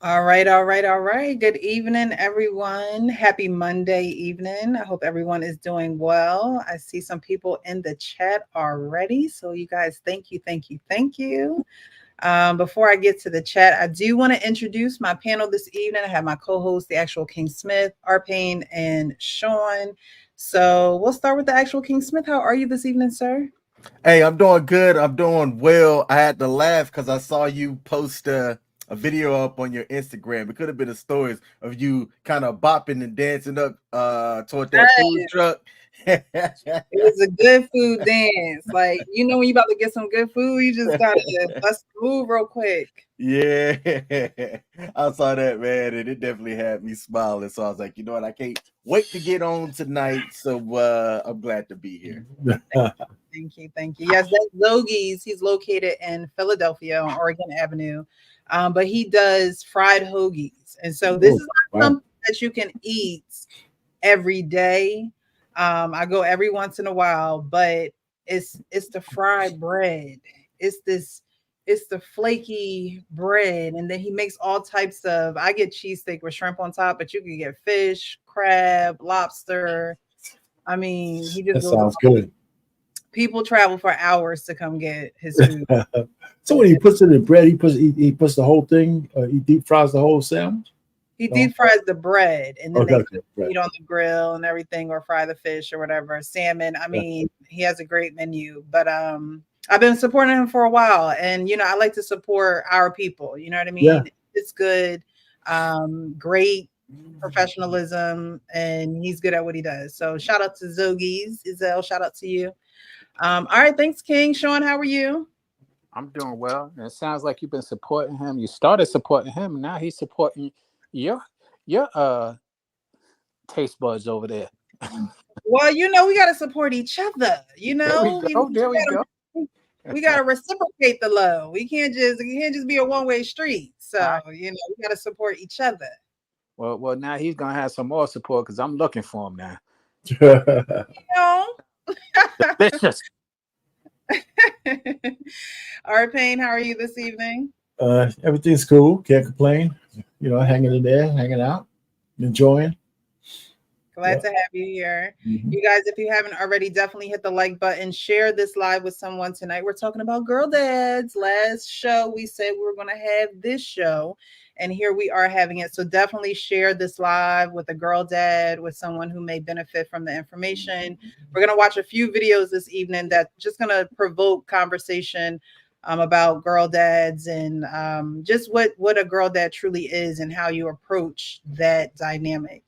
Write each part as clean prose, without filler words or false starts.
All right, all right, all right. Good evening, everyone. Happy Monday evening. I hope everyone is doing well. I see some people in the chat already. So, you guys, thank you, thank you, thank you. Before I get to the chat, I do want to introduce my panel this evening. I have my co host, the actual King Smith, Arpane, and Sean. So, we'll start with the actual King Smith. How are you this evening, sir? Hey, I'm doing good. I'm doing well. I had to laugh because I saw you post a video up on your Instagram. It could have been a stories of you kind of bopping and dancing up toward that food truck. It was a good food dance. Like, when you about to get some good food, you just gotta bust a move real quick. Yeah, I saw that, man, and it definitely had me smiling. So I was like, you know what? I can't wait to get on tonight. So I'm glad to be here. Thank you, thank you. Yes, that's Logies. He's located in Philadelphia on Oregon Avenue, but he does fried hoagies, and so this Oh, is not wow. something that you can eat every day. I go every once in a while, but it's the fried bread. It's this it's the flaky bread, and then he makes all types of. I get cheesesteak with shrimp on top, but you can get fish, crab, lobster. I mean, he just That goes. sounds good. People travel for hours to come get his food. So when he puts it in the bread, he puts the whole thing. He deep fries the whole sandwich. He No, deep fries the bread, and then okay, they okay, put right. meat on the grill and everything, or fry the fish or whatever, salmon. I Yeah, mean, he has a great menu, but I've been supporting him for a while, and I like to support our people. You know what I yeah. mean? It's good, great professionalism, and he's good at what he does. So shout out to Zogies, Izelle. Shout out to you. All right, thanks, King. Sean, how are you? I'm doing well. And it sounds like you've been supporting him. You started supporting him, and now he's supporting your your taste buds over there. Well, we got to support each other. There we go. There we go. We gotta reciprocate the love. We can't just be a one way street. So I, we gotta support each other. well, now he's gonna have some more support because I'm looking for him now. You know. Delicious. All right, Payne, how are you this evening? Everything's cool. Can't complain. Hanging in there, hanging out, enjoying. Glad Yeah. to have you here. Mhm. You guys, if you haven't already, definitely hit the like button. Share this live with someone tonight. We're talking about girl dads. Last show, we said we were going to have this show, and here we are having it. So definitely share this live with a girl dad, with someone who may benefit from the information. We're going to watch a few videos this evening that just going to provoke conversation about girl dads and just what a girl dad truly is and how you approach that dynamic.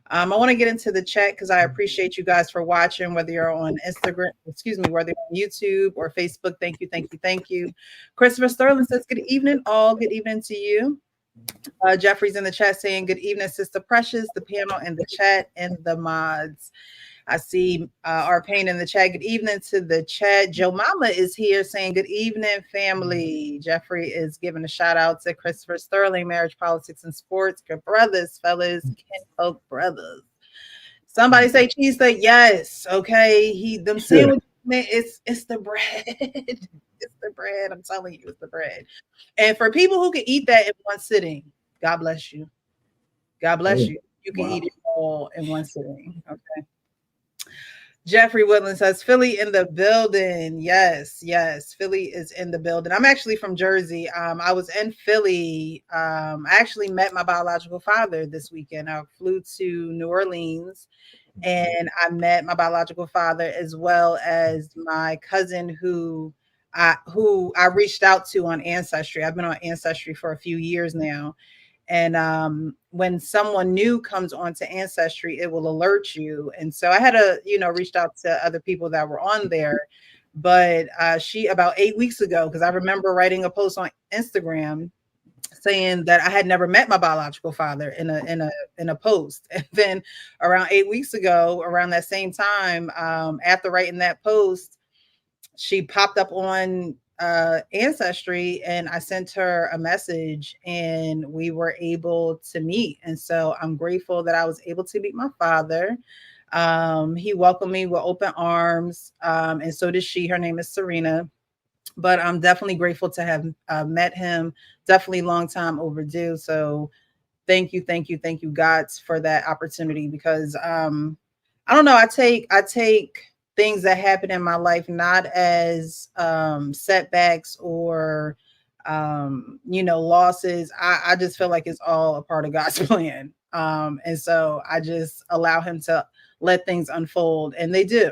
I want to get into the chat because I appreciate you guys for watching, whether you're on Instagram, excuse me, whether you're on YouTube or Facebook. Thank you, thank you, thank you. Christopher Sterling says, good evening, all. Good evening to you. Jeffrey's in the chat saying, good evening, Sister Precious, the panel and the chat and the mods. I see our pain in the chat. Good evening to the chat. Joe Mama is here saying, good evening, family. Jeffrey is giving a shout out to Christopher Sterling, marriage, politics, and sports. Good brothers, fellas, kinfolk brothers. Somebody say cheesesteak. Yes. Okay. Them sandwiches, man, it's the bread. It's the bread. I'm telling you, it's the bread. And for people who can eat that in one sitting, God bless you. God bless Oh, you. You can wow. eat it all in one sitting. Okay. Jeffrey Woodland says Philly in the building. Yes, yes, Philly is in the building. I'm actually from Jersey. I was in Philly. I actually met my biological father this weekend. I flew to New Orleans and I met my biological father as well as my cousin who I reached out to on Ancestry. I've been on Ancestry for a few years now, and when someone new comes onto Ancestry, it will alert you. And so I had reached out to other people that were on there, but she about 8 weeks ago, because I remember writing a post on Instagram saying that I had never met my biological father in a post. And then around 8 weeks ago, around that same time, after writing that post, she popped up on Ancestry, and I sent her a message and we were able to meet. And so I'm grateful that I was able to meet my father. He welcomed me with open arms, and so did she. Her name is Serena. but I'm definitely grateful to have met him. Definitely long time overdue. So thank you, thank you, thank you, gods, for that opportunity, because I don't know, I take things that happen in my life not as setbacks or losses. I just feel like it's all a part of God's plan. And so I just allow him to let things unfold, and they do.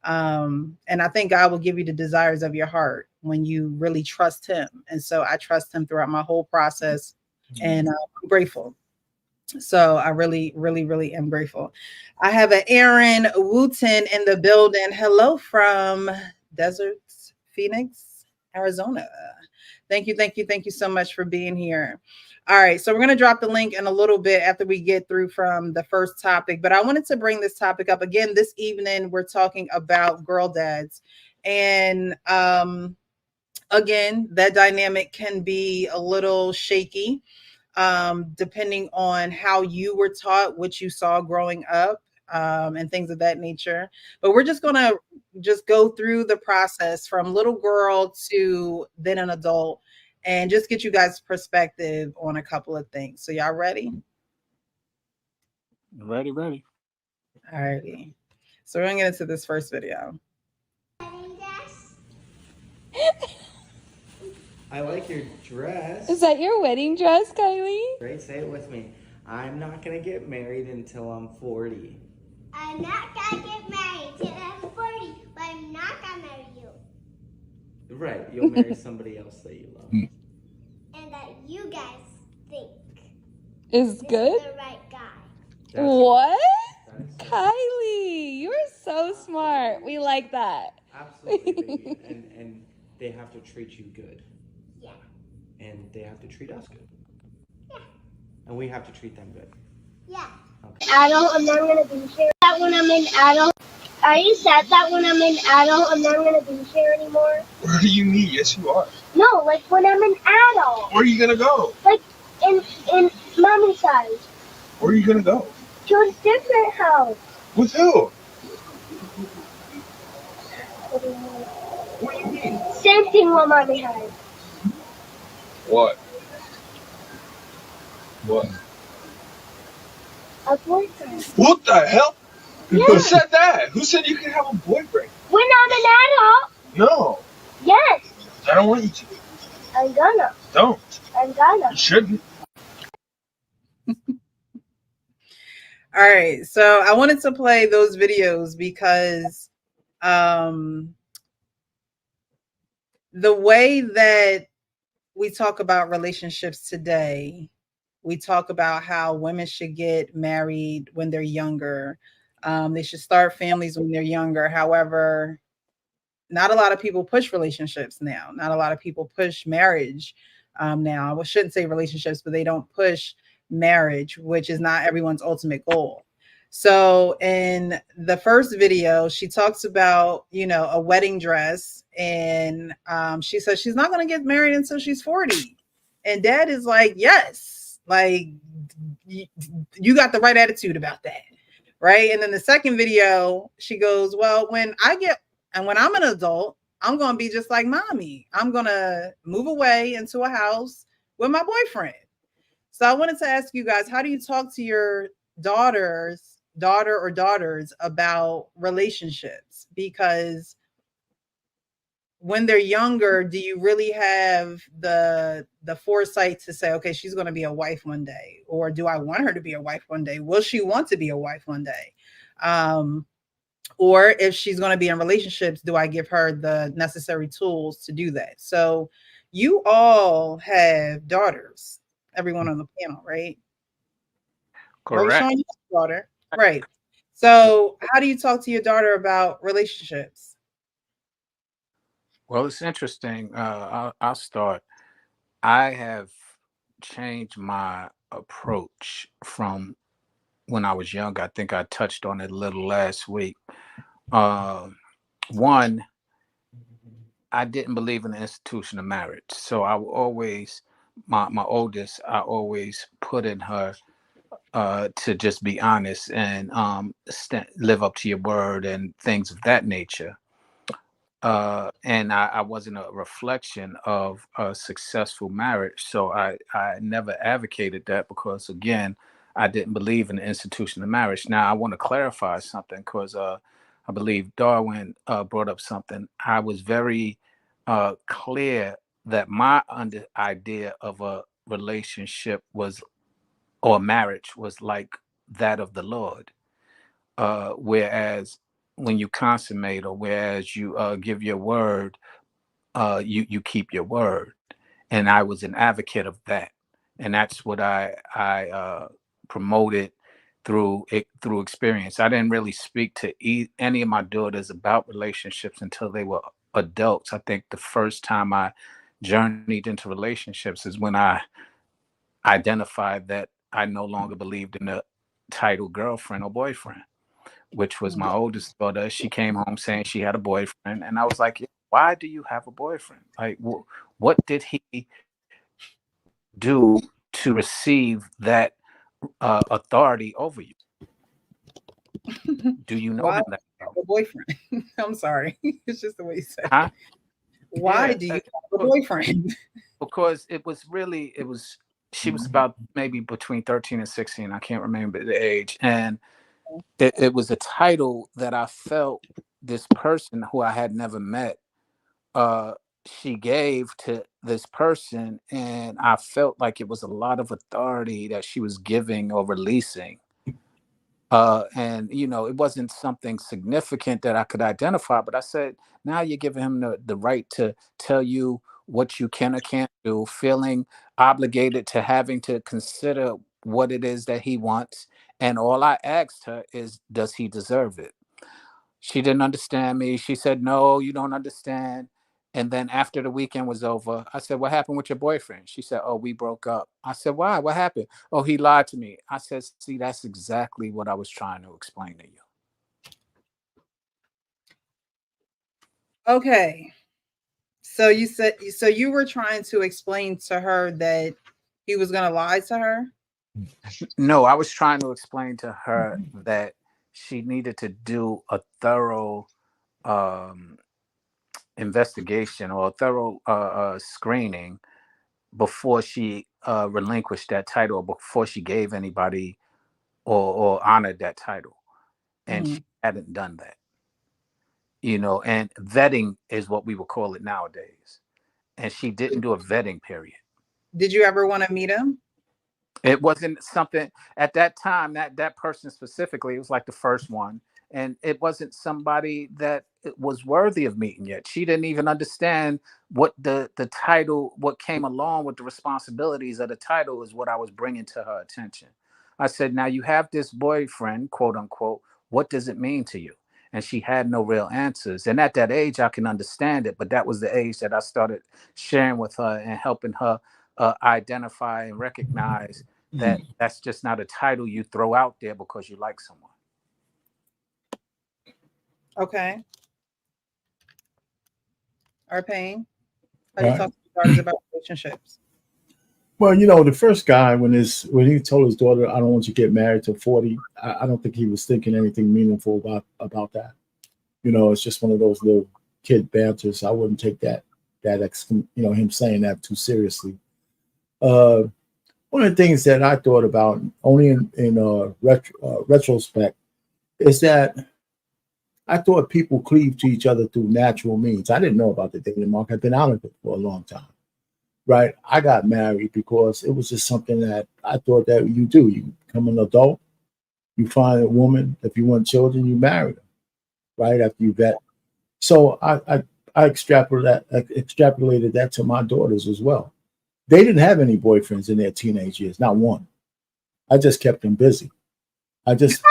And I think God will give you the desires of your heart when you really trust him. And so I trust him throughout my whole process, and I'm grateful. So I really, really, really am grateful. I have an Aaron Wooten in the building. Hello from Deserts, Phoenix, Arizona. Thank you, thank you, thank you so much for being here. All right, so we're going to drop the link in a little bit after we get through from the first topic, but I wanted to bring this topic up again this evening. We're talking about girl dads, and again, that dynamic can be a little shaky, depending on how you were taught, what you saw growing up, and things of that nature. But we're just gonna just go through the process from little girl to then an adult, and just get you guys' perspective on a couple of things. So y'all ready? Ready. All righty. So we're gonna get into this first video. I like your dress. Is that your wedding dress, Kylie? Great, say it with me. I'm not gonna get married until I'm 40. I'm not gonna get married till I'm 40, but I'm not gonna marry you. Right, you'll marry somebody else that you love. And that you guys think Is this good? is the right guy. That's What? That is so Kylie, you're so smart. We like that. absolutely, baby. And they have to treat you good. Yeah. And they have to treat us good. Yeah. And we have to treat them good. Yeah. Okay. Adult, and I'm gonna be here. That when I'm an adult. Are you sad that when I'm an adult, I'm not gonna be here anymore? What do you mean? Yes, you are. No, like when I'm an adult. Where are you gonna go? Like in mommy's house. Where are you gonna go? To a different house. With who? What do you mean? What do you mean? Same thing what mommy has. What? What? A boyfriend. What the hell? Yeah. Who said that? Who said you can have a boyfriend? When I'm an adult. No. Yes. I don't want you to. I'm gonna. Don't. I'm gonna. You shouldn't. All right, so I wanted to play those videos because the way that we talk about relationships today, we talk about how women should get married when they're younger. They should start families when they're younger. However, not a lot of people push relationships now. Not a lot of people push marriage now. I shouldn't say relationships, but they don't push marriage, which is not everyone's ultimate goal. So in the first video, she talks about, a wedding dress, and she says she's not going to get married until she's 40. And dad is like, yes, like you got the right attitude about that. Right. And then the second video, she goes, well, when I'm an adult, I'm going to be just like mommy. I'm going to move away into a house with my boyfriend. So I wanted to ask you guys, how do you talk to your daughter or daughters about relationships? Because when they're younger, do you really have the foresight to say, okay, she's going to be a wife one day? Or do I want her to be a wife one day? Will she want to be a wife one day? Or if she's going to be in relationships, do I give her the necessary tools to do that? So you all have daughters, everyone on the panel, right? Correct. Right, Sean, you have a daughter. Right. So how do you talk to your daughter about relationships? Well, it's interesting. I'll start. I have changed my approach from when I was young. I think I touched on it a little last week. One, I didn't believe in the institution of marriage. So I would always, my oldest, I always put in her to just be honest and live up to your word and things of that nature. and I wasn't a reflection of a successful marriage. So I never advocated that because, again, I didn't believe in the institution of marriage. Now, I want to clarify something because I believe Darwin brought up something. I was very clear that my idea of a relationship was, or marriage was like that of the Lord. Whereas when you consummate, or whereas you give your word, you keep your word. And I was an advocate of that, and that's what I promoted through experience. I didn't really speak to any of my daughters about relationships until they were adults. I think the first time I journeyed into relationships is when I identified that I no longer believed in the title girlfriend or boyfriend, which was my oldest daughter. She came home saying she had a boyfriend, and I was like, "Why do you have a boyfriend? Like, what did he do to receive that authority over you? Do you know Why him do that you have well?" a boyfriend? I'm sorry. It's just the way you said it. Huh? Why Yeah, do you have a boyfriend? because she was about maybe between 13 and 16. I can't remember the age, and it was a title that I felt this person who I had never met, uh, she gave to this person, and I felt like it was a lot of authority that she was giving or releasing. And it wasn't something significant that I could identify, but I said, now you're giving him the right to tell you what you can or can't do, feeling obligated to having to consider what it is that he wants. And all I asked her is, does he deserve it? She didn't understand me. She said, no, you don't understand. And then after the weekend was over, I said, what happened with your boyfriend? She said, oh, we broke up. I said, why? What happened? Oh, he lied to me. I said, see, that's exactly what I was trying to explain to you. Okay. So you were trying to explain to her that he was going to lie to her? No, I was trying to explain to her that she needed to do a thorough investigation or a thorough screening before she relinquished that title, or before she gave anybody or honored that title. And she hadn't done that. And vetting is what we would call it nowadays. And she didn't do a vetting period. Did you ever want to meet him? It wasn't something at that time, that person specifically, it was like the first one. And it wasn't somebody that was worthy of meeting yet. She didn't even understand what the title, what came along with the responsibilities of the title is what I was bringing to her attention. I said, now you have this boyfriend, quote unquote. What does it mean to you? And she had no real answers. And at that age, I can understand it. But that was the age that I started sharing with her and helping her identify and recognize that that's just not a title you throw out there because you like someone. Okay. Arpain, how do you talk to your daughters about relationships? Well, the first guy, when he told his daughter, "I don't want you to get married till 40," I don't think he was thinking anything meaningful about that. It's just one of those little kid banters. I wouldn't take him saying that too seriously. One of the things that I thought about only in retrospect is that I thought people cleave to each other through natural means. I didn't know about the dating market. I've been out of it for a long time. Right. I got married because it was just something that I thought that you do. You become an adult, you find a woman. If you want children, you marry them, right? After you vet. So I extrapolated that to my daughters as well. They didn't have any boyfriends in their teenage years, not one. I just kept them busy. I just,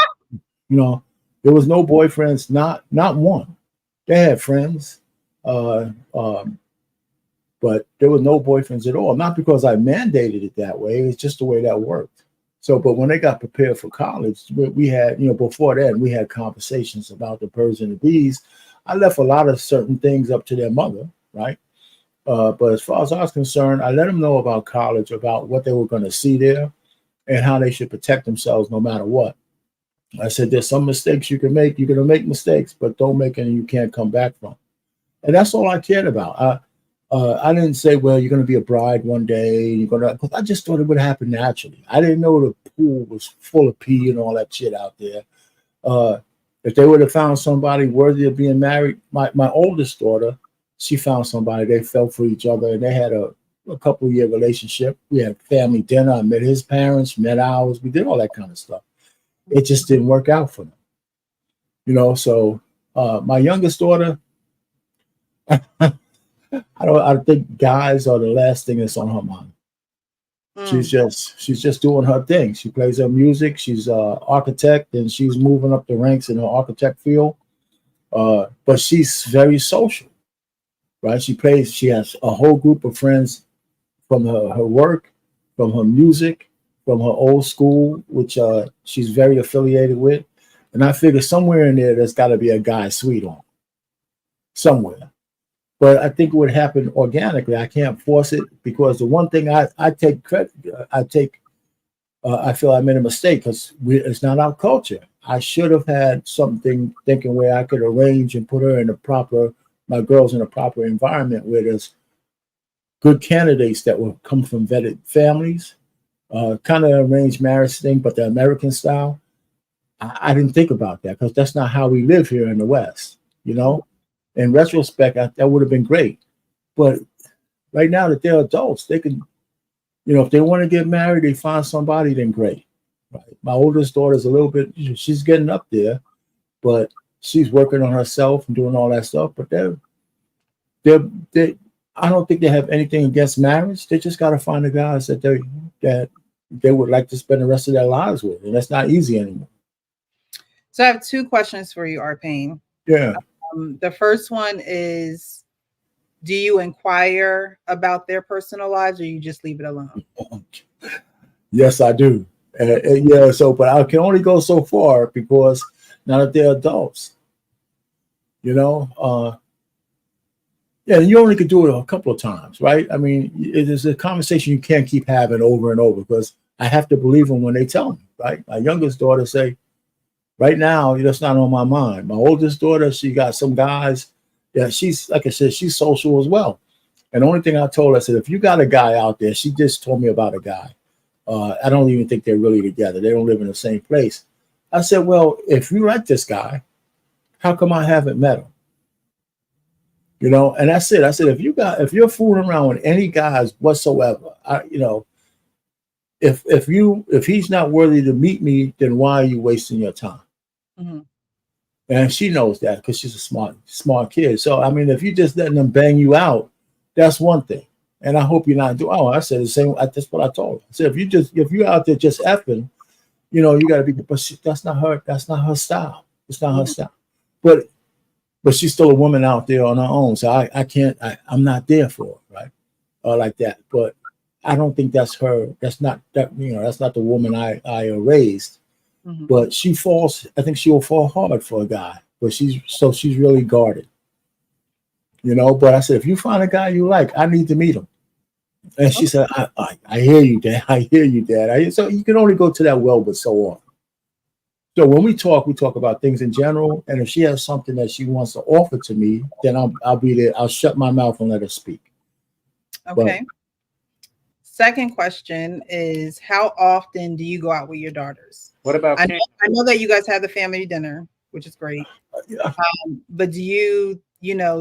there was no boyfriends, not one. They had friends. But there were no boyfriends at all. Not because I mandated it that way. It's just the way that worked. So, but when they got prepared for college, we had, before that, we had conversations about the birds and the bees. I left a lot of certain things up to their mother, right? But as far as I was concerned, I let them know about college, about what they were going to see there and how they should protect themselves no matter what. I said, there's some mistakes you can make. You're going to make mistakes, but don't make any you can't come back from. And that's all I cared about. I didn't say, well, you're going to be a bride one day. You're going to, because I just thought it would happen naturally. I didn't know the pool was full of pee and all that shit out there. If they would have found somebody worthy of being married, my oldest daughter, she found somebody. They fell for each other, and they had a couple of year relationship. We had family dinner. I met his parents, met ours. We did all that kind of stuff. It just didn't work out for them, you know. So my youngest daughter, I think guys are the last thing that's on her mind. She's just doing her thing. She plays her music. She's an architect, and she's moving up the ranks in her architect field. But she's very social, right? She has a whole group of friends from her work, from her music, from her old school, which she's very affiliated with. And I figure somewhere in there's got to be a guy sweet on somewhere. But I think it would happen organically. I can't force it, because the one thing I take credit, I feel I made a mistake, because it's not our culture. I should have had something thinking where I could arrange and put her in my girls in a proper environment where there's good candidates that will come from vetted families, kind of arranged marriage thing, but the American style. I didn't think about that, because that's not how we live here in the West, you know? In retrospect, that would have been great. But right now that they're adults, they can, you know, if they want to get married, they find somebody, then great. Right? My oldest daughter's a little bit, she's getting up there, but she's working on herself and doing all that stuff. But I don't think they have anything against marriage. They just got to find the guys that they would like to spend the rest of their lives with. And that's not easy anymore. So I have two questions for you, Arpain. Yeah. The first one is, do you inquire about their personal lives, or you just leave it alone? Yes, I do. Yeah, but I can only go so far, because now that they're adults, you know, yeah, you only could do it a couple of times, right? I mean, it is a conversation you can't keep having over and over, because I have to believe them when they tell me, right? My youngest daughter say, right now, that's not on my mind. My oldest daughter, she got some guys. Yeah, she's, like I said, she's social as well. And the only thing I told her, I said, if you got a guy out there, she just told me about a guy. I don't even think they're really together. They don't live in the same place. I said, well, if you like this guy, how come I haven't met him? You know, and that's it. I said, if you're fooling around with any guys whatsoever, if he's not worthy to meet me, then why are you wasting your time? Mm-hmm. And she knows that, because she's a smart kid. So, I mean, if you just letting them bang you out, that's one thing. And I hope you're not doing. Oh, I said the same. That's what I told her. I said, if you're out there just effing, you know, you got to be. But that's not her. That's not her style. It's not her style. But she's still a woman out there on her own. So I can't. I'm not there for her, right? Like that. But I don't think that's her. That's not that. You know, that's not the woman I raised. Mm-hmm. But she falls. I think she will fall hard for a guy. But she's really guarded. You know. But I said, if you find a guy you like, I need to meet him. And she said, I hear you, Dad. I hear you, Dad. So you can only go to that well but so often. So when we talk about things in general. And if she has something that she wants to offer to me, then I'll be there. I'll shut my mouth and let her speak. Okay. But, second question is, how often do you go out with your daughters? What about I know that you guys have the family dinner, which is great. Yeah. But do you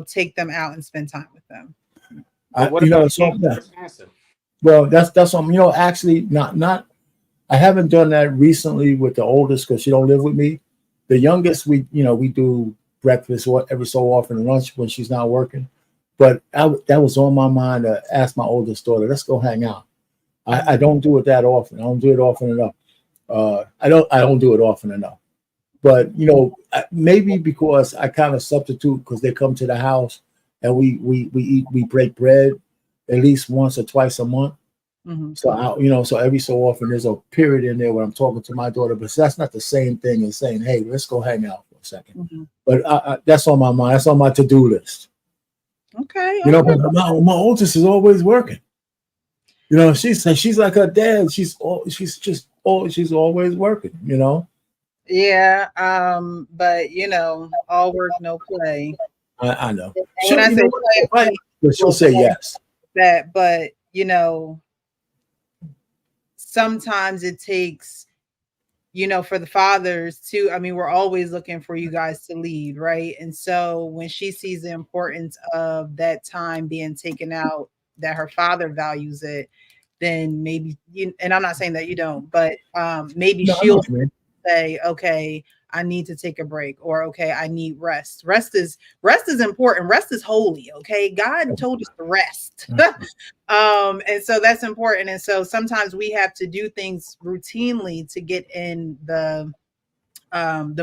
take them out and spend time with them? Well, that's something, actually not. I haven't done that recently with the oldest, because she don't live with me. The youngest, we do breakfast every so often, and lunch when she's not working. But that was on my mind to ask my oldest daughter, let's go hang out. I don't do it that often. I don't do it often enough. I don't do it often enough. But maybe because I kind of substitute, because they come to the house and we break bread at least once or twice a month. Mm-hmm. So so every so often there's a period in there where I'm talking to my daughter, but that's not the same thing as saying, hey, let's go hang out for a second. Mm-hmm. But that's on my mind. That's on my to-do list. Okay. But my oldest is always working. She's like her dad. She's always working. Yeah. But all work, no play. I know. And She'll, when I you say know what? play, Right. But she'll say yes. that, but you know, sometimes it takes, you know, for the fathers too. I mean, we're always looking for you guys to lead, right? And so when she sees the importance of that time being taken out, that her father values it, then maybe you, and I'm not saying that you don't, but maybe No, I know she'll what you mean. say, okay, I need to take a break, or okay, I need rest. Rest is important. Rest is holy. Okay. God told us to rest. And so that's important. And so sometimes we have to do things routinely to get in the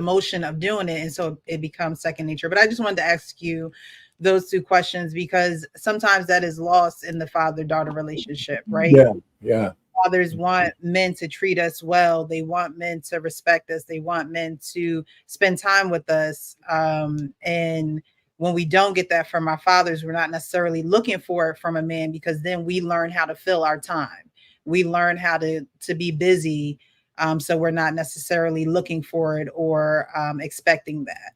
motion of doing it. And so it becomes second nature. But I just wanted to ask you those two questions because sometimes that is lost in the father-daughter relationship, right? Yeah, yeah. Fathers want men to treat us well. They want men to respect us. They want men to spend time with us. And when we don't get that from our fathers, we're not necessarily looking for it from a man because then we learn how to fill our time. We learn how to be busy. So we're not necessarily looking for it or expecting that.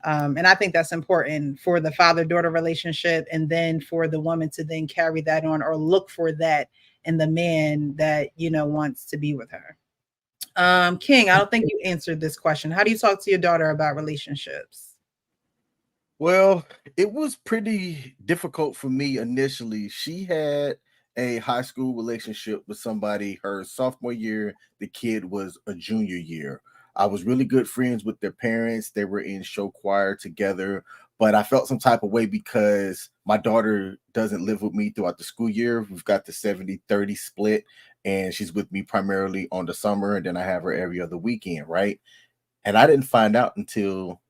And I think that's important for the father-daughter relationship, and then for the woman to then carry that on or look for that in the man that, you know, wants to be with her. King, I don't think you answered this question. How do you talk to your daughter about relationships? Well, it was pretty difficult for me initially. She had a high school relationship with somebody her sophomore year. The kid was a junior year. I was really good friends with their parents. They were in show choir together, but I felt some type of way because my daughter doesn't live with me throughout the school year. We've got the 70-30 split, and she's with me primarily on the summer, and then I have her every other weekend, right? And I didn't find out until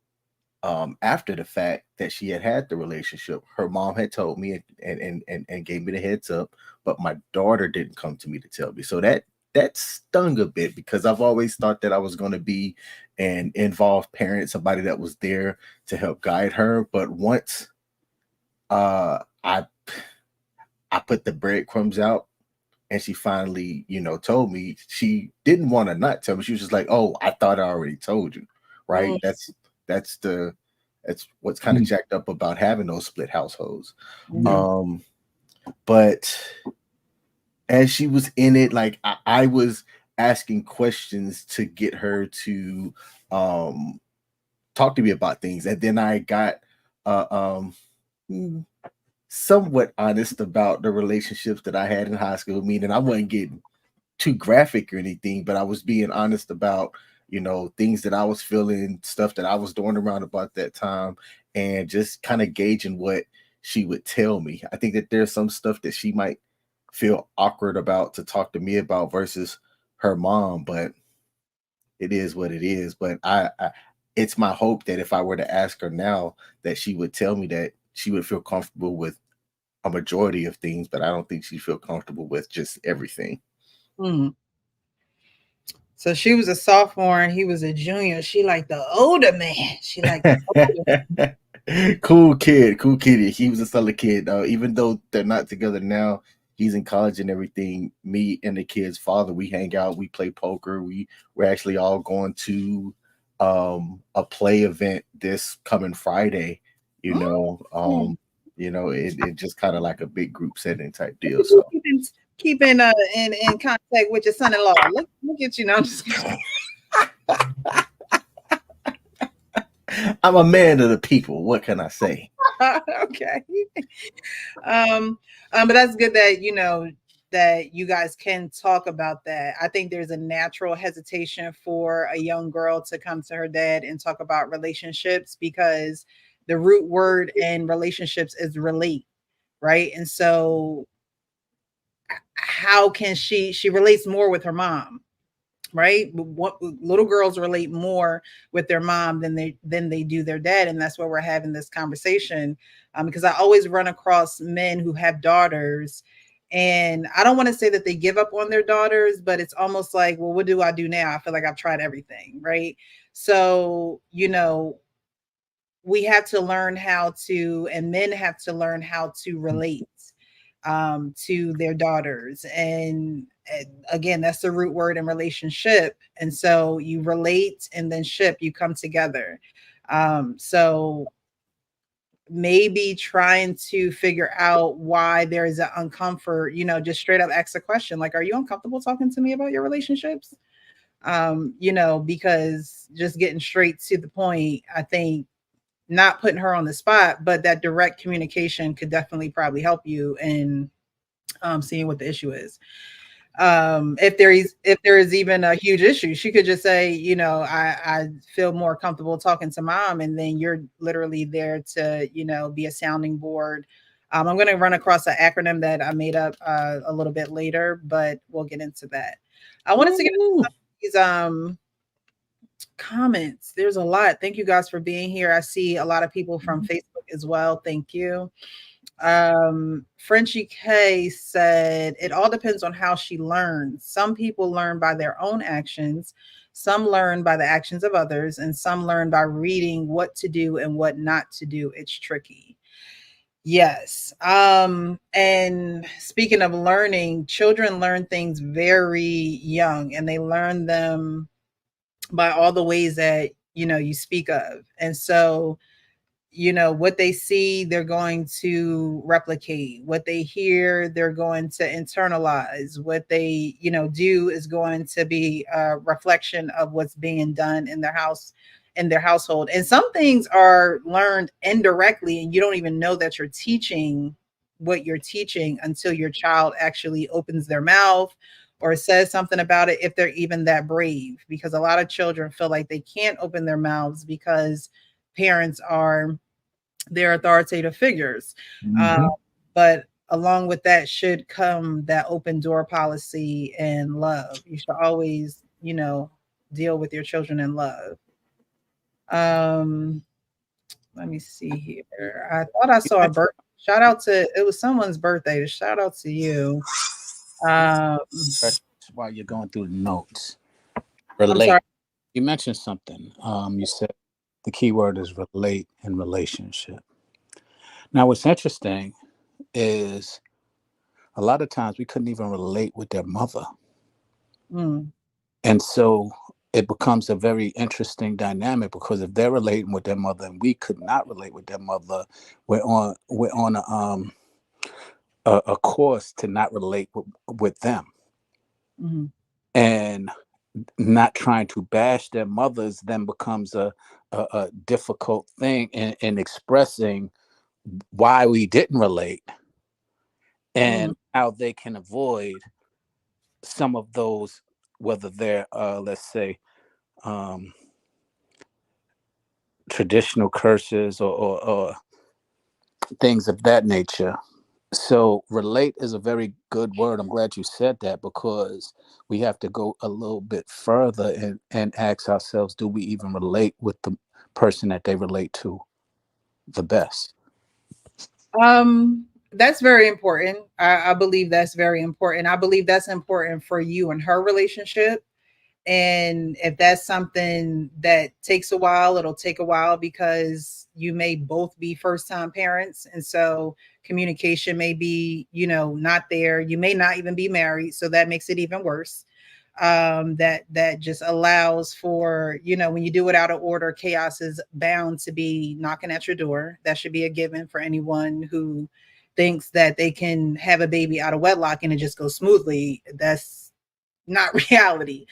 after the fact that she had the relationship. Her mom had told me and gave me the heads up, but my daughter didn't come to me to tell me. So that stung a bit because I've always thought that I was going to be an involved parent, somebody that was there to help guide her. But once I put the breadcrumbs out and she finally, you know, told me, she didn't want to not tell me. She was just like, "Oh, I thought I already told you." Right? That's what's kind of jacked up about having those split households. But as she was in it, like I was asking questions to get her to talk to me about things, and then I got somewhat honest about the relationships that I had in high school. Meaning I wasn't getting too graphic or anything, but I was being honest about, you know, things that I was feeling, stuff that I was doing around about that time, and just kind of gauging what she would tell me. I think that there's some stuff that she might feel awkward about to talk to me about versus her mom, but it is what it is. But I it's my hope that if I were to ask her now, that she would tell me that she would feel comfortable with a majority of things, but I don't think she'd feel comfortable with just everything. So she was a sophomore and he was a junior. She like the older man. She like the older Cool kid. He was a solid kid. Even though they're not together now, he's in college and everything. Me and the kid's father, we hang out, we play poker. We're actually all going to a play event this coming Friday. You know, it just kind of like a big group setting type deal. So keeping in contact with your son-in-law. Look at you now. Just I'm a man of the people. What can I say? okay. But that's good that you know that you guys can talk about that. I think there's a natural hesitation for a young girl to come to her dad and talk about relationships because the root word in relationships is relate, right? And so how can she relates more with her mom, right? What little girls relate more with their mom than they do their dad, and that's why we're having this conversation. Because I always run across men who have daughters, and I don't want to say that they give up on their daughters, but it's almost like, well, what do I do now? I feel like I've tried everything, right? So you know, we have to learn how to, and men have to learn how to relate to their daughters. And again, that's the root word in relationship. And so you relate and then ship, you come together. So maybe trying to figure out why there is an uncomfort, just straight up ask a question like, are you uncomfortable talking to me about your relationships? Because just getting straight to the point, I think not putting her on the spot, but that direct communication could definitely probably help you in seeing what the issue is. If there is even a huge issue, she could just say, I feel more comfortable talking to mom, and then you're literally there to, be a sounding board. I'm going to run across an acronym that I made up a little bit later, but we'll get into that. I wanted to get into these comments. There's a lot. Thank you guys for being here. I see a lot of people from Facebook as well. Thank you. Frenchie K said it all depends on how she learns. Some people learn by their own actions, some learn by the actions of others, and some learn by reading what to do and what not to do. It's tricky. Yes. And speaking of learning, children learn things very young, and they learn them by all the ways that you speak of. And so what they see, they're going to replicate. What they hear, they're going to internalize. What they do is going to be a reflection of what's being done in their house, in their household. And some things are learned indirectly, and you don't even know that you're teaching what you're teaching until your child actually opens their mouth or says something about it, if they're even that brave. Because a lot of children feel like they can't open their mouths because parents are their authoritative figures. But along with that should come that open door policy and love. You should always, deal with your children in love. Let me see here. I thought I saw a birthday. Shout out to, it was someone's birthday. Shout out to you. While you're going through the notes, relate. sorry. You mentioned something. You said the key word is relate and relationship. Now, what's interesting is a lot of times we couldn't even relate with their mother. And so it becomes a very interesting dynamic, because if they're relating with their mother and we could not relate with their mother, we're on a course to not relate with them. And not trying to bash their mothers then becomes a difficult thing in expressing why we didn't relate and how they can avoid some of those, whether they're let's say traditional curses or things of that nature. So relate is a very good word. I'm glad you said that, because we have to go a little bit further and ask ourselves, do we even relate with the person that they relate to the best? That's very important. I believe that's very important. I believe that's important for you and her relationship. And if that's something that takes a while, it'll take a while, because you may both be first-time parents. And so communication may be, not there. You may not even be married. So that makes it even worse. That just allows for, when you do it out of order, chaos is bound to be knocking at your door. That should be a given for anyone who thinks that they can have a baby out of wedlock and it just goes smoothly. That's not reality.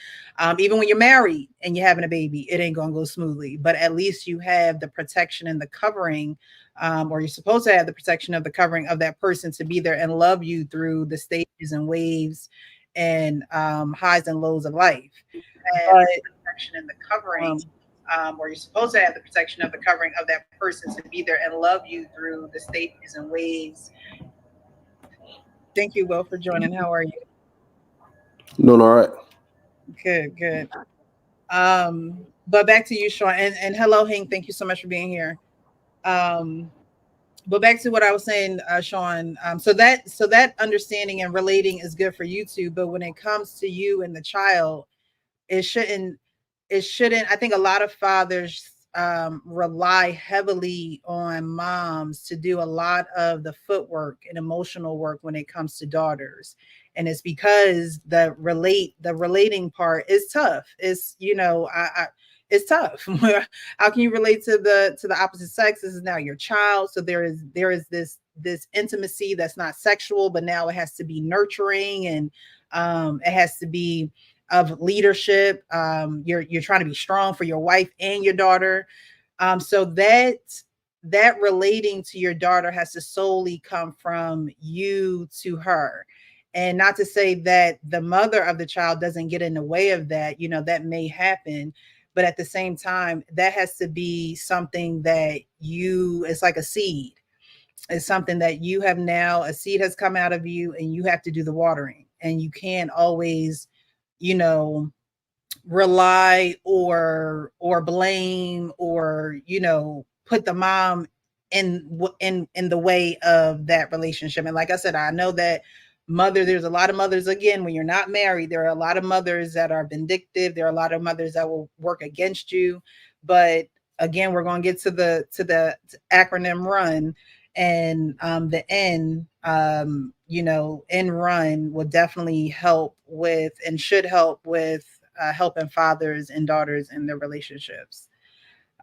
Even when you're married and you're having a baby, it ain't gonna go smoothly, but at least you have the protection and the covering, or you're supposed to have the protection of the covering of that person to be there and love you through the stages and waves and highs and lows of life. But protection and the covering, or you're supposed to have the protection of the covering of that person to be there and love you through the stages and waves. Thank you, Will, for joining. How are you? Doing all right. Good. But back to you, Sean, and hello, Hank. Thank you so much for being here. But back to what I was saying, Sean. So that understanding and relating is good for you two, but when it comes to you and the child, it shouldn't. I think a lot of fathers rely heavily on moms to do a lot of the footwork and emotional work when it comes to daughters. And it's because the relating part is tough. It's, it's tough. How can you relate to the opposite sex? This is now your child. So there is this intimacy that's not sexual, but now it has to be nurturing, and it has to be of leadership. You're trying to be strong for your wife and your daughter. So that relating to your daughter has to solely come from you to her. And not to say that the mother of the child doesn't get in the way of that, that may happen. But at the same time, that has to be something that it's like a seed. It's something that you have now, a seed has come out of you, and you have to do the watering. And you can't always, rely or blame or, put the mom in the way of that relationship. And like I said, I know that there's a lot of mothers, again, when you're not married, there are a lot of mothers that are vindictive. There are a lot of mothers that will work against you. But again, we're going to get to the acronym RUN, and the N, N RUN will definitely help with, and should help with, helping fathers and daughters in their relationships.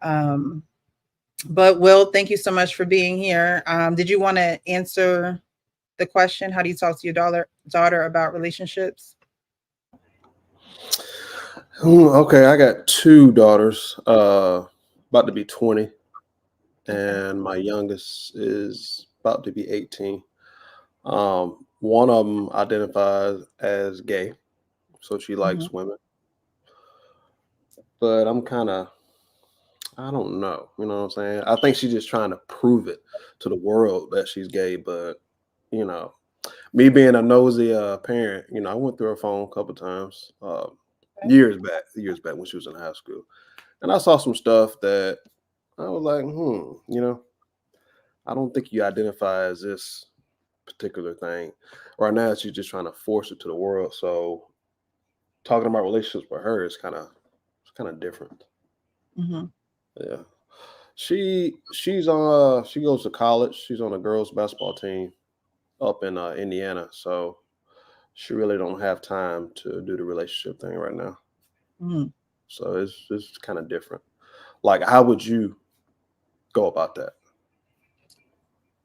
But Will, thank you so much for being here. Did you want to answer the question? How do you talk to your daughter about relationships? Okay, I got two daughters, about to be 20, and my youngest is about to be 18. One of them identifies as gay, so she likes women. But I'm I don't know, you know what I'm saying? I think she's just trying to prove it to the world that she's gay. But, me being a nosy parent, I went through her phone a couple times, years back when she was in high school. And I saw some stuff that I was like, I don't think you identify as this particular thing. Right now, she's just trying to force it to the world. So talking about relationships with her is kind of different. Yeah. She goes to college. She's on a girls basketball team up in Indiana. So she really don't have time to do the relationship thing right now. So it's kind of different. Like, how would you go about that?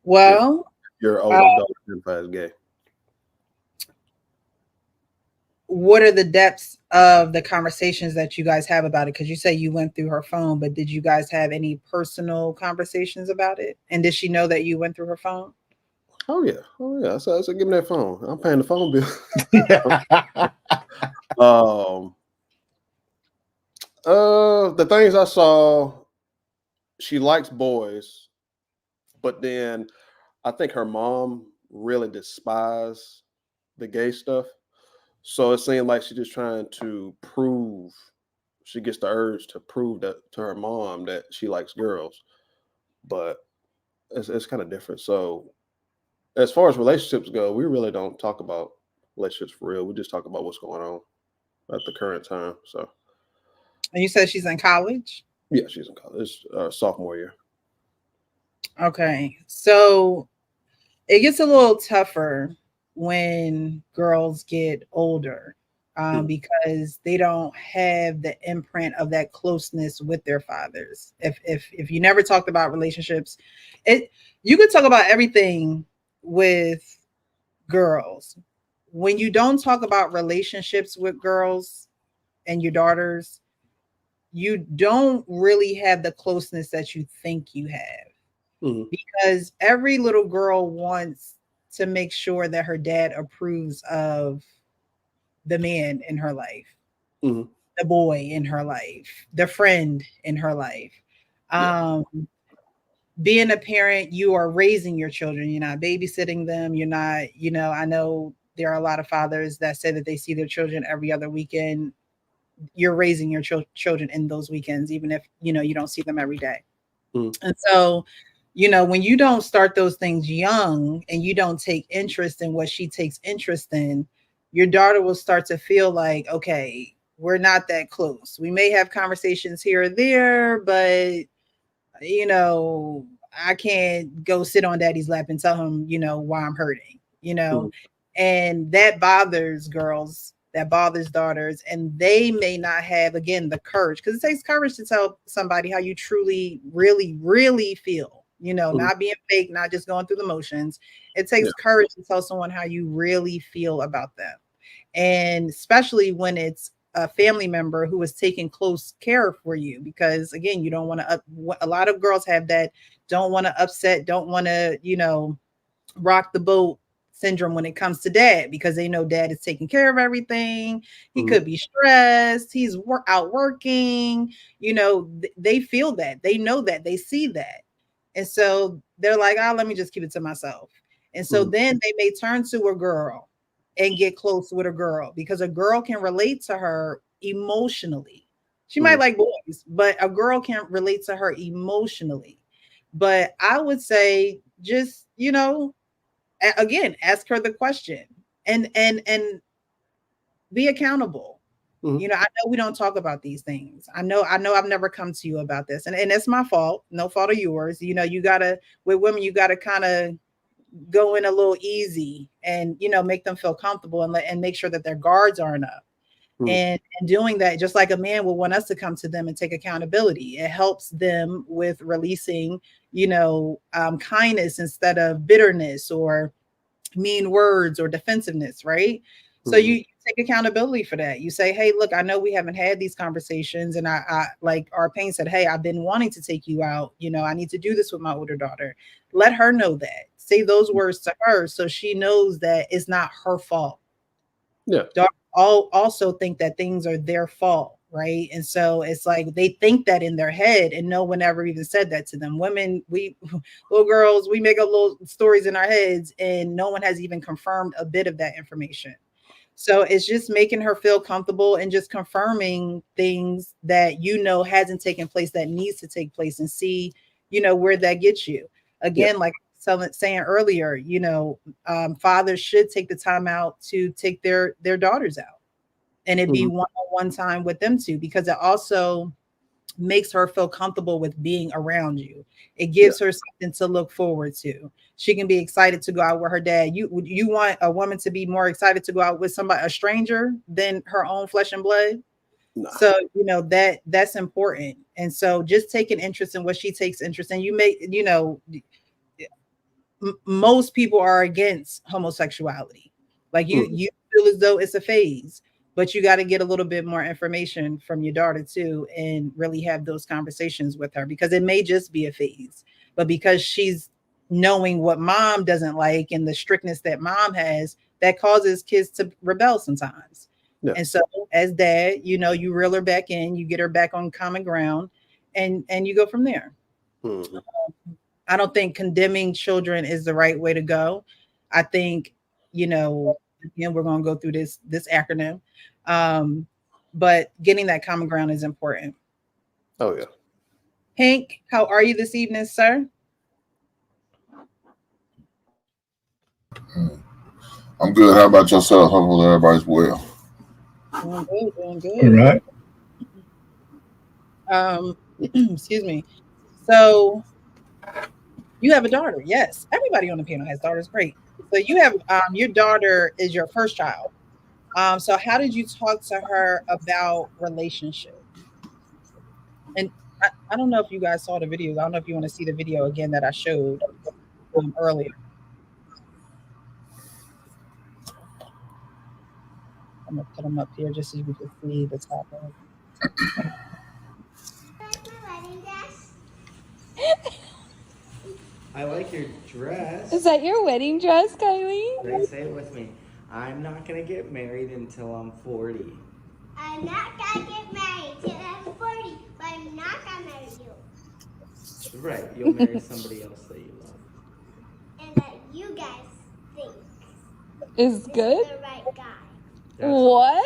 Well, your older daughter identifies gay. What are the depths of the conversations that you guys have about it? Because you say you went through her phone, but did you guys have any personal conversations about it? And did she know that you went through her phone? Oh yeah. So give me that phone. I'm paying the phone bill. The things I saw, she likes boys, but then I think her mom really despised the gay stuff. So it seemed like she's just trying to prove, she gets the urge to prove that to her mom that she likes girls. But it's kind of different. So as far as relationships go, we really don't talk about relationships for real. We just talk about what's going on at the current time. So. And you said she's in college? Yeah, she's in college, sophomore year. Okay. So it gets a little tougher when girls get older, because they don't have the imprint of that closeness with their fathers. If you never talked about relationships, you could talk about everything with girls. When you don't talk about relationships with girls and your daughters, you don't really have the closeness that you think you have, because every little girl wants to make sure that her dad approves of the man in her life, the boy in her life, the friend in her life. Being a parent, you are raising your children. You're not babysitting them. You're not, I know there are a lot of fathers that say that they see their children every other weekend. You're raising your children in those weekends, even if, you don't see them every day. And so, when you don't start those things young and you don't take interest in what she takes interest in, your daughter will start to feel like, okay, we're not that close. We may have conversations here or there, but, I can't go sit on daddy's lap and tell him, why I'm hurting, and that bothers girls that bothers daughters, and they may not have, again, the courage, because it takes courage to tell somebody how you truly, really, really feel, not being fake, not just going through the motions. It takes courage to tell someone how you really feel about them. And especially when it's a family member who is taking close care for you, because again, you don't want to, a lot of girls have that, don't want to upset, don't want to, rock the boat syndrome when it comes to dad, because they know dad is taking care of everything. He could be stressed. He's out working, they feel that, they know that, they see that. And so they're like, let me just keep it to myself. And so then they may turn to a girl and get close with a girl, because a girl can relate to her emotionally. She might like boys, but a girl can't relate to her emotionally. But I would say just, again, ask her the question and be accountable. I know we don't talk about these things. I know I've never come to you about this, and it's my fault, no fault of yours. You gotta, with women, you gotta kind of go in a little easy and, make them feel comfortable and make sure that their guards aren't up. And doing that, just like a man will want us to come to them and take accountability, it helps them with releasing, kindness instead of bitterness or mean words or defensiveness, right? So you take accountability for that. You say, hey, look, I know we haven't had these conversations, and I like our pain said, hey, I've been wanting to take you out. I need to do this with my older daughter. Let her know that. Say those words to her so she knows that it's not her fault. Yeah. Also think that things are their fault, right? And so it's like they think that in their head, and no one ever even said that to them. Women, little girls, we make up little stories in our heads, and no one has even confirmed a bit of that information. So it's just making her feel comfortable and just confirming things that hasn't taken place, that needs to take place, and see, where that gets you. Again, like saying earlier, fathers should take the time out to take their daughters out, and it be one-on-one time with them too, because it also makes her feel comfortable with being around you. It gives her something to look forward to. She can be excited to go out with her dad. You want a woman to be more excited to go out with somebody, a stranger, than her own flesh and blood? No. So, that's important. And so just take an interest in what she takes interest in. You may, most people are against homosexuality. Like you feel as though it's a phase, but you got to get a little bit more information from your daughter too, and really have those conversations with her, because it may just be a phase, but because she's knowing what mom doesn't like and the strictness that mom has, that causes kids to rebel sometimes. Yeah. And so as dad, you reel her back in, you get her back on common ground, and you go from there. I don't think condemning children is the right way to go. I think, again, we're going to go through this acronym, but getting that common ground is important. Oh yeah. Hank, how are you this evening, sir? I'm good. How about yourself? Hopefully everybody's well. Doing good. All right. Excuse me. So you have a daughter. Yes. Everybody on the panel has daughters. Great. So you have, your daughter is your first child. So how did you talk to her about relationships? And I don't know if you guys saw the videos. I don't know if you want to see the video again that I showed earlier. I'm going to put them up here just so you can see the topic. I like your dress. Is that your wedding dress, Kylie? Ready, say it with me. I'm not gonna get married until I'm 40. I'm not gonna get married till I'm 40, but I'm not gonna marry you. Right, you'll marry somebody else that you love. And that you guys think is good? the right guy. That's what?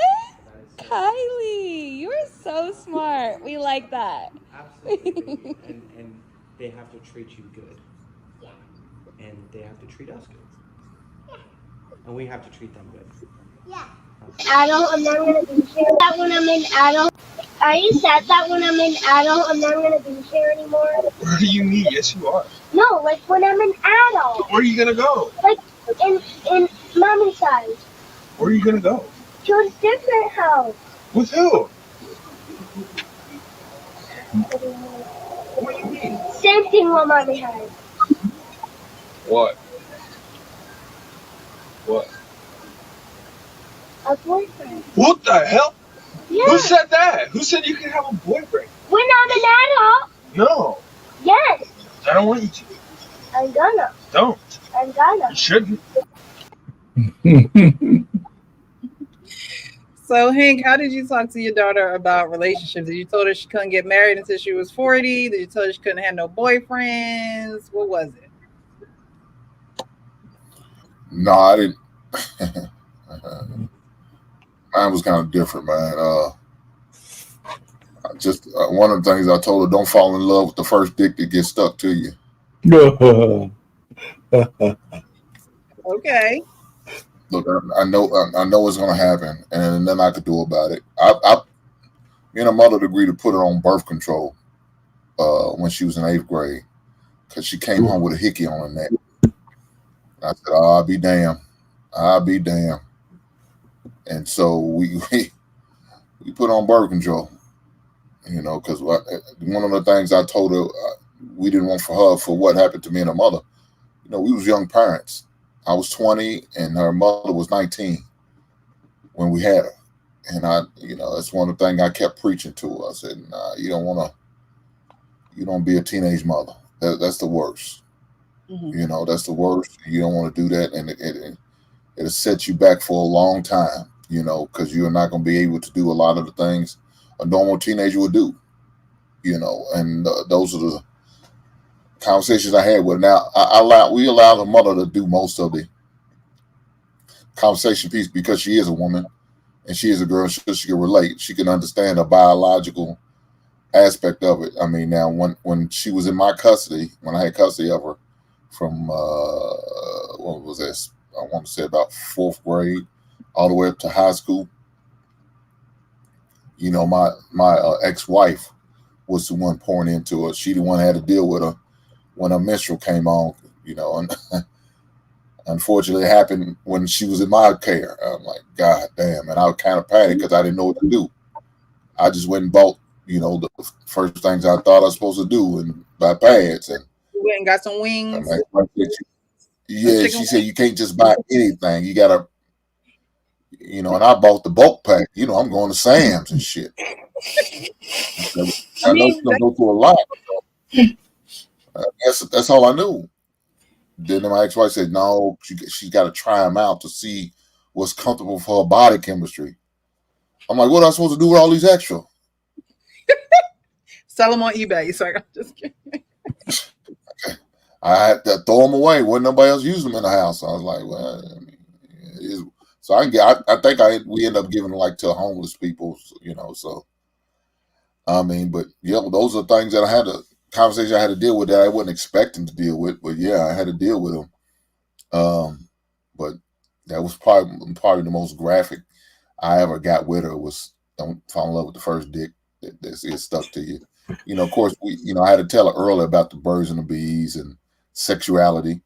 That Kylie, you're so smart. We like that. Absolutely. and they have to treat you good. Yeah. And they have to treat us good. Yeah. And we have to treat them good. Yeah. Adult, I'm not gonna be here. That when I'm an adult. Are you sad that when I'm an adult, I'm not gonna be here anymore? What do you mean? Yes, you are. No, like when I'm an adult. Where are you gonna go? Like in mommy size. Where are you gonna go? to a different house. With who? What do you mean? Same thing what mommy has. What? What? A boyfriend. What the hell? Yeah. Who said that? Who said you can have a boyfriend? When I'm an adult. No. Yes. I don't want you to. I'm gonna. Don't. I'm gonna. You shouldn't. So, Hank, how did you talk to your daughter about relationships? Did you tell her she couldn't get married until she was 40? Did you tell her she couldn't have no boyfriends? What was it? No, I didn't. Mine was kind of different, man. One of the things I told her: don't fall in love with the first dick that gets stuck to you. Okay. Look, I know it's going to happen, and nothing I could do about it. Me and her mother agreed to put her on birth control when she was in 8th grade because she came home with a hickey on her neck. I said, oh, I'll be damned. And so we put on birth control, because one of the things I told her we didn't want for her for what happened to me and her mother. We was young parents. I was 20 and her mother was 19 when we had her. And that's one of the things I kept preaching to her. I said, nah, you don't be a teenage mother. That's the worst. Mm-hmm. That's the worst. You don't want to do that. And it'll set you back for a long time, because you're not going to be able to do a lot of the things a normal teenager would do, and those are the conversations I had with her. Now, we allow the mother to do most of the conversation piece because she is a woman and she is a girl, so she can relate. She can understand the biological aspect of it. I mean, now when she was in my custody, when I had custody of her from what was this? I want to say about 4th grade all the way up to high school. My ex-wife was the one pouring into her. She the one that had to deal with her when her menstrual came on, and unfortunately it happened when she was in my care. I'm like, God damn. And I was kind of panicked because I didn't know what to do. I just went and bought, the first things I thought I was supposed to do and buy pads. And You went and got some wings. She said you can't just buy anything. You gotta, and I bought the bulk pack. I'm going to Sam's and shit. I know she's gonna go through a lot. That's all I knew. Then my ex-wife said, no, she's got to try them out to see what's comfortable for her body chemistry. I'm like, what am I supposed to do with all these extra? Sell them on eBay. So I'm just kidding. I had to throw them away. Wasn't nobody else using them in the house. So I was like, well, so I think we end up giving them like to homeless people, so. I mean, but yeah, those are things that I had to conversation I had to deal with that I wasn't expecting to deal with, but yeah, I had to deal with them. But that was probably the most graphic I ever got with her was don't fall in love with the first dick that stuck to you. Of course, I had to tell her earlier about the birds and the bees and sexuality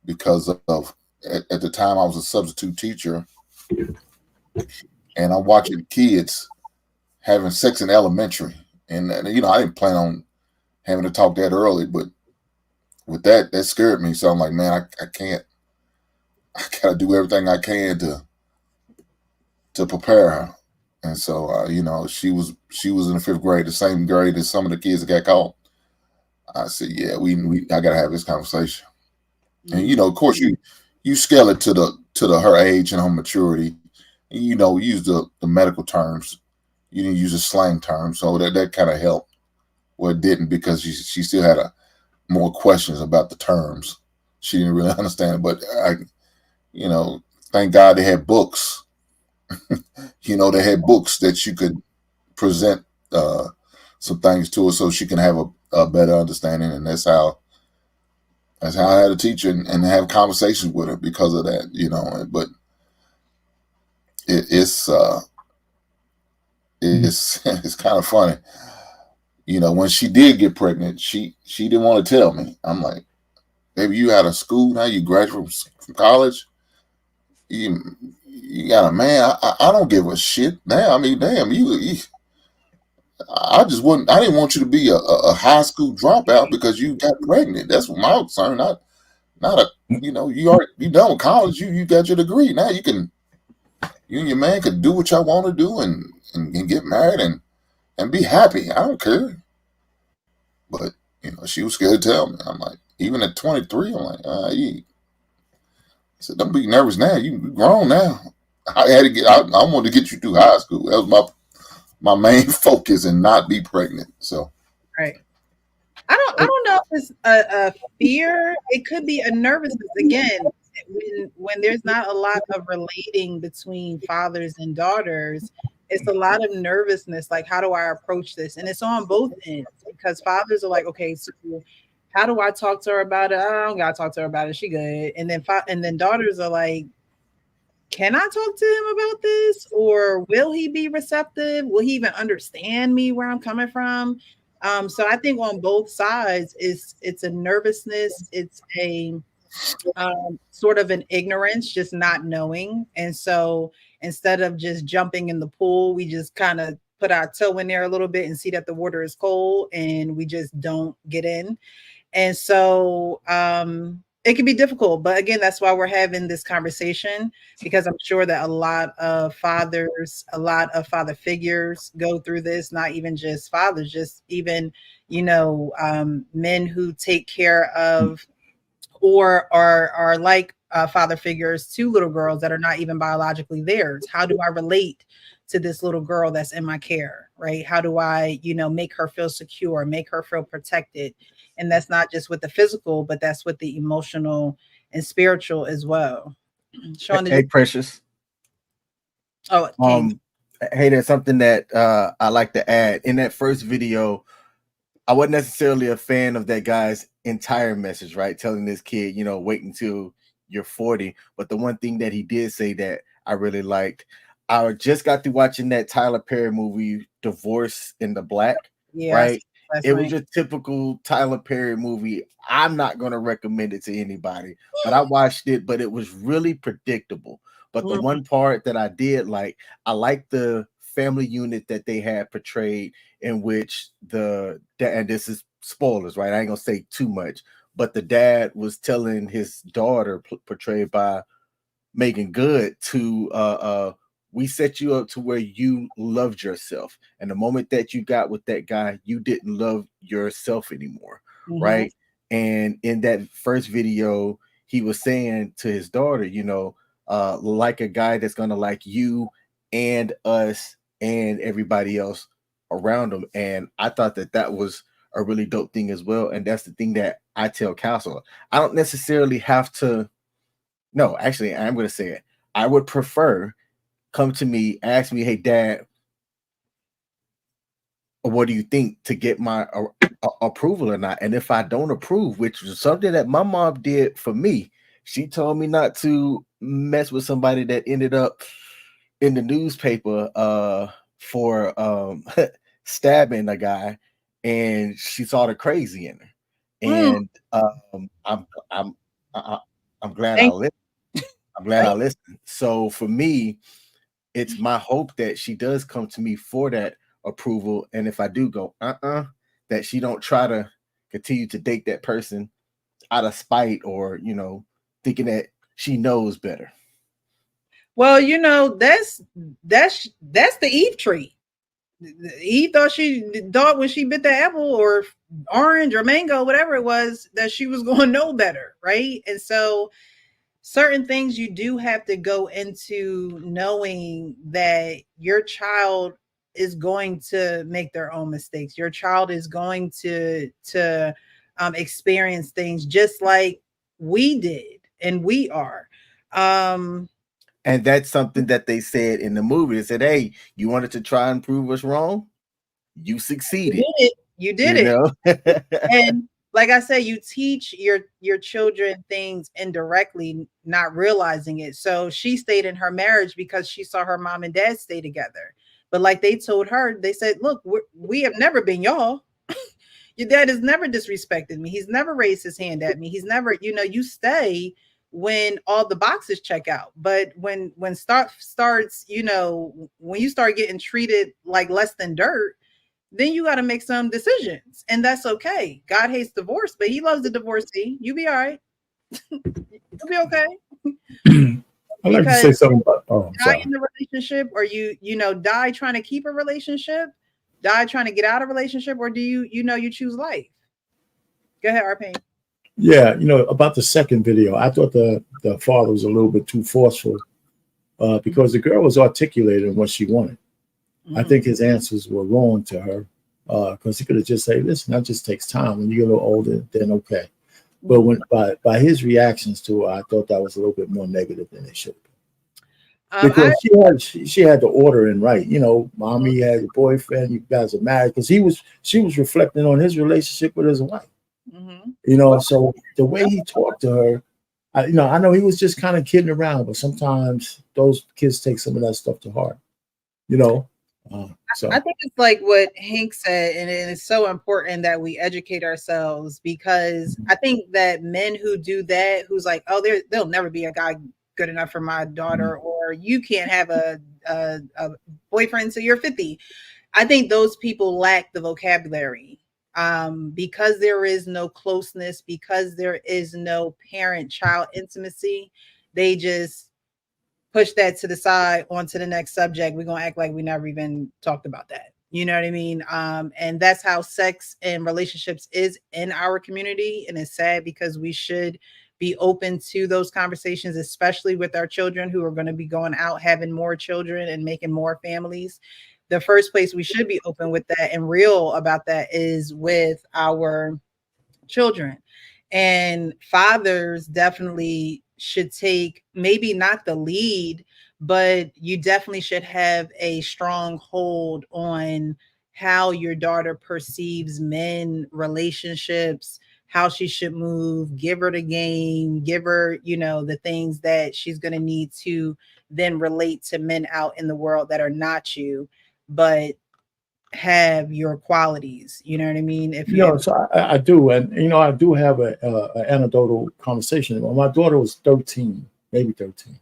because of at the time I was a substitute teacher and I'm watching kids having sex in elementary. And I didn't plan on having to talk that early, but with that scared me. So I'm like, man, I can't. I gotta do everything I can to prepare her. And so, she was in the 5th grade, the same grade as some of the kids that got caught. I said, yeah, I gotta have this conversation. And of course, you scale it to her age and her maturity. Use the medical terms. You didn't use the slang terms, so that kind of helped. Well, it didn't because she still had more questions about the terms. She didn't really understand, but thank God they had books. They had books that you could present some things to her so she can have a better understanding, and that's how I had to teach her and have conversations with her because of that. But it's kind of funny. When she did get pregnant, she didn't want to tell me. I'm like, baby, you out of school now? You graduated from college? you got a man. I don't give a shit now. I mean, damn, I just wouldn't. I didn't want you to be a high school dropout because you got pregnant. That's what my concern. Not a, you done with college. You got your degree. Now you and your man could do what y'all want to do and get married and be happy. I don't care. But she was scared to tell me. I'm like, even at 23, I'm like, I said, don't be nervous now. You grown now. I wanted to get you through high school. That was my main focus, and not be pregnant. So right. I don't know if it's a fear. It could be a nervousness. Again, when there's not a lot of relating between fathers and daughters, it's a lot of nervousness. Like, how do I approach this? And it's on both ends, because fathers are like, okay, so how do I talk to her about it? I don't gotta talk to her about it. She good. And then daughters are like, can I talk to him about this? Or will he be receptive? Will he even understand me, where I'm coming from? So I think on both sides, it's a nervousness. It's a sort of an ignorance, just not knowing. And so instead of just jumping in the pool, we just kind of put our toe in there a little bit and see that the water is cold, and we just don't get in. And so it can be difficult. But again, that's why we're having this conversation, because I'm sure that a lot of fathers, a lot of father figures go through this, not even just fathers, just even, men who take care of or are like father figures to little girls that are not even biologically theirs. How do I relate to this little girl that's in my care, right? How do I, make her feel secure, make her feel protected? And that's not just with the physical, but that's with the emotional and spiritual as well. Sean, Hey, Precious. Oh, hey, there's something that I like to add. In that first video, I wasn't necessarily a fan of that guy's entire message, right? Telling this kid, wait until you're 40. But the one thing that he did say that I really liked, I just got through watching that Tyler Perry movie, Divorce in the Black, right? It was your typical Tyler Perry movie. I'm not going to recommend it to anybody, but I watched it, but it was really predictable. But the one part that I did like, I liked the family unit that they had portrayed, in which and this is spoilers, right? I ain't gonna say too much, but the dad was telling his daughter, portrayed by Megan Good, to we set you up to where you loved yourself, and the moment that you got with that guy, you didn't love yourself anymore, right? And in that first video, he was saying to his daughter, like a guy that's gonna like you and us and everybody else around him. And I thought that was a really dope thing as well. And that's the thing that I tell counsel. I don't necessarily have to. No, actually, I'm going to say it. I would prefer come to me, ask me, hey, Dad, what do you think, to get my approval or not? And if I don't approve, which was something that my mom did for me, she told me not to mess with somebody that ended up in the newspaper for stabbing a guy, and she saw the crazy in her. And I'm glad I listened. I'm glad I listened. So for me, it's my hope that she does come to me for that approval. And if I do go, that she don't try to continue to date that person out of spite, or, thinking that she knows better. Well, that's the Eve tree. Eve thought when she bit the apple or orange or mango, whatever it was, that she was going to know better, right? And so certain things you do have to go into knowing that your child is going to make their own mistakes. Your child is going to experience things just like we did and we are. And that's something that they said in the movie. They said, hey, you wanted to try and prove us wrong? You succeeded. You did it. And like I said, you teach your children things indirectly, not realizing it. So she stayed in her marriage because she saw her mom and dad stay together. But like they told her, they said, look, we have never been y'all. Your dad has never disrespected me. He's never raised his hand at me. He's never, you stay when all the boxes check out. But when starts, you know, when you start getting treated like less than dirt, then you got to make some decisions, and that's okay. God hates divorce, but he loves the divorcee. You be all right. You'll be okay. I'd like to say something about. Oh, I'm die sorry. in the relationship, or you know, die trying to keep a relationship, die trying to get out of a relationship, or do you choose life? Go ahead, Arpane. Yeah, you know, about the second video, I thought the father was a little bit too forceful because the girl was articulating what she wanted. I think his answers were wrong to her because he could have just said, listen, that just takes time. When you get a little older, then okay. But when by his reactions to her, I thought that was a little bit more negative than it should be. Because she had the order in right. You know, mommy had a boyfriend, you guys are married. Because she was reflecting on his relationship with his wife. You know, so the way he talked to her, I know he was just kind of kidding around, but sometimes those kids take some of that stuff to heart. You know. So I think it's like what Hank said, and it is so important that we educate ourselves, because I think that men who do that, who's like, oh, there'll never be a guy good enough for my daughter, or you can't have a boyfriend till you're 50. I think those people lack the vocabulary because there is no closeness, because there is no parent-child intimacy. They just push that to the side onto the next subject. We're gonna act like we never even talked about that. You know what I mean? And that's how sex and relationships is in our community. And it's sad because we should be open to those conversations, especially with our children who are going to be going out, having more children and making more families. The first place we should be open with that and real about that is with our children. And fathers definitely should take maybe not the lead, but you definitely should have a strong hold on how your daughter perceives men, relationships, how she should move, give her the game, give her, you know, the things that she's going to need to then relate to men out in the world that are not you, but have your qualities. You know what I mean? If you so I do, and you know, I do have an anecdotal conversation. When my daughter was 13, maybe 13,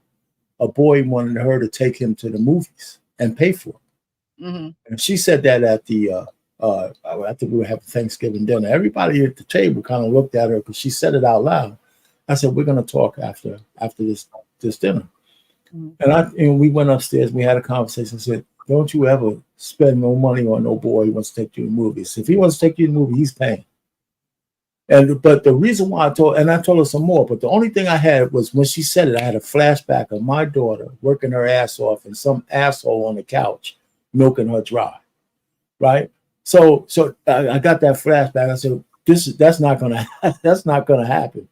a boy wanted her to take him to the movies and pay for it. And she said that at the I think we were having Thanksgiving dinner. Everybody at the table kind of looked at her because she said it out loud. I said, we're going to talk after this dinner. And we went upstairs and we had a conversation. I said, don't you ever spend no money on no boy who wants to take you to movies. If he wants to take you to the movie, he's paying. But the reason why I told her some more, but the only thing I had was when she said it, I had a flashback of my daughter working her ass off and some asshole on the couch milking her dry. Right? So I got that flashback. I said, that's not gonna happen.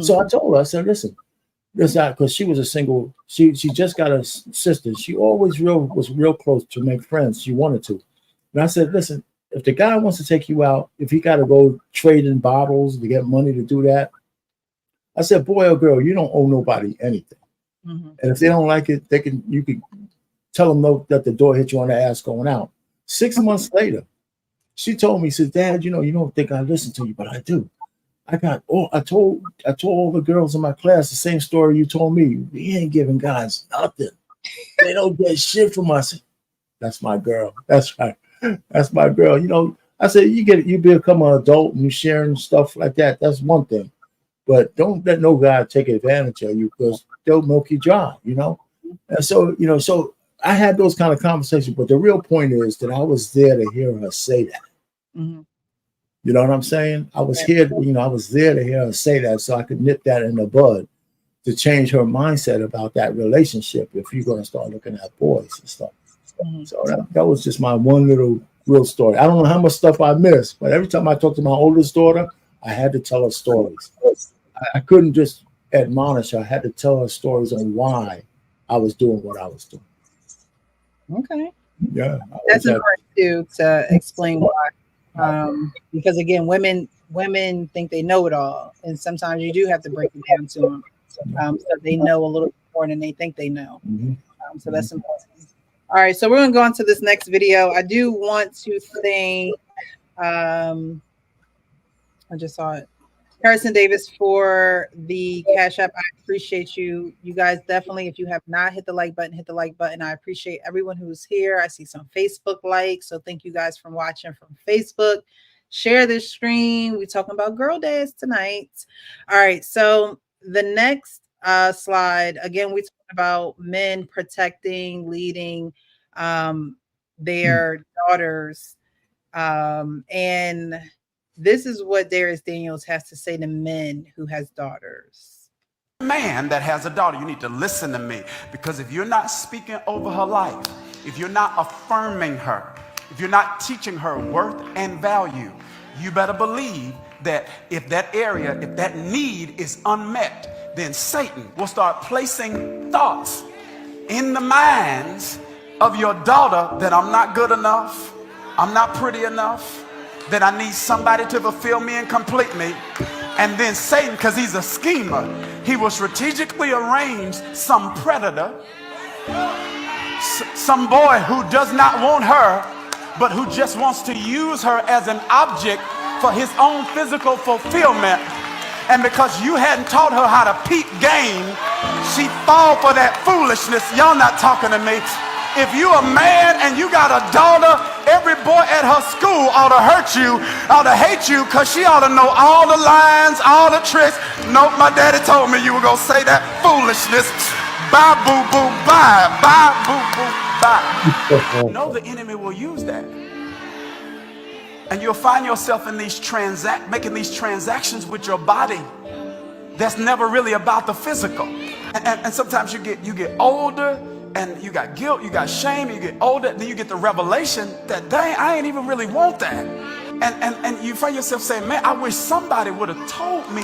So I told her, I said, listen, because she was a single, she just got a sister. She always was real close to make friends. She wanted to. And I said, listen, if the guy wants to take you out, if he got to go trade in bottles to get money to do that, I said, boy or girl, you don't owe nobody anything. And if they don't like it, you can tell them that the door hit you on the ass going out. 6 months later, she told me, said, Dad, you don't think I listen to you, but I do. I told all the girls in my class the same story you told me. We ain't giving guys nothing. They don't get shit from us. That's my girl. That's right. That's my girl. I said, you become an adult and you sharing stuff like that. That's one thing. But don't let no guy take advantage of you because they'll milk you dry, And so, so I had those kind of conversations. But the real point is that I was there to hear her say that. You know what I'm saying? I was here, I was there to hear her say that so I could nip that in the bud to change her mindset about that relationship if you're going to start looking at boys and stuff. So that was just my one little real story. I don't know how much stuff I missed, but every time I talked to my oldest daughter, I had to tell her stories. I couldn't just admonish her. I had to tell her stories on why I was doing what I was doing. Okay. Yeah. That's important too, to explain why. Because again, women think they know it all, and sometimes you do have to break it down to them so they know a little more than they think they know. So that's important. All right, so we're gonna go on to this next video. I do want to thank I just saw it. Harrison Davis for the Cash App. I appreciate you. You guys definitely, if you have not hit the like button, hit the like button. I appreciate everyone who's here. I see some Facebook likes. So thank you guys for watching from Facebook. Share this stream. We're talking about girl days tonight. All right. So the next slide, again, we talk about men protecting, leading their daughters. And this is what Darius Daniels has to say to men who has daughters. Man that has a daughter, you need to listen to me, because if you're not speaking over her life, if you're not affirming her, if you're not teaching her worth and value, you better believe that if that area, if that need is unmet, then Satan will start placing thoughts in the minds of your daughter that I'm not good enough, I'm not pretty enough, that I need somebody to fulfill me and complete me. And then Satan, because he's a schemer, he will strategically arrange some predator, some boy who does not want her, but who just wants to use her as an object for his own physical fulfillment. And because you hadn't taught her how to peep game, she fall for that foolishness. Y'all not talking to me. If you a man and you got a daughter, every boy at her school ought to hurt you, ought to hate you, because she ought to know all the lines, all the tricks. Nope, my daddy told me you were going to say that foolishness. Bye, boo, boo, bye. Bye, boo, boo, bye. No, the enemy will use that. And you'll find yourself in these making these transactions with your body that's never really about the physical. And sometimes you get older, and you got guilt, you got shame, you get older, then you get the revelation that, dang, I ain't even really want that. And you find yourself saying, man, I wish somebody would have told me.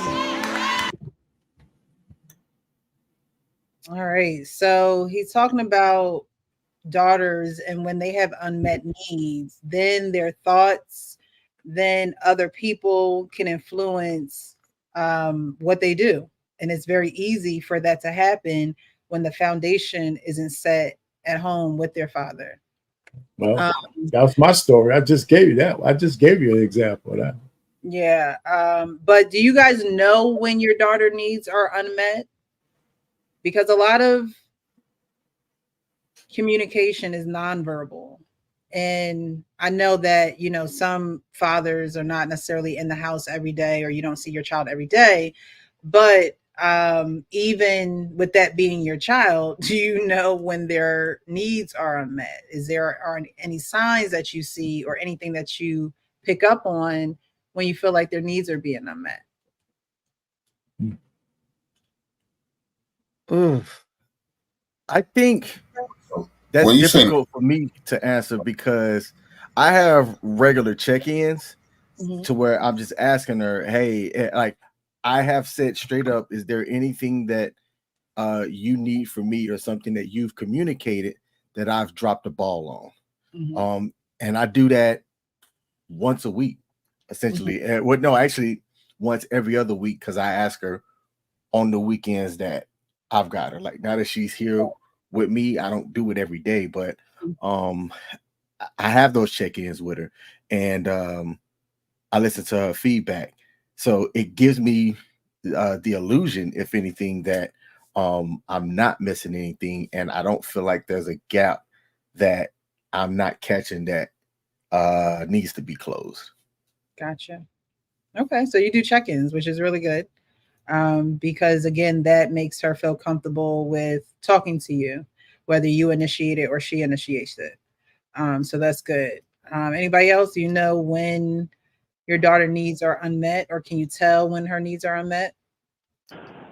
All right. So he's talking about daughters, and when they have unmet needs, then their thoughts, then other people can influence what they do. And it's very easy for that to happen when the foundation isn't set at home with their father. Well, that's my story. I just gave you that. I just gave you an example of that. Yeah. But do you guys know when your daughter needs are unmet? Because a lot of communication is nonverbal. And I know that, you know, some fathers are not necessarily in the house every day, or you don't see your child every day. But even with that being your child, do you know when their needs are unmet? Are any signs that you see or anything that you pick up on when you feel like their needs are being unmet? I think that's difficult for me to answer, because I have regular check-ins to where I'm just asking her, hey, like, I have said straight up, is there anything that you need from me, or something that you've communicated that I've dropped the ball on? And I do that once a week, essentially. Well, no, actually once every other week, because I ask her on the weekends that I've got her. Like, now that she's here with me, I don't do it every day, but I have those check-ins with her, and I listen to her feedback. So it gives me the illusion, if anything, that I'm not missing anything, and I don't feel like there's a gap that I'm not catching that needs to be closed. Gotcha. Okay, so you do check-ins, which is really good, because again, that makes her feel comfortable with talking to you, whether you initiate it or she initiates it. So that's good. Anybody else? Do you know when your daughter needs are unmet, or can you tell when her needs are unmet?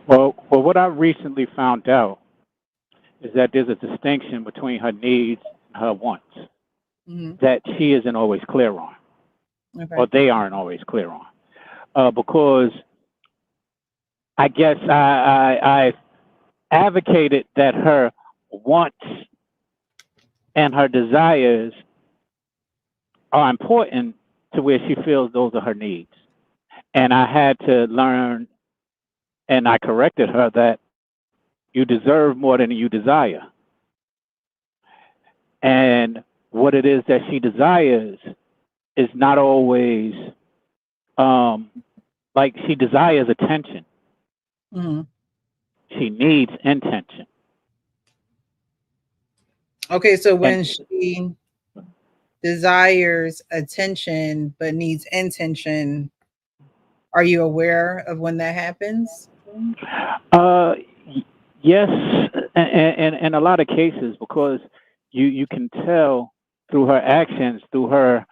Well, what I recently found out is that there's a distinction between her needs and her wants that she isn't always clear on, or they aren't always clear on, because I guess I advocated that her wants and her desires are important to where she feels those are her needs. And I had to learn, and I corrected her, that you deserve more than you desire. And what it is that she desires is not always like she desires attention. Mhm. She needs intention. Okay, so when And she desires attention but needs intention, are you aware of when that happens? yes, and in a lot of cases, because you can tell through her actions, through her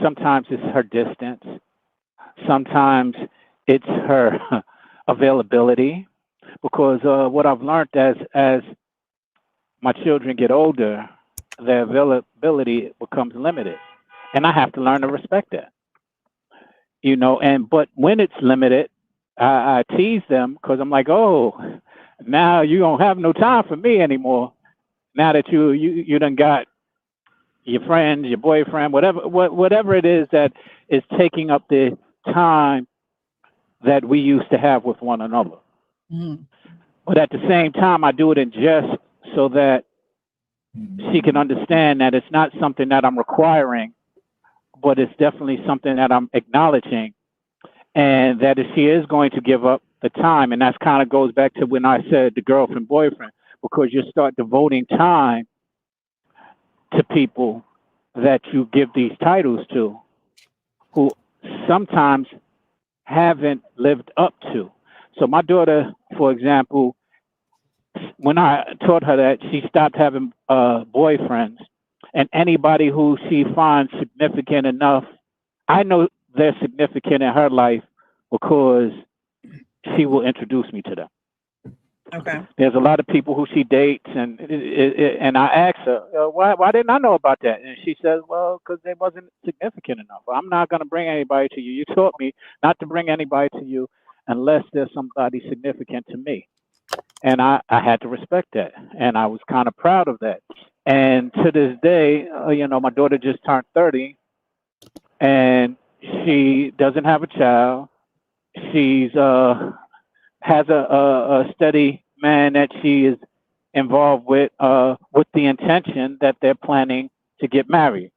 sometimes it's her distance, sometimes it's her availability. Because what I've learned as my children get older, their availability becomes limited, and I have to learn to respect that. And but when it's limited, I tease them because I'm like, oh, now you don't have no time for me anymore. Now that you done got your friends, your boyfriend, whatever it is that is taking up the time that we used to have with one another. Mhm. But at the same time, I do it in jest so that she can understand that it's not something that I'm requiring, but it's definitely something that I'm acknowledging, and that if she is going to give up the time, and that kind of goes back to when I said the girlfriend boyfriend, because you start devoting time to people that you give these titles to, who sometimes haven't lived up to. So my daughter, for example, when I taught her that, she stopped having boyfriends, and anybody who she finds significant enough, I know they're significant in her life because she will introduce me to them. Okay. There's a lot of people who she dates, and I asked her, why didn't I know about that? And she says, well, because they wasn't significant enough. I'm not going to bring anybody to you. You taught me not to bring anybody to you unless there's somebody significant to me. And I had to respect that, and I was kind of proud of that. And to this day, my daughter just turned 30, and she doesn't have a child. She's has a steady man that she is involved with the intention that they're planning to get married.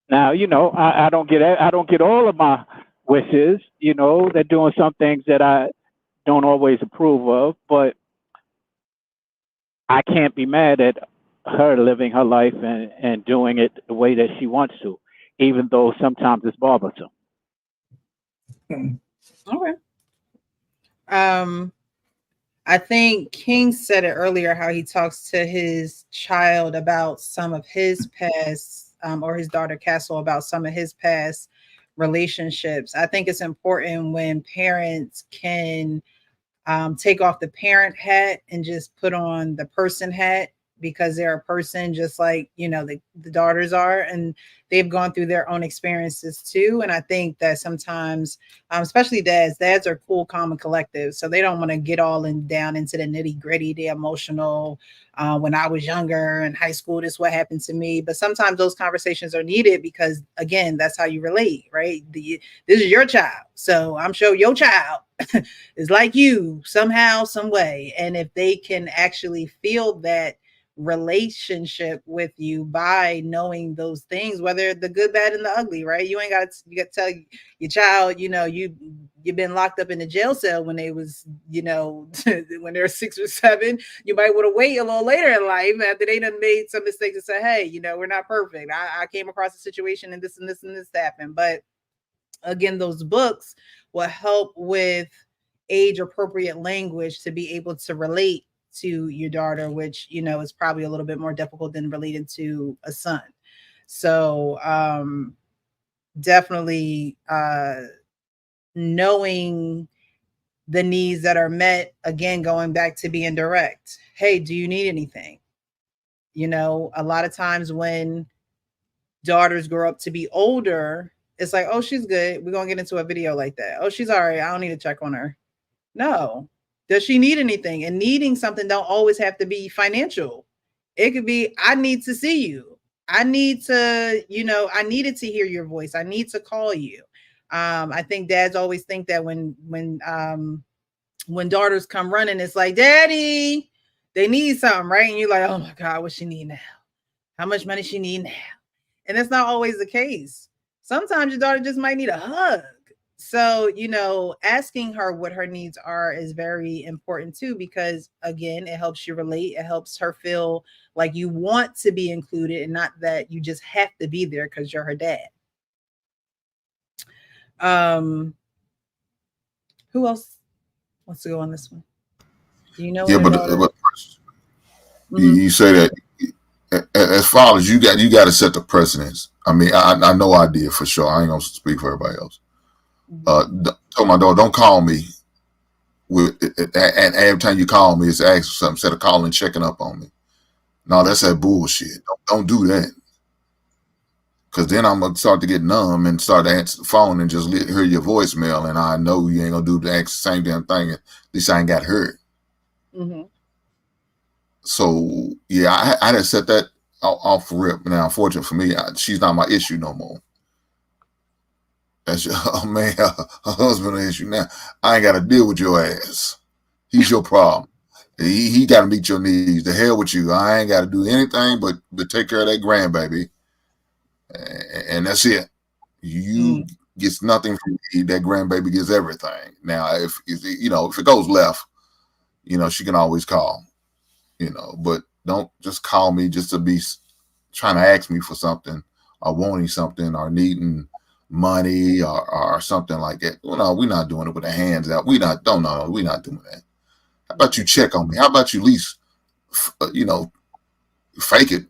Now, I don't get all of my wishes. They're doing some things that I don't always approve of, but I can't be mad at her living her life and doing it the way that she wants to, even though sometimes it's bothersome. Okay. I think King said it earlier how he talks to his child about some of his past, or his daughter Castle about some of his past relationships. I think it's important when parents can take off the parent hat and just put on the person hat, because they're a person just like the daughters are, and they've gone through their own experiences too. And I think that sometimes, especially dads are cool, calm, and collective, so they don't want to get all down into the nitty gritty, the emotional. When I was younger in high school, this is what happened to me. But sometimes those conversations are needed because, again, that's how you relate, right? This is your child, so I'm sure your child is like you somehow, some way. And if they can actually feel that relationship with you by knowing those things, whether the good, bad, and the ugly, right? You got to tell your child, you've been locked up in a jail cell when they was, when they're 6 or 7. You might want to wait a little later in life after they done made some mistakes and say, hey, we're not perfect. I came across a situation and this and this and this happened. But again, those books will help with age appropriate language to be able to relate to your daughter, which is probably a little bit more difficult than relating to a son. So definitely knowing the needs that are met, again, going back to being direct. Hey, do you need anything? A lot of times when daughters grow up to be older, it's like, oh, she's good, we're gonna get into a video like that. Oh, she's all right, I don't need to check on her. No. Does she need anything? And needing something don't always have to be financial. It could be, I need to see you. I need to, I needed to hear your voice. I need to call you. I think dads always think that when daughters come running, it's like, Daddy, they need something, right? And you're like, oh my God, what she need now? How much money she need now? And that's not always the case. Sometimes your daughter just might need a hug. So, asking her what her needs are is very important too, because again, it helps you relate. It helps her feel like you want to be included and not that you just have to be there because you're her dad. Who else wants to go on this one? Do you know? Yeah, but you say that as far as you got to set the precedence. I mean, I know I did for sure. I ain't gonna speak for everybody else. Told my daughter, don't call me and every time you call me, it's asking for something instead of calling and checking up on me. No, that's that bullshit. Don't do that. Because then I'm gonna start to get numb and start to answer the phone and just hear your voicemail, and I know you ain't gonna do the same damn thing. At least I ain't got hurt. Mm-hmm. So yeah, I didn't set that off rip. Now, unfortunately for me, she's not my issue no more. That's her husband an issue now. I ain't got to deal with your ass. He's your problem. He got to meet your needs. The hell with you. I ain't got to do anything but take care of that grandbaby, and that's it. You gets nothing from me. That grandbaby gets everything. Now, if it goes left, she can always call. But don't just call me just to be trying to ask me for something or wanting something or needing money or something like that. Well, no, we're not doing it with the hands out. We're not doing that. How about you check on me? How about you at least, fake it?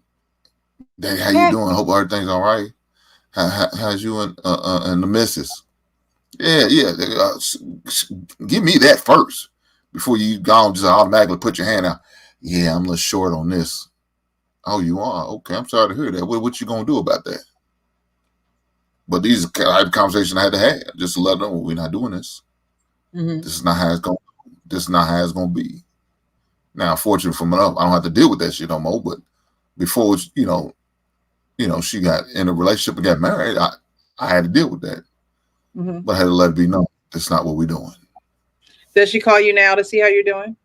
Hey, how you doing? Hope everything's all right. How's you and the missus? Yeah. Give me that first before you go and just automatically put your hand out. Yeah, I'm a little short on this. Oh, you are? Okay, I'm sorry to hear that. What you gonna do about that? But these are the type of conversation I had to have just to let them know we're not doing this. Mm-hmm. This is not how it's going. This is not how it's going to be. Now, fortunately for me, I don't have to deal with that shit no more. But before, she got in a relationship and got married, I had to deal with that. Mm-hmm. But I had to let it be known that's not what we're doing. Does she call you now to see how you're doing?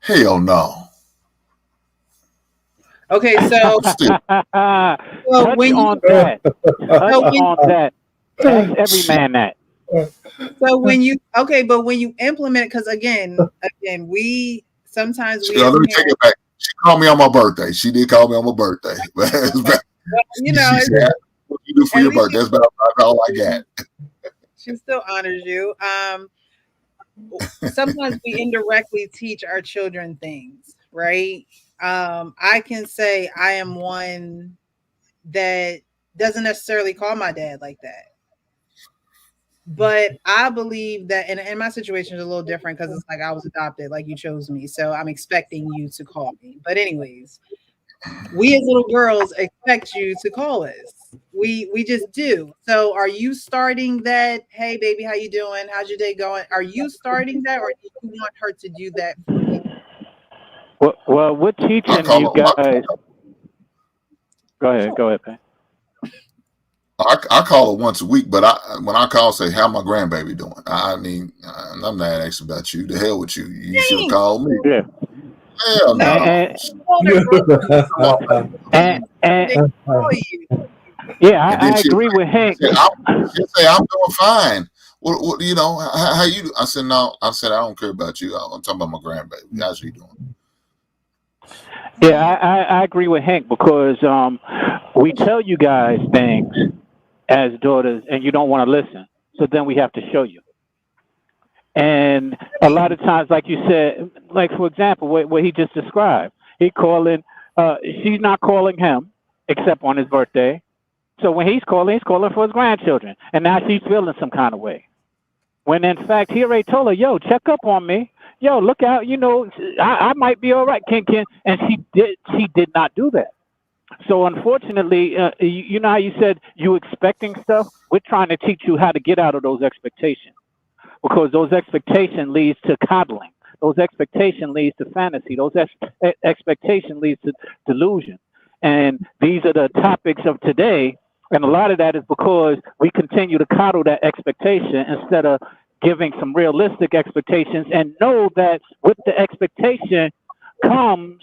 Hell no. Okay, so on that. Ask every man that. So when you implement, because again, we sometimes let me take it back. She called me on my birthday. She did call me on my birthday. But she said, what you do for your birthday? That's about all I got. She still honors you. Sometimes we indirectly teach our children things, right? I can say I am one that doesn't necessarily call my dad like that. But I believe that, and my situation is a little different because it's like I was adopted, like you chose me. So I'm expecting you to call me. But anyways, we as little girls expect you to call us. We just do. So are you starting that? Hey, baby, how you doing? How's your day going? Are you starting that, or do you want her to do that for you? Well, we're teaching you guys. Go ahead, Pat. I call her once a week, but when I call, say, how my grandbaby doing? I mean, I'm not asking about you. The hell with you. You should have called me. Yeah. Hell no. I agree with Hank. She'll say, I'm doing fine. What how you do? I said, no. I said, I don't care about you. I'm talking about my grandbaby. How's she doing? Yeah, I agree with Hank because we tell you guys things as daughters and you don't want to listen. So then we have to show you. And a lot of times, like you said, like for example, what he just described, she's not calling him except on his birthday. So when he's calling for his grandchildren. And now she's feeling some kind of way. When in fact, he already told her, yo, check up on me. Yo, look out, I might be all right, Ken. And she did not do that. So unfortunately, you know how you said you expecting stuff? We're trying to teach you how to get out of those expectations. Because those expectations leads to coddling. Those expectations leads to fantasy. Those expectations leads to delusion. And these are the topics of today. And a lot of that is because we continue to coddle that expectation instead of giving some realistic expectations and know that with the expectation comes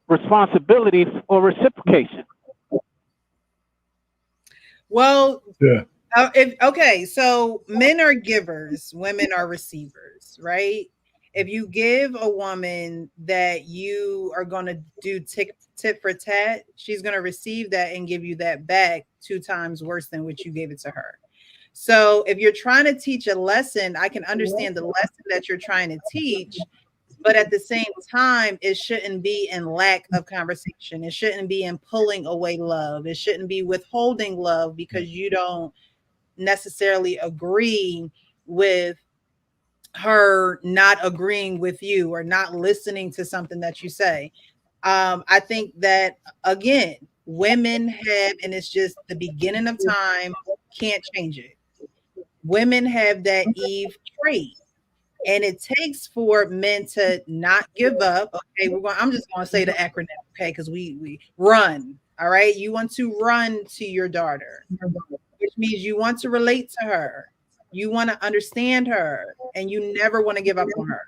responsibility for reciprocation. Well, Okay, so men are givers, women are receivers, right? If you give a woman that you are going to do tit for tat, she's going to receive that and give you that back 2 times worse than what you gave it to her. So if you're trying to teach a lesson, I can understand the lesson that you're trying to teach, but at the same time, it shouldn't be in lack of conversation. It shouldn't be in pulling away love. It shouldn't be withholding love because you don't necessarily agree with her not agreeing with you or not listening to something that you say. I think that again, women have, and it's just the beginning of time, can't change it. Women have that Eve trait. And it takes for men to not give up. Okay, I'm just going to say the acronym, okay, because we run. All right, you want to run to your daughter, which means you want to relate to her, you want to understand her, and you never want to give up on her.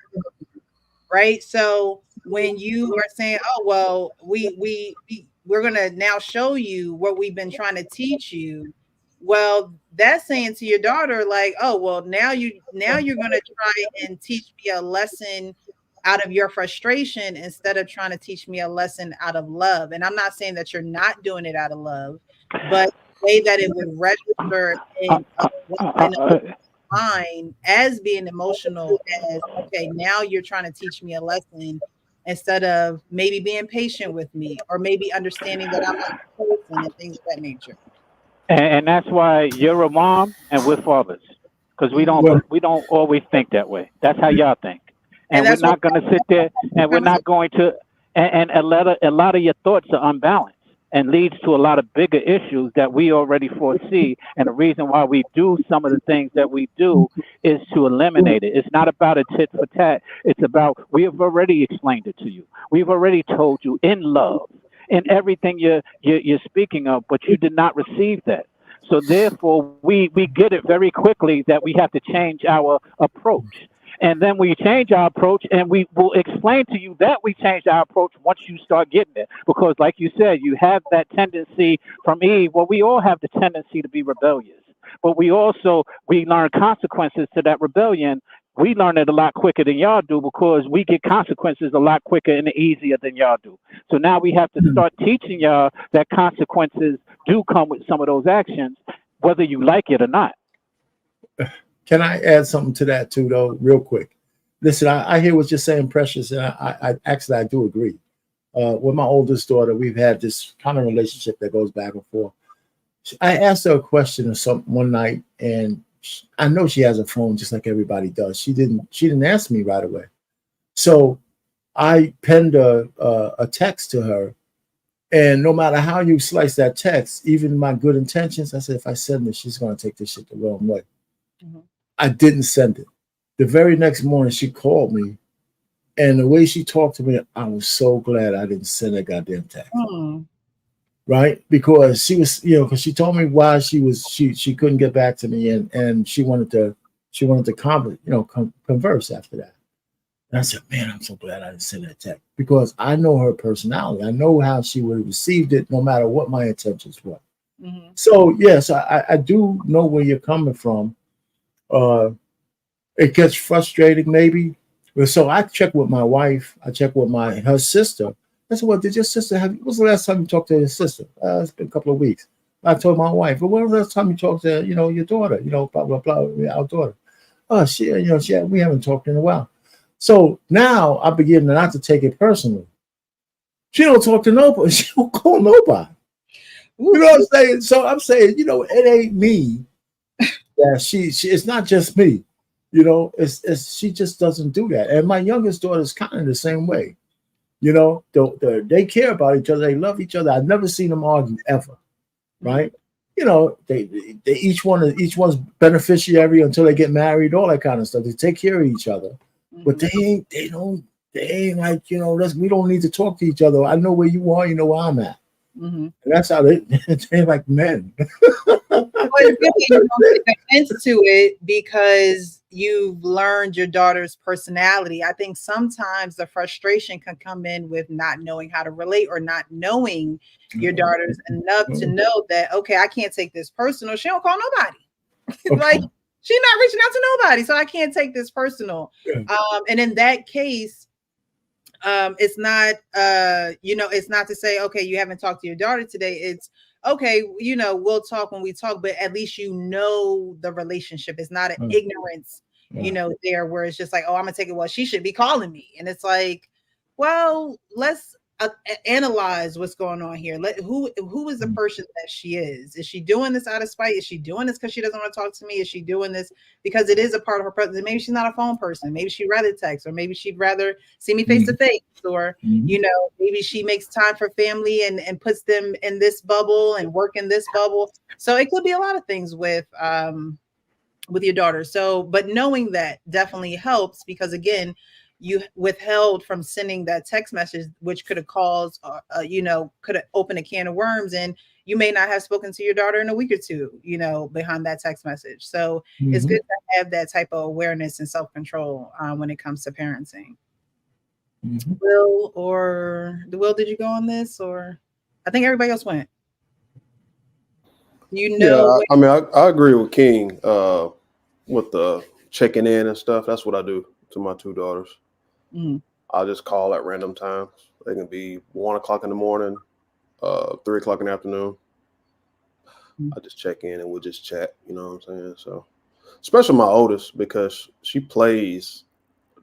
Right. So when you are saying, "Oh well, we're going to now show you what we've been trying to teach you," well, that's saying to your daughter, like, "Oh well, now you're going to try and teach me a lesson out of your frustration instead of trying to teach me a lesson out of love." And I'm not saying that you're not doing it out of love, but the way that it would register in a mind as being emotional as, okay, now you're trying to teach me a lesson instead of maybe being patient with me or maybe understanding that I'm a person and things of that nature. And that's why you're a mom and we're fathers, because we don't always think that way. That's how y'all think, and we're not going to sit there and we're not going to. And a lot of your thoughts are unbalanced and leads to a lot of bigger issues that we already foresee. And the reason why we do some of the things that we do is to eliminate it. It's not about a tit for tat. It's about, we have already explained it to you. We've already told you in love, in everything you're speaking of, but you did not receive that. So therefore, we get it very quickly that we have to change our approach. And then we change our approach, and we will explain to you that we changed our approach once you start getting it. Because like you said, you have that tendency from Eve. Well, we all have the tendency to be rebellious. But we learn consequences to that rebellion. We learn it a lot quicker than y'all do because we get consequences a lot quicker and easier than y'all do. So now we have to start teaching y'all that consequences do come with some of those actions, whether you like it or not. Can I add something to that too, though, real quick? Listen, I hear what you're saying, Precious, and I actually do agree. With my oldest daughter, we've had this kind of relationship that goes back and forth. I asked her a question or something one night, and I know she has a phone just like everybody does. She didn't answer me right away, so I penned a text to her, and no matter how you slice that text, even my good intentions, I said if I send it, she's going to take this shit the wrong way. Mm-hmm. I didn't send it. The very next morning, she called me, and the way she talked to me, I was so glad I didn't send that goddamn text. Right? Because she was, because she told me why she couldn't get back to me, and she wanted to converse after that. And I said, man, I'm so glad I didn't send that text because I know her personality. I know how she would have received it, no matter what my intentions were. Mm-hmm. So yes, I do know where you're coming from. It gets frustrating maybe. So I check with my wife. I check with her sister. I said, well, did your sister when was the last time you talked to your sister? It's been a couple of weeks. I told my wife, well, when was the last time you talked to, your daughter, blah, blah, blah, our daughter? Oh, we haven't talked in a while. So now I begin not to take it personally. She don't talk to nobody. She don't call nobody. You know what I'm saying? So I'm saying, it ain't me. Yeah, she it's not just me, it's she just doesn't do that. And my youngest daughter is kind of the same way. They care about each other, they love each other. I've never seen them argue ever, right? They each one's beneficiary until they get married, all that kind of stuff. They take care of each other, but they ain't like, we don't need to talk to each other. I know where you are, you know where I'm at. Mm-hmm. And that's how they're like men. Well, it's good that you don't take offense to it because you've learned your daughter's personality. I think sometimes the frustration can come in with not knowing how to relate or not knowing your daughters enough to know that, okay, I can't take this personal. She don't call nobody. Like she's not reaching out to nobody, so I can't take this personal. Yeah. And in that case, it's not it's not to say, okay, you haven't talked to your daughter today. It's okay, we'll talk when we talk, but at least the relationship. It's not an ignorance, there where it's just like, oh, I'm gonna take it. Well, she should be calling me, and it's like, well, let's analyze what's going on here. Who is the person that she is? Is she doing this out of spite? Is she doing this because she doesn't want to talk to me? Is she doing this because it is a part of her presence? Maybe she's not a phone person. Maybe she'd rather text, or maybe she'd rather see me face to face, or maybe she makes time for family and puts them in this bubble and work in this bubble. So it could be a lot of things with your daughter. So, but knowing that definitely helps, because again, you withheld from sending that text message, which could have caused, could have opened a can of worms, and you may not have spoken to your daughter in a week or two, behind that text message. So it's good to have that type of awareness and self-control when it comes to parenting. Will, did you go on this, or I think everybody else went? Yeah, I mean, I agree with King with the checking in and stuff. That's what I do to my two daughters. I'll just call at random times. They can be 1 o'clock in the morning, 3 o'clock in the afternoon. I just check in and we'll just chat, you know what I'm saying? So, especially my oldest, because she plays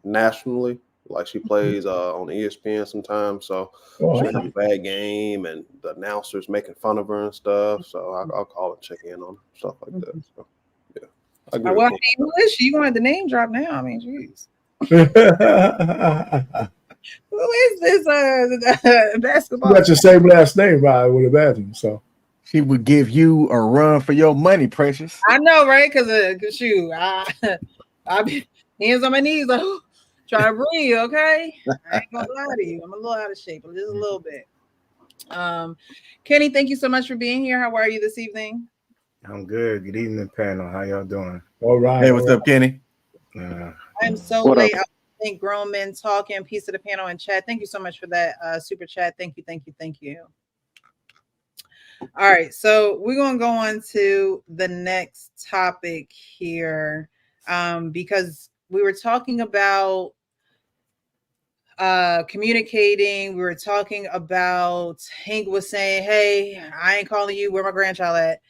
nationally. Like she plays on ESPN sometimes. So she has a bad game and the announcers making fun of her and stuff. So I'll call and check in on her, stuff like that. So, yeah. I agree with who is she? You wanted the name drop now. I mean, jeez. Who is this basketball? You got your same last name, I would imagine. So she would give you a run for your money, Precious. I know, right? Because shoot, I be hands on my knees, like, try to breathe, okay? I ain't gonna lie to you. I'm a little out of shape, but just a little bit. Kenny, thank you so much for being here. How are you this evening? I'm good. Good evening, panel. How y'all doing? All right. Hey, what's up, Kenny? I'm so late. I think Grown Men Talking, piece of the panel in chat. Thank you so much for that super chat. Thank you. All right, so we're gonna go on to the next topic here, because we were talking about communicating. We were talking about Hank was saying, hey, I ain't calling you, where my grandchild at?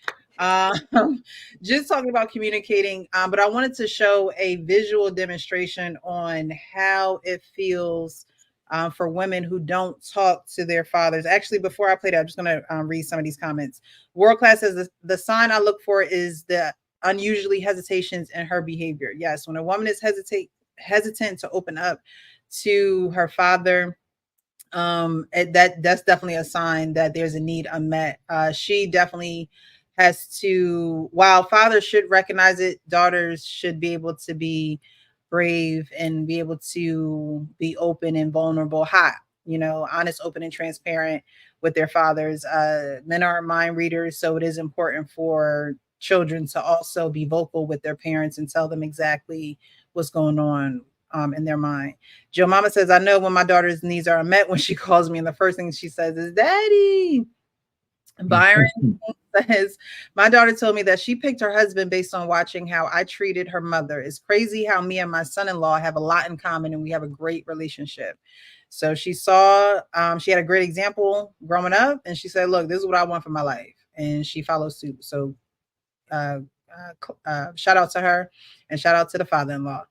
Just talking about communicating, but I wanted to show a visual demonstration on how it feels for women who don't talk to their fathers. Actually, before I play that, I'm just going to read some of these comments. World Class says the sign I look for is the unusually hesitations in her behavior. Yes, when a woman is hesitant to open up to her father, that's definitely a sign that there's a need unmet. She definitely has to, while fathers should recognize it, daughters should be able to be brave and be able to be open and vulnerable, honest, open, and transparent with their fathers. Men aren't mind readers, so it is important for children to also be vocal with their parents and tell them exactly what's going on in their mind. Joe Mama says, I know when my daughter's needs are met when she calls me and the first thing she says is, Daddy. Byron says, my daughter told me that she picked her husband based on watching how I treated her mother. It's crazy how me and my son-in-law have a lot in common and we have a great relationship. So she saw, she had a great example growing up, and she said, look, this is what I want for my life. And she followed suit. So shout out to her and shout out to the father-in-law.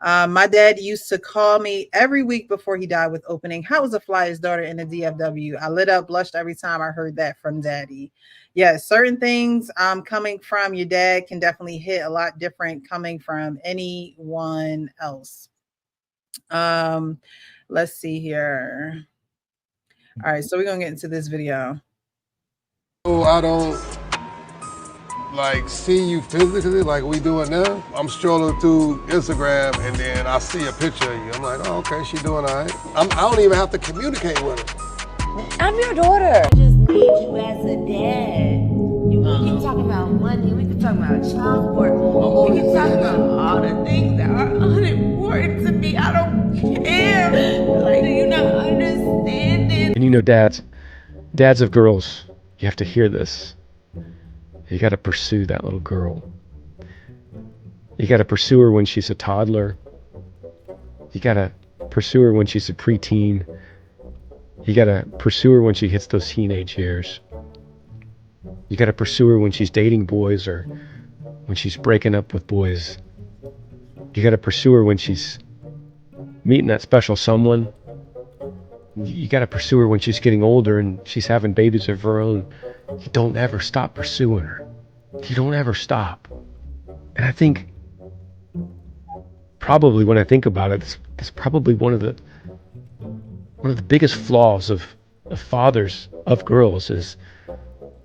My dad used to call me every week before he died with opening, how was the flyest daughter in the DFW? I lit up, blushed every time I heard that from Daddy. Yes, certain things coming from your dad can definitely hit a lot different coming from anyone else. Let's see here. All right, so we're gonna get into this video. Oh, I don't like see you physically like we doing now. I'm strolling through Instagram and then I see a picture of you. I'm like, oh, okay, she doing all right. I don't even have to communicate with her. I'm your daughter. I just need you as a dad. We can talk about money. We can talk about child support. We can talk about all the things that are unimportant to me. I don't care. Like, do you not understand it? And you know, dads of girls, you have to hear this. You got to pursue that little girl. You got to pursue her when she's a toddler. You got to pursue her when she's a preteen. You got to pursue her when she hits those teenage years. You got to pursue her when she's dating boys or when she's breaking up with boys. You got to pursue her when she's meeting that special someone. You got to pursue her when she's getting older and she's having babies of her own. You don't ever stop pursuing her. You don't ever stop. And I think, probably when I think about it, it's probably one of the biggest flaws of fathers of girls is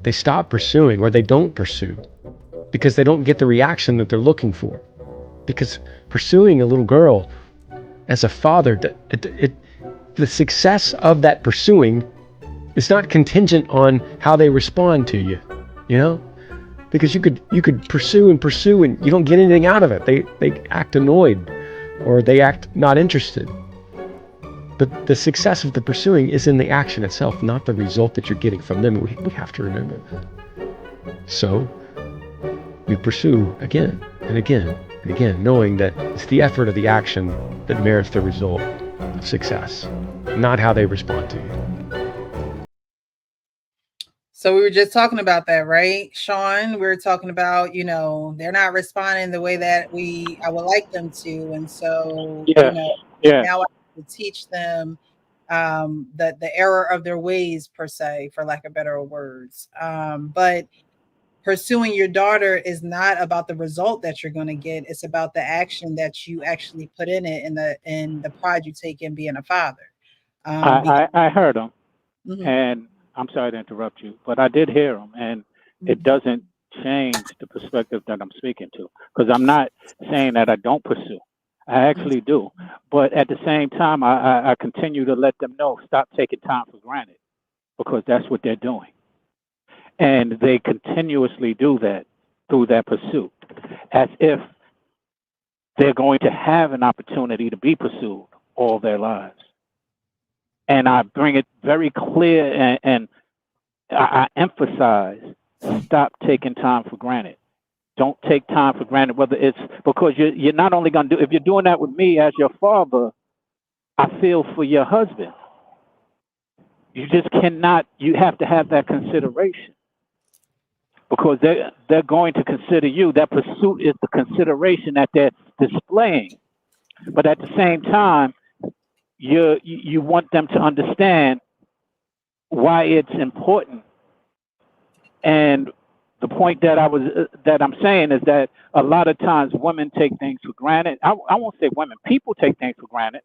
they stop pursuing, or they don't pursue because they don't get the reaction that they're looking for. Because pursuing a little girl as a father, the success of that pursuing is not contingent on how they respond to you, you know? Because you could pursue and you don't get anything out of it. They act annoyed or they act not interested. But the success of the pursuing is in the action itself, not the result that you're getting from them. We have to remember that. So we pursue again and again and again, knowing that it's the effort of the action that merits the result of success, not how they respond to you. So we were just talking about that, right, Sean? We were talking about, they're not responding the way that I would like them to. And so, now I have to teach them the error of their ways, per se, for lack of better words. But pursuing your daughter is not about the result that you're going to get. It's about the action that you actually put in it and the pride you take in being a father. I heard him, Mhm. and I'm sorry to interrupt you, but I did hear him, and it doesn't change the perspective that I'm speaking to, because I'm not saying that I don't pursue. I actually do. But at the same time, I continue to let them know, stop taking time for granted, because that's what they're doing. And they continuously do that through that pursuit, as if they're going to have an opportunity to be pursued all their lives. And I bring it very clear, and I emphasize, stop taking time for granted. Don't take time for granted, whether it's because you're not only going to do, if you're doing that with me as your father, I feel for your husband. You just cannot, you have to have that consideration, because they're going to consider you. That pursuit is the consideration that they're displaying. But at the same time, you want them to understand why it's important. And the point that I'm saying is that a lot of times women take things for granted. I won't say women, people take things for granted.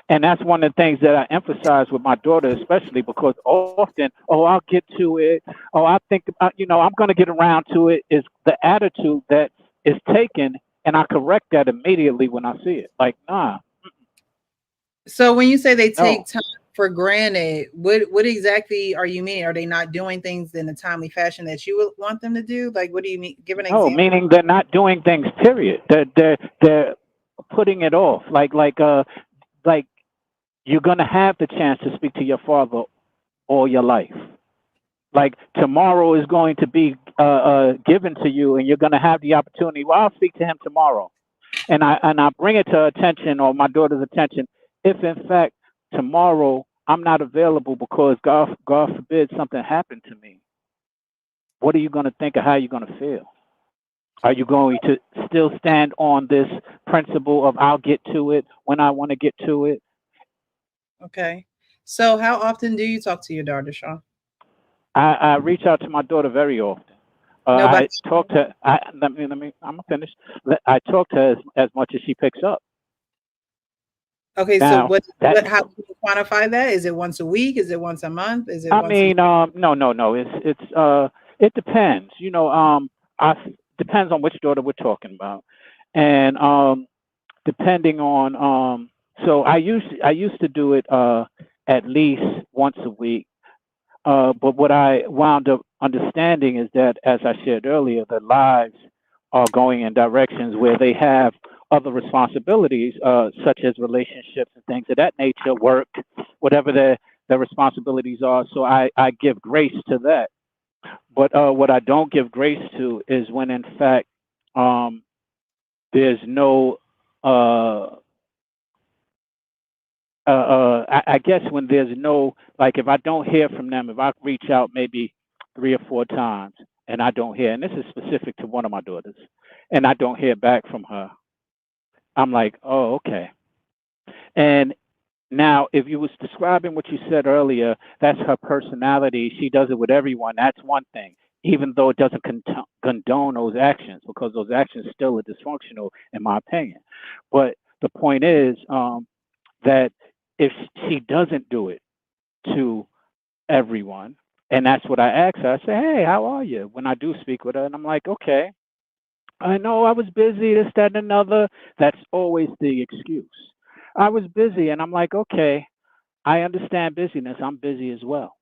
And that's one of the things that I emphasize with my daughter, especially because often, I'll get to it. I think, I'm going to get around to it, is the attitude that is taken. And I correct that immediately when I see it. Like, nah. So when you say they take time for granted, what exactly are you meaning? Are they not doing things in a timely fashion that you would want them to do? Like, what do you mean? Give an example. No, meaning they're not doing things, period. They're putting it off. Like you're going to have the chance to speak to your father all your life. Like tomorrow is going to be given to you, and you're going to have the opportunity. Well, I'll speak to him tomorrow. And I bring it to her attention, or my daughter's attention, if in fact tomorrow I'm not available because God forbid something happened to me. What are you going to think, of how you're going to feel? Are you going to still stand on this principle of I'll get to it when I want to get to it? Okay. So how often do you talk to your daughter, Sean? I reach out to my daughter very often. I talk to. Let me. I'm gonna finish. I talk to her as much as she picks up. Okay. Now, So how do you quantify that? Is it once a week? Is it once a month? Is it? No. It depends. Depends on which daughter we're talking about, and depending on So I used to do it at least once a week. But what I wound up understanding is that, as I shared earlier, their lives are going in directions where they have other responsibilities, such as relationships and things of that nature, work, whatever their responsibilities are. So I give grace to that. But what I don't give grace to is when, in fact, there's no I guess when there's no, like, if I don't hear from them, if I reach out maybe 3 or 4 times and I don't hear, and this is specific to one of my daughters, and I don't hear back from her, I'm like, oh, okay. And now, if you was describing what you said earlier, that's her personality. She does it with everyone. That's one thing, even though it doesn't condone those actions, because those actions still are dysfunctional, in my opinion. But the point is that if she doesn't do it to everyone, and that's what I ask her, I say, hey, how are you? When I do speak with her, and I'm like, okay, I know I was busy, this, that, and another. That's always the excuse. I was busy, and I'm like, okay, I understand busyness. I'm busy as well.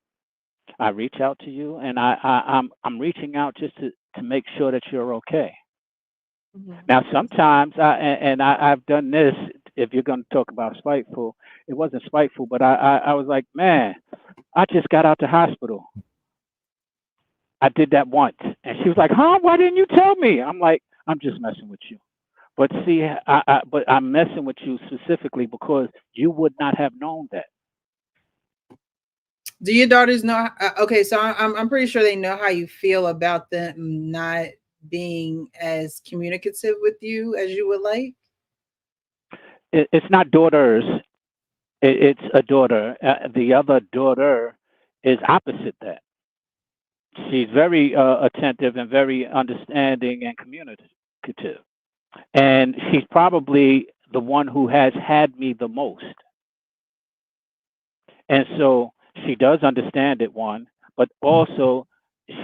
I reach out to you, and I'm reaching out just to make sure that you're okay. Now, sometimes I've done this. If you're going to talk about spiteful, it wasn't spiteful, but I was like, man, I just got out the hospital. I did that once, and she was like, huh? Why didn't you tell me? I'm like, I'm just messing with you. But see, but I'm messing with you specifically because you would not have known that. Do your daughters know? Okay, so I'm pretty sure they know how you feel about them not being as communicative with you as you would like. It's not daughters. It's a daughter. The other daughter is opposite that. She's very attentive and very understanding and communicative. And she's probably the one who has had me the most. And so she does understand it, one, but also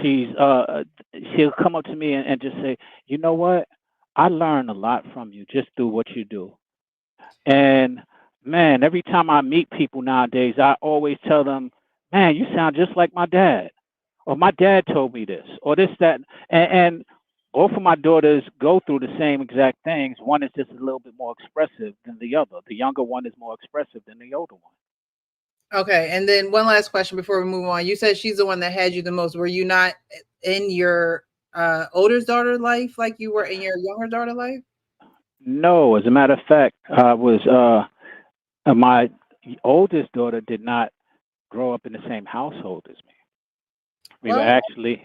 she'll come up to me and just say, you know what? I learn a lot from you just through what you do. And man, every time I meet people nowadays, I always tell them, man, you sound just like my dad. Or my dad told me this, or this, that. And both of my daughters go through the same exact things. One is just a little bit more expressive than the other. The younger one is more expressive than the older one. Okay, and then one last question before we move on. You said she's the one that had you the most. Were you not in your older daughter life like you were in your younger daughter life? No, as a matter of fact, I was my oldest daughter did not grow up in the same household as me. We were actually,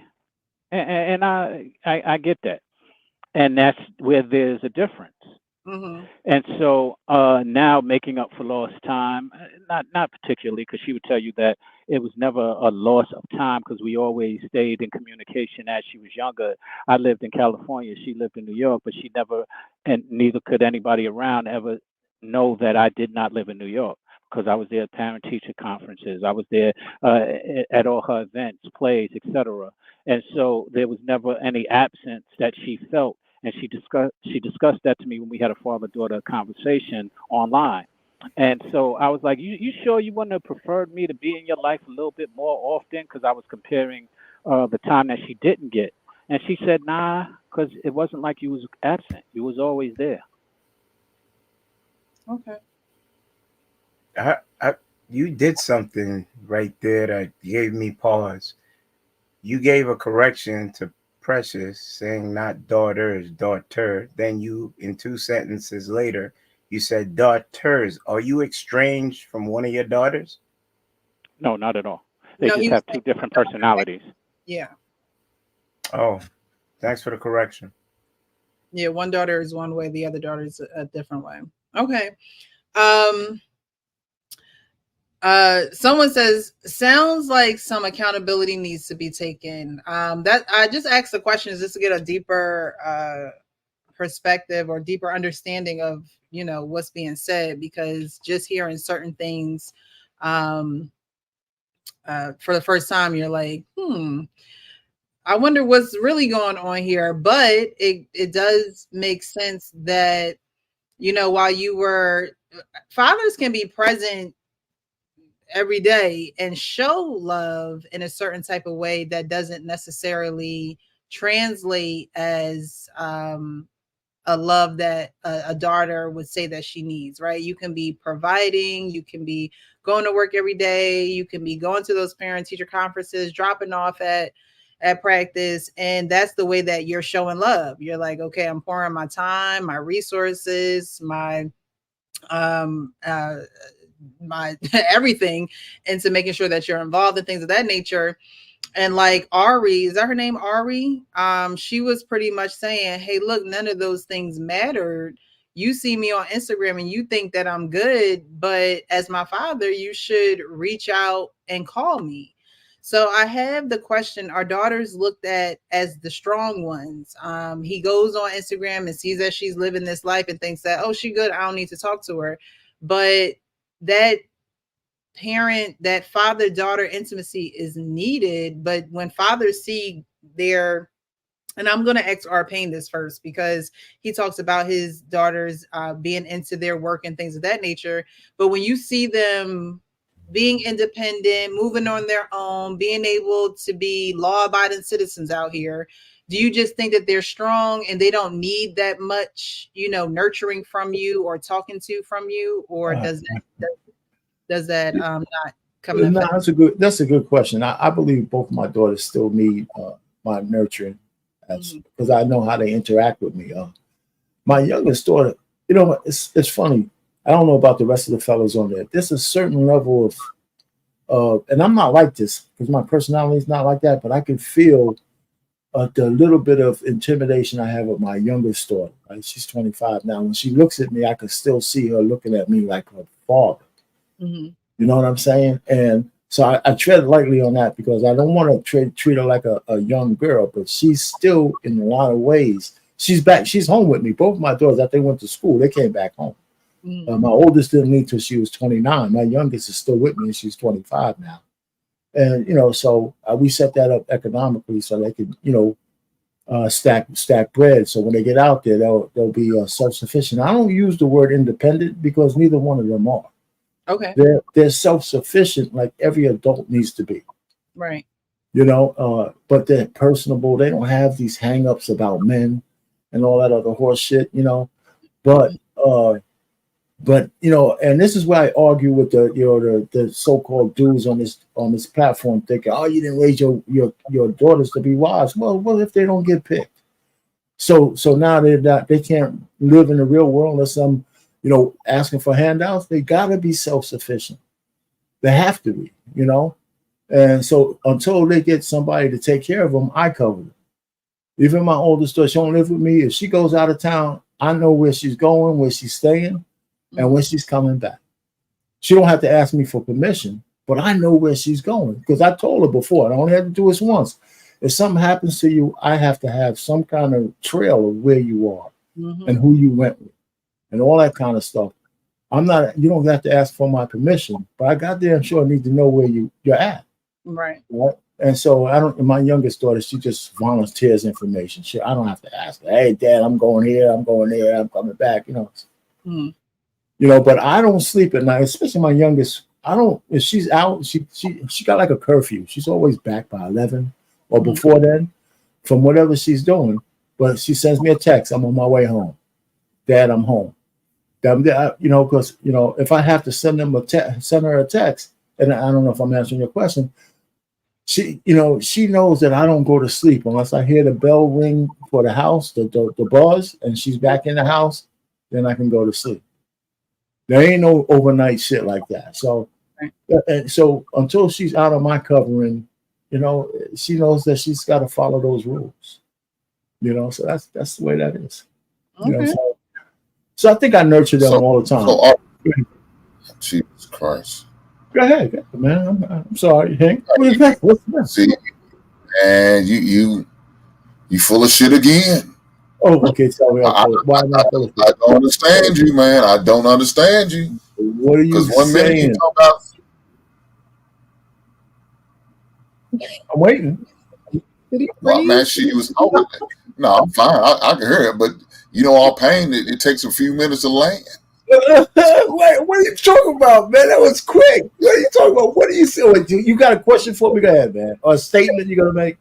and I get that, and that's where there's a difference. And so now making up for lost time, not particularly, because she would tell you that it was never a loss of time because we always stayed in communication as she was younger. I lived in California, she lived in New York, but she never, and neither could anybody around ever know that I did not live in New York, because I was there at parent-teacher conferences. I was there at all her events, plays, etc. And so there was never any absence that she felt. And she discussed that to me when we had a father-daughter conversation online. And so I was like, you sure you wouldn't have preferred me to be in your life a little bit more often? Because I was comparing the time that she didn't get. And she said, nah, because it wasn't like you was absent. You was always there. Okay. You did something right there that gave me pause. You gave a correction to Precious, saying not daughters, daughter. Then you, in 2 sentences later, you said daughters. Are you estranged from one of your daughters? No, not at all. They just have 2 different personalities. Yeah. Oh, thanks for the correction. Yeah, one daughter is one way, the other daughter is a different way. Okay. Someone says, sounds like some accountability needs to be taken. That I just asked the question is just to get a deeper perspective or deeper understanding of, you know, what's being said, because just hearing certain things for the first time, you're like, I wonder what's really going on here. But it does make sense that, you know, while you were, fathers can be present every day and show love in a certain type of way that doesn't necessarily translate as a love that a daughter would say that she needs, right? You can be providing, you can be going to work every day, you can be going to those parent-teacher conferences, dropping off at at practice, and that's the way that you're showing love. You're like, okay, I'm pouring my time, my resources, my my everything into making sure that you're involved in things of that nature. And like Ari, is that her name, Ari? She was pretty much saying, hey, look, none of those things mattered. You see me on Instagram and you think that I'm good, but as my father, you should reach out and call me. So I have the question, our daughters looked at as the strong ones. He goes on Instagram and sees that she's living this life and thinks that, oh, she good, I don't need to talk to her. But that parent, that father-daughter intimacy is needed. But when fathers see their, and I'm going to ask R. Payne this first, because he talks about his daughters being into their work and things of that nature. But when you see them being independent, moving on their own, being able to be law-abiding citizens out here, do you just think that they're strong and they don't need that much, nurturing from you or talking to from you? Or does that not come in? No, that's a good question. I believe both my daughters still need my nurturing, because I know how they interact with me. My youngest daughter, it's funny. I don't know about the rest of the fellows on there. There's a certain level of, and I'm not like this because my personality is not like that, but I can feel the little bit of intimidation I have with my youngest daughter. Right? She's 25 now. When she looks at me, I can still see her looking at me like her father. You know what I'm saying? And so I tread lightly on that because I don't want to treat her like a young girl, but she's still, in a lot of ways, she's back. She's home with me. Both of my daughters, after they went to school, they came back home. My oldest didn't leave till she was 29. My youngest is still with me, and she's 25 now. And, so we set that up economically so they can, stack bread. So when they get out there, they'll be self-sufficient. I don't use the word independent because neither one of them are. Okay. They're self-sufficient like every adult needs to be. Right. But they're personable. They don't have these hang-ups about men and all that other horse shit, But and this is why I argue with the so-called dudes on this platform, thinking, oh, you didn't raise your daughters to be wives. Well, if they don't get picked, so now they can't live in the real world unless I'm asking for handouts. They gotta be self-sufficient. They have to be, And so until they get somebody to take care of them, I cover them. Even my oldest daughter, she don't live with me. If she goes out of town, I know where she's going, where she's staying, and when she's coming back. She don't have to ask me for permission, but I know where she's going because I told her before. I only had to do this once. If something happens to you, I have to have some kind of trail of where you are and who you went with and all that kind of stuff. You don't have to ask for my permission, but I got there and sure need to know where you're at. Right. And so my youngest daughter, she just volunteers information. I don't have to ask her, hey, Dad, I'm going here, I'm going there, I'm coming back, But I don't sleep at night, especially my youngest. If she's out, she got like a curfew. She's always back by 11 or before then from whatever she's doing. But she sends me a text. I'm on my way home. Dad, I'm home. Because, if I have to send her a text, and I don't know if I'm answering your question, she knows that I don't go to sleep unless I hear the bell ring for the house, the buzz, and she's back in the house, then I can go to sleep. There ain't no overnight shit like that. So, until she's out of my covering, she knows that she's got to follow those rules. So that's the way that is. Okay. So I think I nurture them all the time. Jesus Christ. Go ahead, man. I'm sorry, Hank. What's the See, and you full of shit again. Oh, okay. Sorry. I don't understand you, man. I don't understand you. What are you saying? Because one minute you talk about. I'm waiting. Well, man, she was talking. No, I'm fine. I can hear it, but all pain. It takes a few minutes to land. Wait, what are you talking about, man? That was quick. What are you talking about? What are you saying? You got a question for me? Go ahead, man. Or a statement you're gonna make?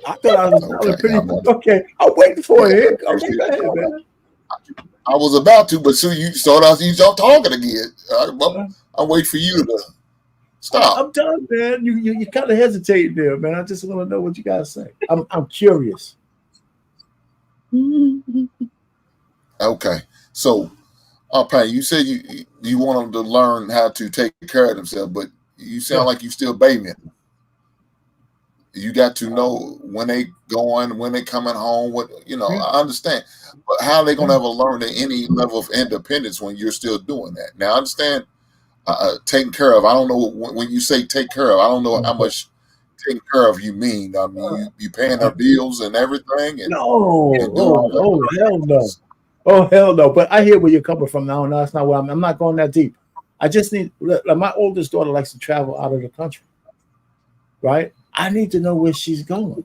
I thought I was pretty. Okay, I'm waiting for it. Okay, go ahead, man. I was about to, but soon you start talking again. I'm waiting for you to Stop. I'm done, man. You kind of hesitating there, man. I just want to know what you guys say. I'm curious. Okay. So, Payne, you said you want them to learn how to take care of themselves, but you sound like you still babying. You got to know when they going, when they coming home. What I understand, but how are they going to ever learn any level of independence when you're still doing that? Now, I understand taking care of. I don't know when you say take care of. I don't know how much taking care of you mean. I mean, you paying her bills and everything. And, No, and doing all that. hell no. Oh hell no! But I hear where you're coming from now. No, that's not what I'm not going that deep. I just need. Like my oldest daughter likes to travel out of the country, right? I need to know where she's going,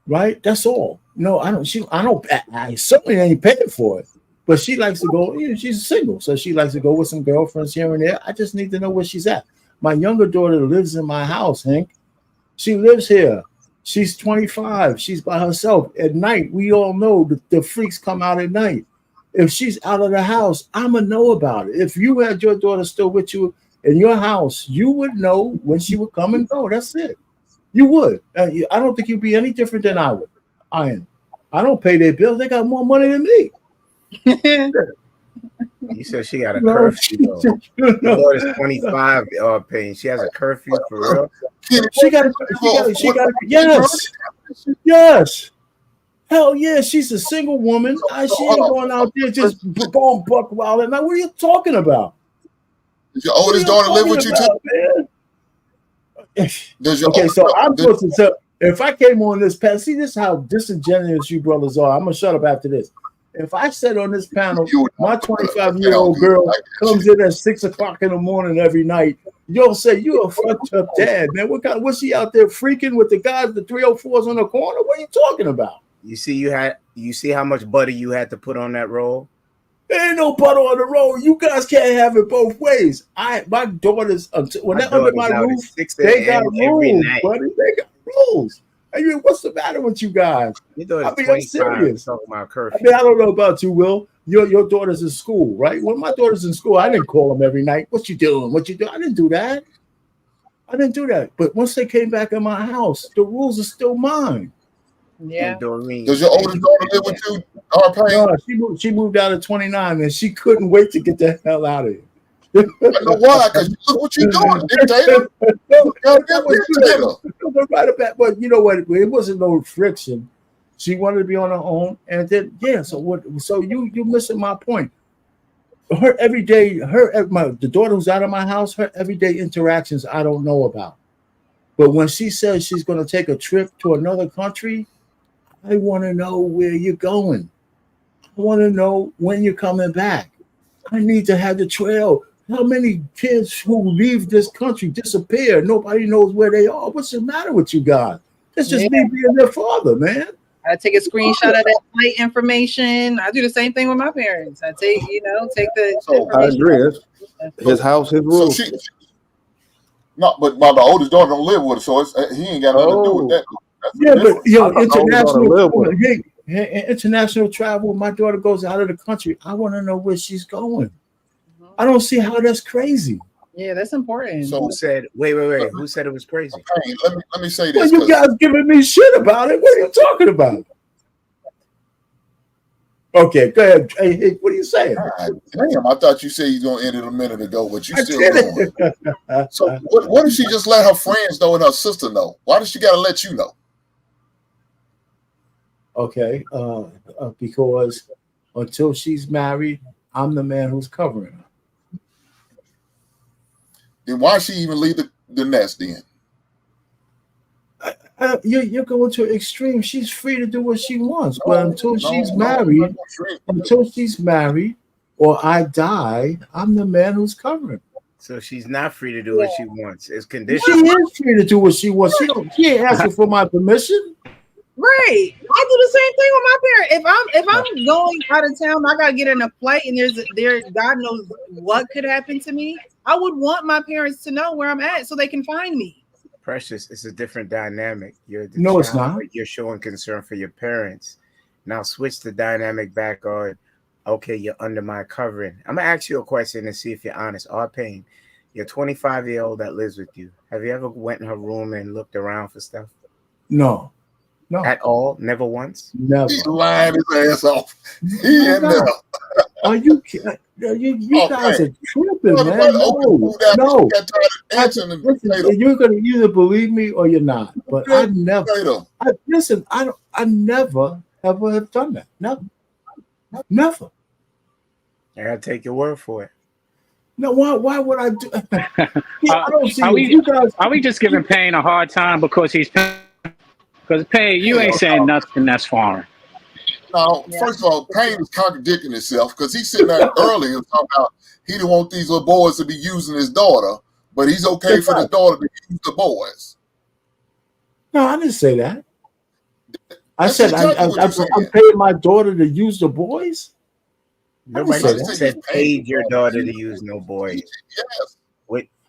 right? That's all. No, I don't. I certainly ain't paying for it, but she likes to go. She's single, so she likes to go with some girlfriends here and there. I just need to know where she's at. My younger daughter lives in my house, Hank. She lives here. She's 25. She's by herself. At night, we all know that the freaks come out at night. If she's out of the house, I'ma know about it. If you had your daughter still with you in your house, you would know when she would come and go. That's it. You would. I don't think you'd be any different than I would. I don't pay their bills. They got more money than me. You said she got a curfew. Your daughter's 25, Payne. She has a curfew for real. She got yes. Hell yeah, she's a single woman. She ain't going out there just going buck wild at night. What are you talking about? Does your oldest daughter live with you too? Okay, so I'm supposed to tell. If I came on this panel, see this is how disingenuous you brothers are. I'm gonna shut up after this. If I said on this panel, my 25-year-old girl comes in at 6 o'clock in the morning every night, you'll say you're a fucked up dad, man. Was she out there freaking with the guys, the 304s on the corner? What are you talking about? You see how much butter you had to put on that roll? There ain't no butter on the roll. You guys can't have it both ways. My daughters, when they're under my roof, they got rules, buddy. They got rules. I mean, what's the matter with you guys? I'm serious. I don't know about you, Will. Your daughter's in school, right? When my daughter's in school, I didn't call them every night. What you doing? What you doing? I didn't do that. But once they came back in my house, the rules are still mine. Yeah. Does your oldest daughter live with you? No, she moved out at 29 and she couldn't wait to get the hell out of here. I know why, because look what you're doing, dictator. Right about, but you know what? It wasn't no friction. She wanted to be on her own, and then So what? So you're missing my point. Her everyday, the daughter who's out of my house, her everyday interactions I don't know about. But when she says she's going to take a trip to another country, I want to know where you're going. I want to know when you're coming back. I need to have the trail. How many kids who leave this country disappear? Nobody knows where they are. What's the matter with you guys? It's just me being their father, man. I take a screenshot of that flight information. I do the same thing with my parents. I take the. So I agree. His house, his rules. But the oldest daughter don't live with her, so he ain't got nothing to do with that. But international travel. My daughter goes out of the country. I want to know where she's going. I don't see how that's crazy. Yeah, that's important. So who said? Wait. Who said it was crazy? Hey, let me say this. Well, you guys giving me shit about it. What are you talking about? Okay, go ahead. Hey, what are you saying? Damn, I thought you said you was gonna end it a minute ago, but you still going. So what if she just let her friends know and her sister know? Why does she gotta let you know? Okay, because until she's married, I'm the man who's covering her. Then why she even leave the nest then? You're going to an extreme. She's free to do what she wants, but until she's married, or I die, I'm the man who's covering her. So she's not free to do what she wants. It's conditional. She is free to do what she wants. She ain't asking for my permission. Right. I do the same thing with my parents. If I'm going out of town, I gotta get in a flight, and there's God knows what could happen to me. I would want my parents to know where I'm at so they can find me. Precious, it's a different dynamic. No, it's not. You're showing concern for your parents. Now switch the dynamic back on. Okay, you're under my covering. I'm gonna ask you a question and see if you're honest. Payne, your 25-year-old that lives with you, have you ever went in her room and looked around for stuff? No. At all? Never once? Never. He's lying his ass off. He ain't never. Are you kidding? You guys are tripping, man. No. Listen, you're gonna either believe me or you're not. But I never. I never ever have done that. Never. I gotta take your word for it. No, why would I do? I don't see are you guys. Are we just giving Payne a hard time because he's because Payne, you ain't saying nothing that's foreign. Now, first of all, Payne is contradicting himself because he's sitting there early and talking about he didn't want these little boys to be using his daughter, but he's okay for the daughter to use the boys. No, I didn't say that. I said I'm paying my daughter to use the boys. Nobody said paid your daughter to use no boys. Yes.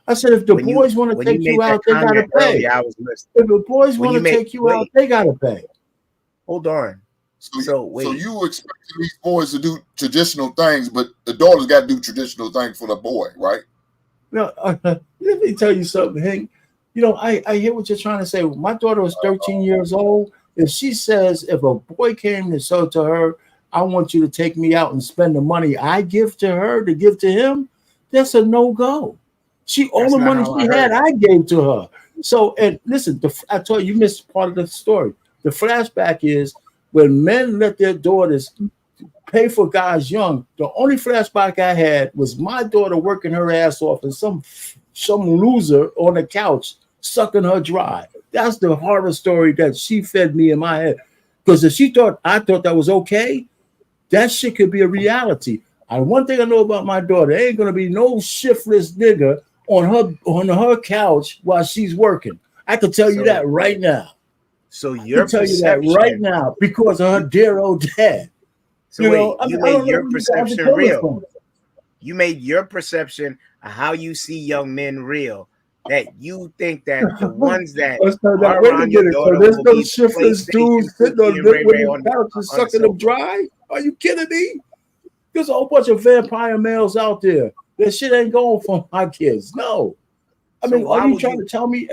I said if the boys want to take you out, they gotta pay. If the boys want to take you out, they gotta pay. Hold on. So you were expecting these boys to do traditional things, but the daughter's got to do traditional things for the boy, right? No, let me tell you something, Hank. You know, I hear what you're trying to say. My daughter was 13 years old. If she says if a boy came and said to her, I want you to take me out and spend the money I give to her to give to him, that's a no-go. All the money she had, I gave to her. So, and listen, I told you missed part of the story. The flashback is when men let their daughters pay for guys young. The only flashback I had was my daughter working her ass off and some loser on the couch sucking her dry. That's the horror story that she fed me in my head. Because if I thought that was okay, that shit could be a reality. And one thing I know about my daughter, there ain't gonna be no shiftless nigga on her couch while she's working. I can tell you that right now. So your I can tell you that right now because of her dear old dad. So you made your perception real. You made your perception of how you see young men real. That you think that the ones that are around your daughter so there's will no be shiftless dudes sitting on the couch and sucking them dry? Are you kidding me? There's a whole bunch of vampire males out there. That shit ain't going for my kids. No. I mean, are you trying to tell me?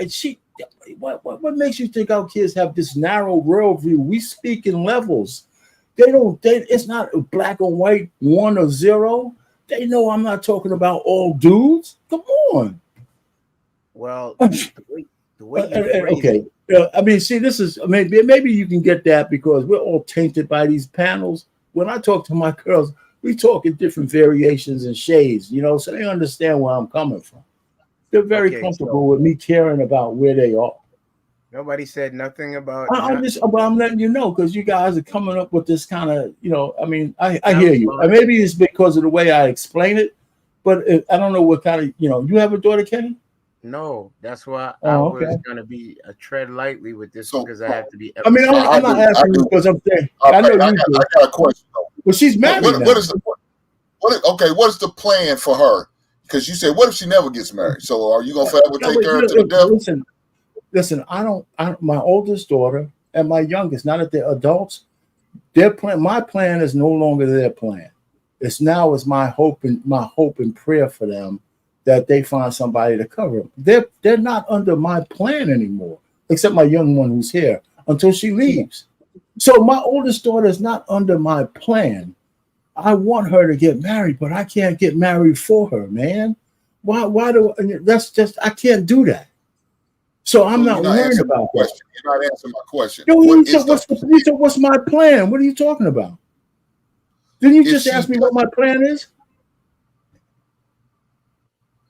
What makes you think our kids have this narrow worldview? We speak in levels. It's not black or white, 1 or 0. They know I'm not talking about all dudes. Come on. Well, the way you okay. I mean, see, this is maybe you can get that because we're all tainted by these panels. When I talk to my girls, we talk in different variations and shades, so they understand where I'm coming from. They're very comfortable with me caring about where they are. Nobody said nothing about. I'm letting you know because you guys are coming up with this kind of, I mean, I hear you. And maybe it's because of the way I explain it, but I don't know what kind of, you have a daughter, Kenny? No, that's why I was going to be a tread lightly with this because I have to be. I mean, I'm not asking you because I'm saying I know you do. I got a question. Well, she's married now. What is the plan for her? Because you said, what if she never gets married? So are you gonna forever take her to the devil? Listen. My oldest daughter and my youngest, now that they're adults, their plan. My plan is no longer their plan. It's my hope and prayer for them that they find somebody to cover them. They're not under my plan anymore, except my young one who's here until she leaves. So my oldest daughter is not under my plan. I want her to get married, but I can't get married for her, man. Why I can't do that. So I'm not worried about that. You're not answering my question. You said, what's my plan? What are you talking about? Didn't you just ask me what my plan is?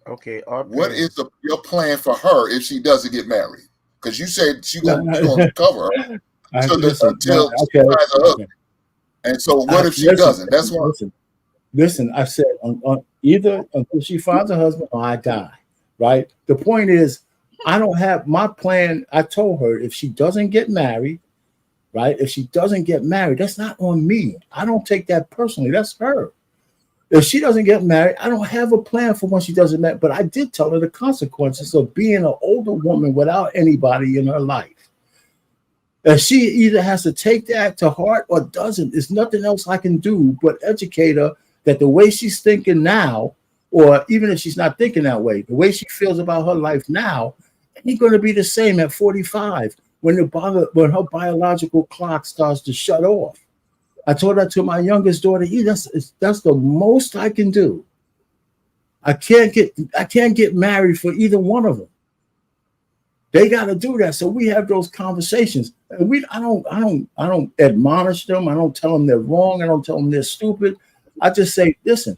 Okay. What is your plan for her if she doesn't get married? Because you said you're going to cover her until she finds a husband. And so what if she doesn't? That's what. Listen, I said either until she finds a husband or I die, right? The point is, I don't have my plan. I told her if she doesn't get married, right? If she doesn't get married, that's not on me. I don't take that personally. That's her. If she doesn't get married, I don't have a plan for when she doesn't marry. But I did tell her the consequences of being an older woman without anybody in her life. And she either has to take that to heart or doesn't. There's nothing else I can do but educate her that the way she's thinking now or even if she's not thinking that way, the way she feels about her life now ain't going to be the same at 45 when her biological clock starts to shut off. I told that to my youngest daughter. That's the most I can do. I can't get married for either one of them. They got to do that. So we have those conversations. And I don't admonish them. I don't tell them they're wrong. I don't tell them they're stupid. I just say, listen,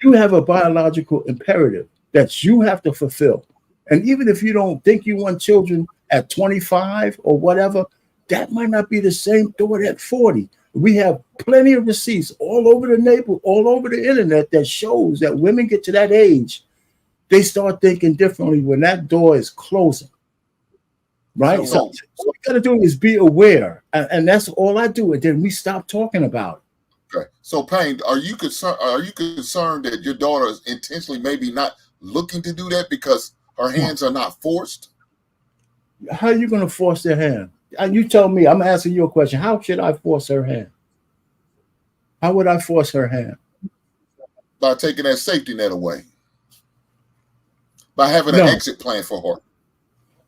you have a biological imperative that you have to fulfill. And even if you don't think you want children at 25 or whatever, that might not be the same thought at 40. We have plenty of receipts all over the neighborhood, all over the internet that shows that women get to that age, they start thinking differently when that door is closing. Right? So what you got to do is be aware. And that's all I do. And then we stop talking about it. Okay. So Payne, are you concerned that your daughter is intentionally maybe not looking to do that because her hands are not forced? How are you going to force their hand? You tell me. I'm asking you a question. How should I force her hand? How would I force her hand? By taking that safety net away. By having an exit plan for her.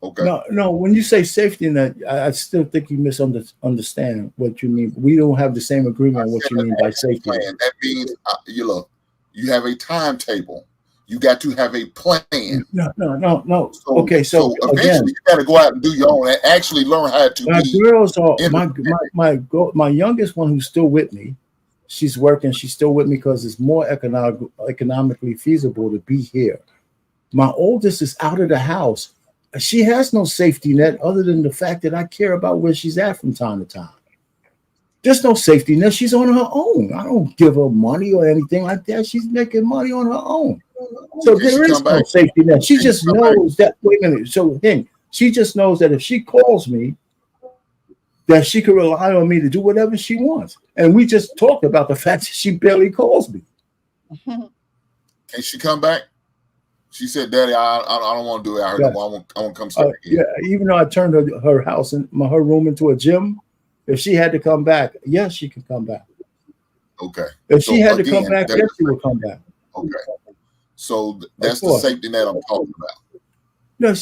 Okay. No. When you say safety net, I still think you misunderstand what you mean. We don't have the same agreement on what you mean by safety plan. That means you have a timetable. You got to have a plan. No. So, okay, so eventually again, you got to go out and do your own and actually learn how to. My girls are my youngest one who's still with me. She's working. She's still with me because it's more economically feasible to be here. My oldest is out of the house. She has no safety net other than the fact that I care about where she's at from time to time. There's no safety net. She's on her own. I don't give her money or anything like that. She's making money on her own. So there is no safety net. She just knows that. Wait a minute. So she just knows that if she calls me, that she can rely on me to do whatever she wants. And we just talked about the fact that she barely calls me. Can she come back? She said, "Daddy, I don't want to do it. I want to come stay again." Yeah, even though I turned her house and her room into a gym, if she had to come back, yes, she can come back. Okay. If she had to come back, yes, she would come back. Okay. So that's the safety net I'm talking about. No,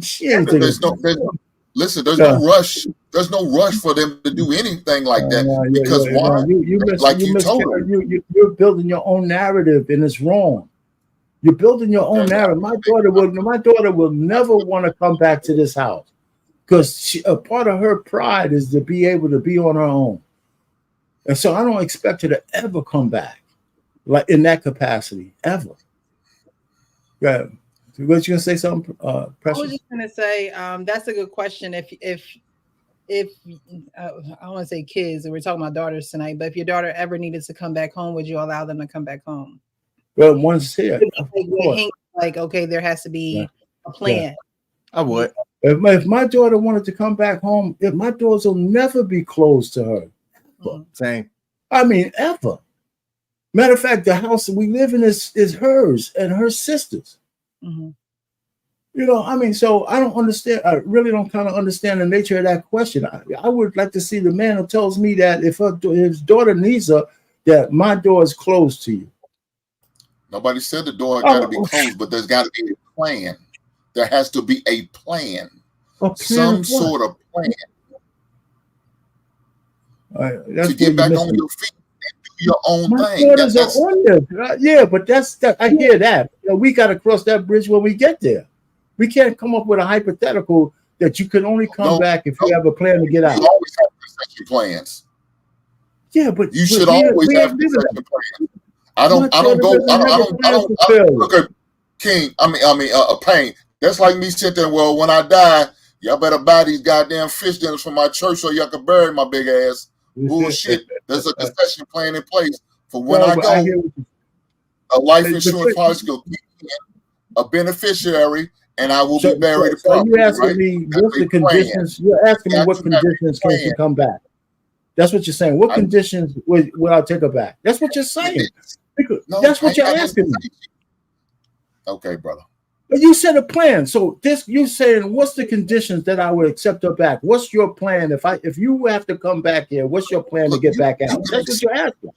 she ain't. There's no rush. There's no rush for them to do anything like that because you're building your own narrative and it's wrong. You're building your own narrative. My daughter will never want to come back to this house because a part of her pride is to be able to be on her own. And so I don't expect her to ever come back like in that capacity, ever. Yeah. Was you gonna say something, Precious? I was just gonna say that's a good question. If I don't want to say kids, we're talking about daughters tonight, but if your daughter ever needed to come back home, would you allow them to come back home? Well, once here, like okay, there has to be a plan. Yeah. I would. If my daughter wanted to come back home, my doors will never be closed to her. Same. I mean, ever. Matter of fact, the house that we live in is hers and her sister's. Mm-hmm. You know, I mean, so I don't understand. I really don't kind of understand the nature of that question. I would like to see the man who tells me that if his daughter needs her, that my door is closed to you. Nobody said the door got to be closed, but there's got to be a plan. There has to be a plan. Some sort of plan. To get back on your feet and do your own thing. Daughters are on there. Yeah, but that's that. I hear that. You know, we got to cross that bridge when we get there. We can't come up with a hypothetical that you can only come back if you have a plan to get out. You always have concession plans. Yeah, but you should always have concession plans. I don't look at King. Payne. That's like me sitting there. Well, when I die, y'all better buy these goddamn fish dinners from my church so y'all can bury my big ass. Bullshit. There's a concession plan in place for when I go. A life insurance policy will be a beneficiary, and I will be buried. So you asking me what's the conditions? You're asking me what conditions can she come back? That's what you're saying. What conditions will I take her back? That's what you're saying. That's what you're asking me. Okay, brother. But you said a plan. So you saying what's the conditions that I would accept her back? What's your plan if you have to come back here? What's your plan to get back out? That's what you're asking.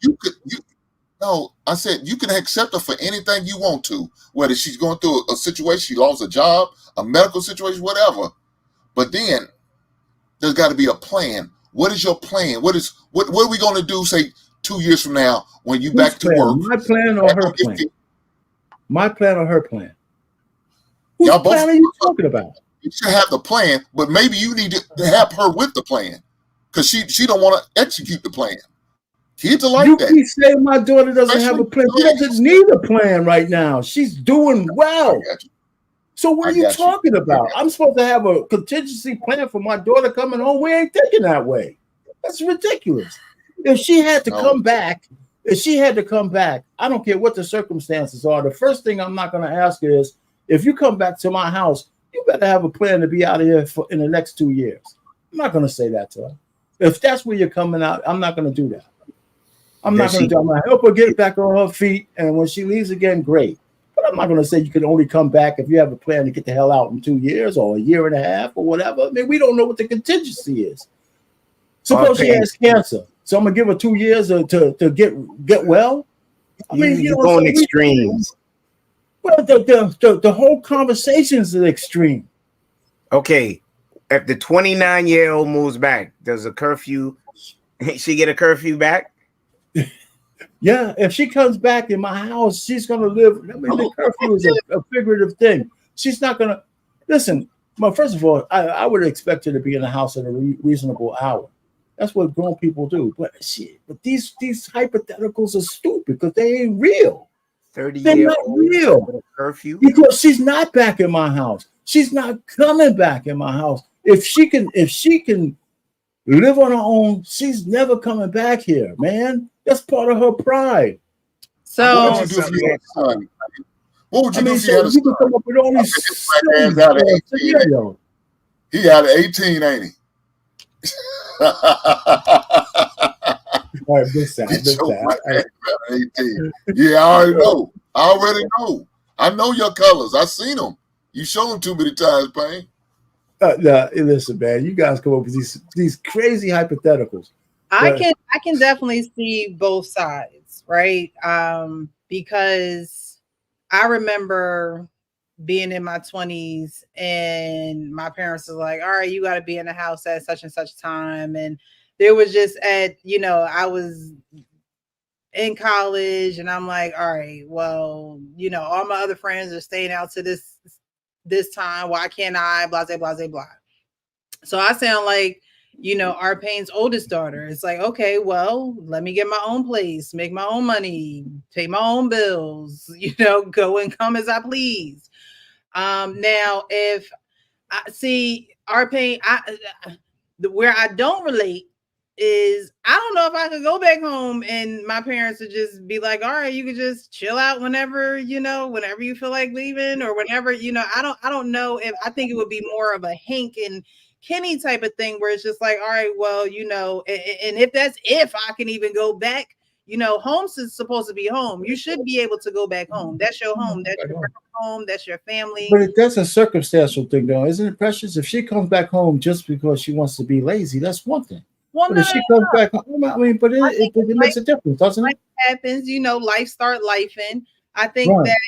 No, I said you can accept her for anything you want to, whether she's going through a situation, she lost a job, a medical situation, whatever. But then there's got to be a plan. What is your plan? What are we going to do, say, 2 years from now when you back to work? My plan or her plan? My plan or her plan? Whose Y'all both plan are you talking about? You should have the plan, but maybe you need to help her with the plan because she don't want to execute the plan. Kids are like You that. keep saying my daughter doesn't have a plan. She doesn't need a plan right now. She's doing well. So what are you talking about? I'm supposed to have a contingency plan for my daughter coming home. We ain't thinking that way. That's ridiculous. If she had to come back, I don't care what the circumstances are. The first thing I'm not going to ask is, if you come back to my house, you better have a plan to be out of here in the next 2 years. I'm not going to say that to her. If that's where you're coming out, I'm not going to do that. I'm not going to help her get back on her feet. And when she leaves again, great. But I'm not going to say you can only come back if you have a plan to get the hell out in 2 years or a year and a half or whatever. I mean, we don't know what the contingency is. Suppose she has cancer. So I'm going to give her 2 years to get well. I mean, you're going extremes. Well, the whole conversation is an extreme. Okay. If the 29-year-old moves back, does a curfew, she get a curfew back? Yeah, if she comes back in my house, she's going to live. I mean, the curfew is a figurative thing. She's not going to listen. Well, first of all, I would expect her to be in the house at a reasonable hour. That's what grown people do. But these hypotheticals are stupid because they ain't real. 30 They're years not old real. curfew Because she's not back in my house. She's not coming back in my house. If she can live on her own, she's never coming back here, man. That's part of her pride. So what would you do if you had a son? What would you do if you had a you can come up with all these scenarios. He got an 18, ain't he? All right, this side. 18. Yeah, I already know. I know your colors. I seen them. You show them too many times, Payne. Listen, man, you guys come up with these crazy hypotheticals. I can definitely see both sides, right? Because I remember being in my 20s and my parents were like, all right, you got to be in the house at such and such time. And there was just I was in college and I'm like, all right, well, all my other friends are staying out to this time. Why can't I? Blah, blah, blah, blah. So I sound like, our Payne's oldest daughter. It's like, okay, well, let me get my own place, make my own money, pay my own bills, go and come as I please. Now, if I see our Payne, where I don't relate is I don't know if I could go back home and my parents would just be like, all right, you can just chill out whenever, whenever you feel like leaving or whenever, I don't know if I think it would be more of a Hank and Kenny type of thing where it's just like, all right, well, and if I can even go back, home is supposed to be home. You should be able to go back home. That's your home. That's your home. That's your family. But that's a circumstantial thing, though, isn't it, Precious? If she comes back home just because she wants to be lazy, that's one thing. Well, but if she comes back home, I mean, but it makes a difference, doesn't it? Happens, life start lifing. I think that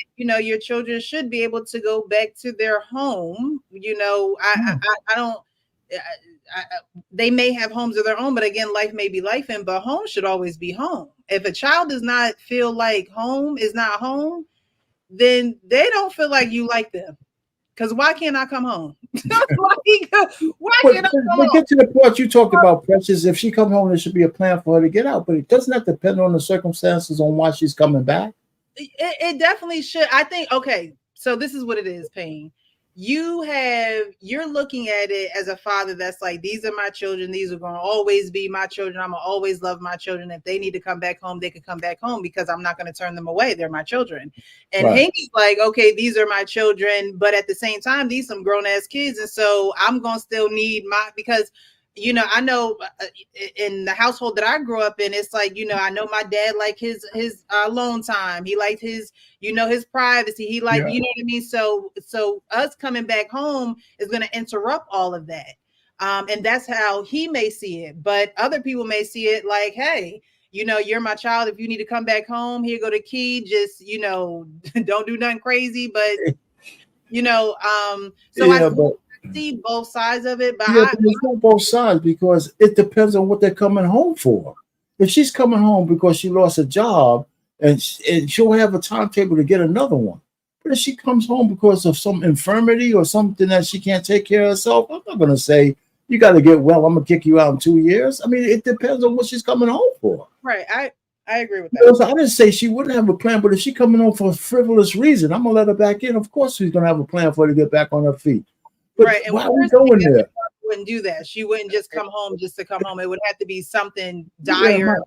your children should be able to go back to their home. I don't. They may have homes of their own, but again, life may be lifing. But home should always be home. If a child does not feel like home is not home, then they don't feel like you like them. Because why can't I come home? Why can't I come home? Get to the point you talked about, Precious. If she comes home, there should be a plan for her to get out. But it doesn't that depend on the circumstances on why she's coming back? It definitely should. I think, okay, so this is what it is, Payne. You're looking at it as a father that's like, these are my children. These are going to always be my children. I'm going to always love my children. If they need to come back home, they can come back home because I'm not going to turn them away. They're my children. And Hanky's like, okay, these are my children. But at the same time, these some grown ass kids. And so I'm going to still need because I know in the household that I grew up in, it's like, I know my dad liked his alone time. He liked his, his privacy. He liked, you know what I mean? So us coming back home is going to interrupt all of that. And that's how he may see it. But other people may see it like, hey, you're my child. If you need to come back home, here go the key. Just, don't do nothing crazy. But, so I see both sides of it. But it's not both sides because it depends on what they're coming home for. If she's coming home because she lost a job and she'll have a timetable to get another one. But if she comes home because of some infirmity or something that she can't take care of herself, I'm not going to say, you got to get well, I'm going to kick you out in 2 years. I mean, it depends on what she's coming home for. Right. I agree with that. I didn't say she wouldn't have a plan, but if she's coming home for a frivolous reason, I'm going to let her back in. Of course, she's going to have a plan for her to get back on her feet. But right. And why are we going there? Wouldn't do that. She wouldn't just come home just to come home. It would have to be something dire.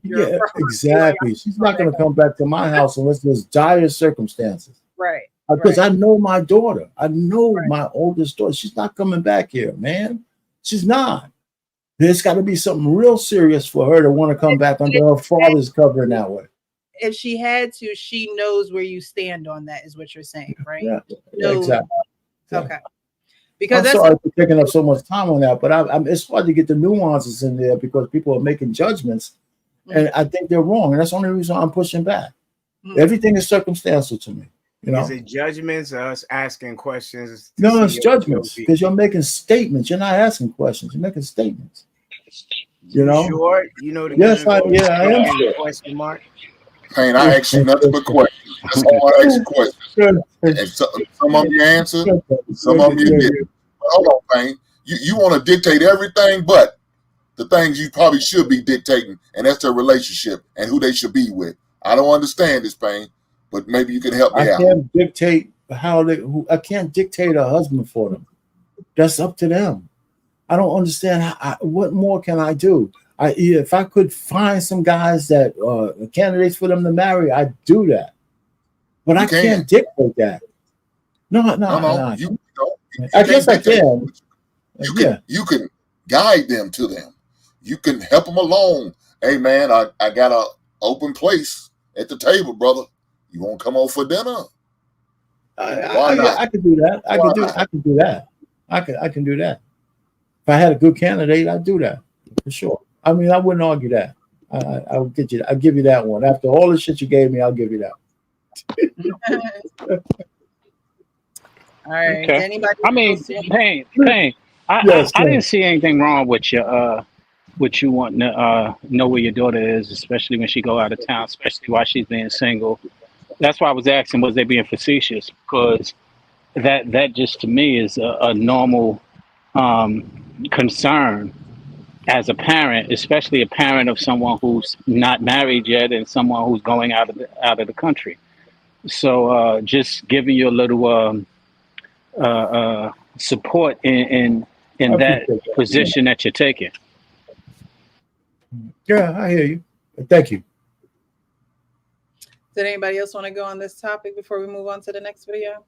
Yeah, exactly. She's not going to come back to my house unless there's dire circumstances. Right. Because I know my daughter. I know my oldest daughter. She's not coming back here, man. She's not. There's got to be something real serious for her to want to come back under her father's cover in that way. If she had to, she knows where you stand on that, is what you're saying, right? Yeah, exactly. Okay. Because I'm sorry for taking up so much time on that, but it's hard to get the nuances in there because people are making judgments, and I think they're wrong, and that's the only reason I'm pushing back. Everything is circumstantial to me. Is it judgments or us asking questions? No, it's judgments because you're making statements. You're not asking questions. You're making statements. Sure. Yes, I am sure. Question mark. Payne, I ask you nothing but questions. That's all I ask you questions. And some of you answer, some of you didn't. Hold on, Payne. You want to dictate everything but the things you probably should be dictating, and that's their relationship and who they should be with. I don't understand this, Payne, but maybe you can help me out. I can't dictate I can't dictate a husband for them. That's up to them. I don't understand what more can I do? If I could find some guys that are candidates for them to marry, I'd do that. But I can't dictate that. No. I guess I can. You can guide them to them. You can help them along. Hey, man, I got an open place at the table, brother. You want to come over for dinner? Why not? I could do that. I can do that. I can do that. If I had a good candidate, I'd do that for sure. I mean, I wouldn't argue that. I'll give you that one. After all the shit you gave me, I'll give you that. All right. Okay. Anybody? I mean, Payne. I didn't see anything wrong with you wanting to know where your daughter is, especially when she go out of town, especially while she's being single. That's why I was asking, was they being facetious? Because that just to me is a normal concern as a parent, especially a parent of someone who's not married yet and someone who's going out of the country. So just giving you a little support in that position that you're taking. Yeah, I hear you. Thank you. Did anybody else want to go on this topic before we move on to the next video?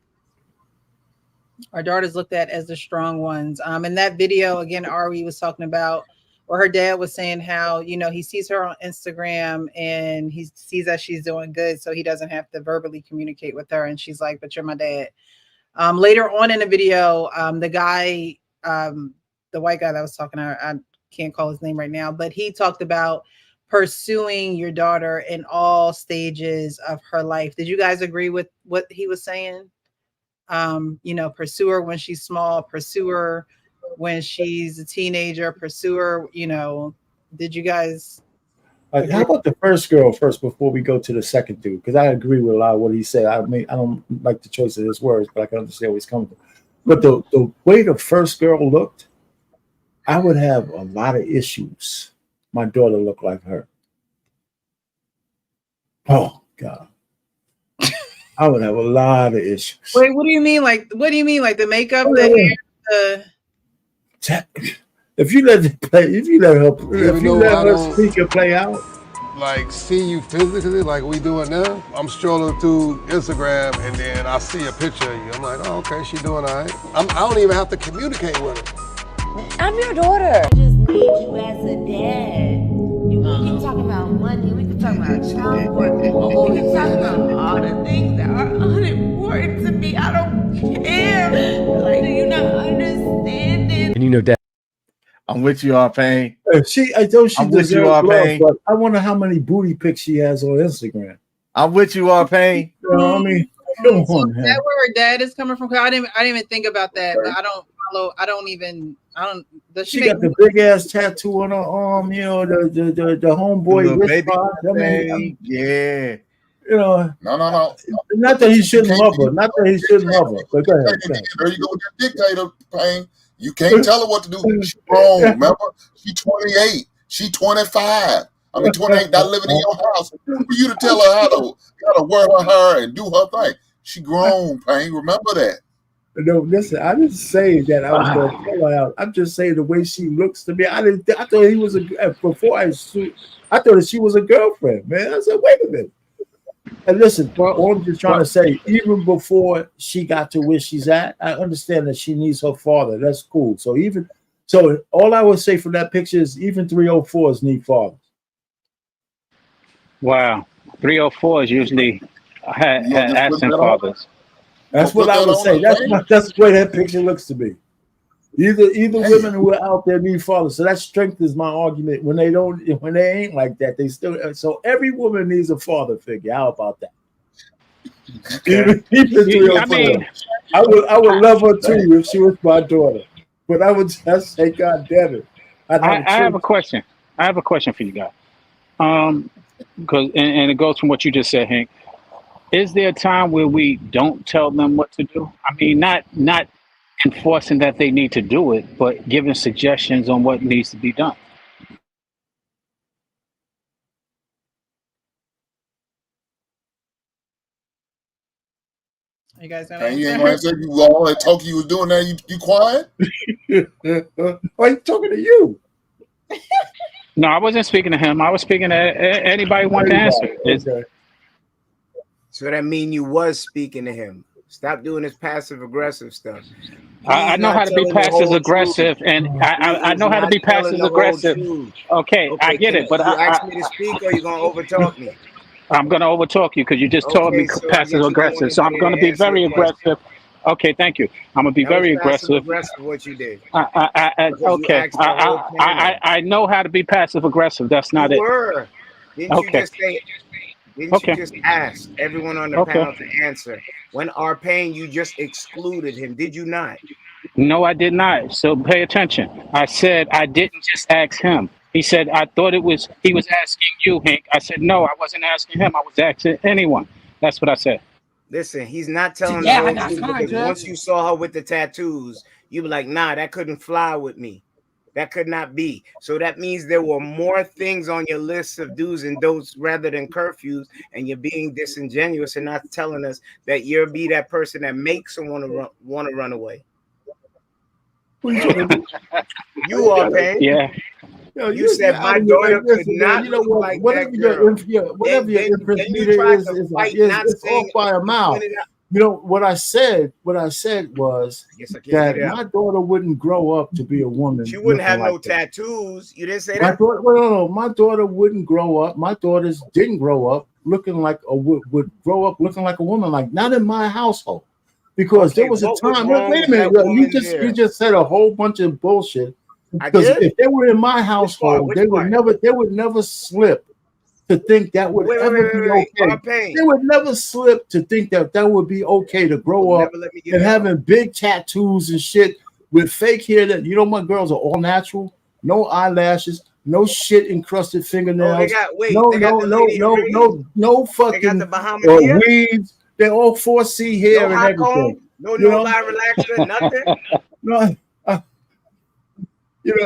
Our daughters looked at as the strong ones. In that video, again, Ari was talking about, or her dad was saying how, he sees her on Instagram and he sees that she's doing good, so he doesn't have to verbally communicate with her. And she's like, but you're my dad. Later on in the video, the guy, the white guy that was talking to her, I can't call his name right now, but he talked about pursuing your daughter in all stages of her life. Did you guys agree with what he was saying? Pursue her when she's small, pursue her when she's a teenager, pursue her, did you guys? How about the first girl first before we go to the second dude? Because I agree with a lot of what he said. I mean, I don't like the choice of his words, but I can understand where he's coming from. But the way the first girl looked, I would have a lot of issues. My daughter looked like her. Oh, God. I would have a lot of issues. Wait, what do you mean? Like the makeup, the hair, If you let her speak and play out, like see you physically, like we doing now. I'm strolling through Instagram and then I see a picture of you. I'm like, oh, okay, she doing all right. I don't even have to communicate with her. I'm your daughter. I just need you as a dad. We can talk about money. We can talk about child support. We can talk about all the things that are unimportant to me. I don't care. Like, do you not understand it? And Dad. I'm with you, R-Pain. I know she I'm with you, deserves love, R-Pain. but I wonder how many booty pics she has on Instagram. I'm with you, R-Pain. You know what I mean? Come on, Is man. that where her dad is coming from? 'Cause I didn't even think about that, but I don't follow. Does she She make got the big ass tattoo on her arm, you know, the homeboy Little wrist baby spot. I mean, thing. Yeah. you know, No. not that he shouldn't love her, not that he shouldn't love her, but go ahead. There you go with that dictator, Pain. You can't tell her what to do. She's grown, remember? She's 28. She's 25. I mean, 28, not living in your house. For you to tell her how to wear her hair and do her thing. She grown, Pain. Remember that. No, listen, I didn't say that I was going to tell her out. I'm just saying the way she looks to me. I thought he was I thought that she was a girlfriend, man. I said, wait a minute. And listen, all I'm just trying to say, even before she got to where she's at, I understand that she needs her father. That's cool. So all I would say from that picture is even 304s need fathers. Wow, 304s usually had absent fathers. That's what I would say. That's the way that picture looks to me. Either women who are out there need fathers. So that strengthens my argument. When they ain't like that, they still. So every woman needs a father figure. How about that? Even 304. I would love her too if she was my daughter. But I would just say, God damn it. I have a question. I have a question for you guys. Because and it goes from what you just said, Hank. Is there a time where we don't tell them what to do? I mean, not enforcing that they need to do it, but giving suggestions on what needs to be done. You guys gonna Pain, you ain't gonna say all that talk you was doing there. You quiet? Why are you talking to you? No, I wasn't speaking to him. I was speaking to anybody who wanted to answer. Okay. So that mean you was speaking to him. Stop doing this passive aggressive stuff. I know how to be passive aggressive, and I know how to be passive aggressive. Okay, I get it, but you ask me to speak, or you gonna overtalk me? I'm gonna overtalk you because you just told me so passive aggressive. So I'm gonna be very aggressive. Okay, thank you. I'm gonna be very aggressive. What you did? Okay, I know how to be passive aggressive. That's not it. Didn't you just say? Didn't you just ask everyone on the panel to answer? When R-Pain, you just excluded him, did you not? No, I did not. So pay attention. I said I didn't just ask him. He said I thought he was asking you, Hank. I said no, I wasn't asking him. I was asking anyone. That's what I said. Listen, he's not telling Yeah, the that's whole truth fine, because Judge. once you saw her with the tattoos, you were like, nah, that couldn't fly with me. That could not be. So that means there were more things on your list of do's and don'ts rather than curfews, and you're being disingenuous and not telling us that you'll be that person that makes someone want to run away. You are paying. Yeah. You said my daughter could not look like that girl. Whatever your interest is off by a mile. You know what I said? What I said was that my daughter wouldn't grow up to be a woman. She wouldn't have no tattoos. You didn't say My that. daughter, no. My daughter wouldn't grow up. My daughters didn't grow up looking like would grow up looking like a woman. Like not in my household, because there was a time. Wait a minute. You just said a whole bunch of bullshit. Because if they were in my household, they would never slip to think that would ever be okay. They would never slip to think that would be okay to grow up and having big tattoos and shit with fake hair. That my girls are all natural, no eyelashes, no shit encrusted fingernails, no fucking weeds. They're all 4C hair and everything. No lie relaxer, nothing. No.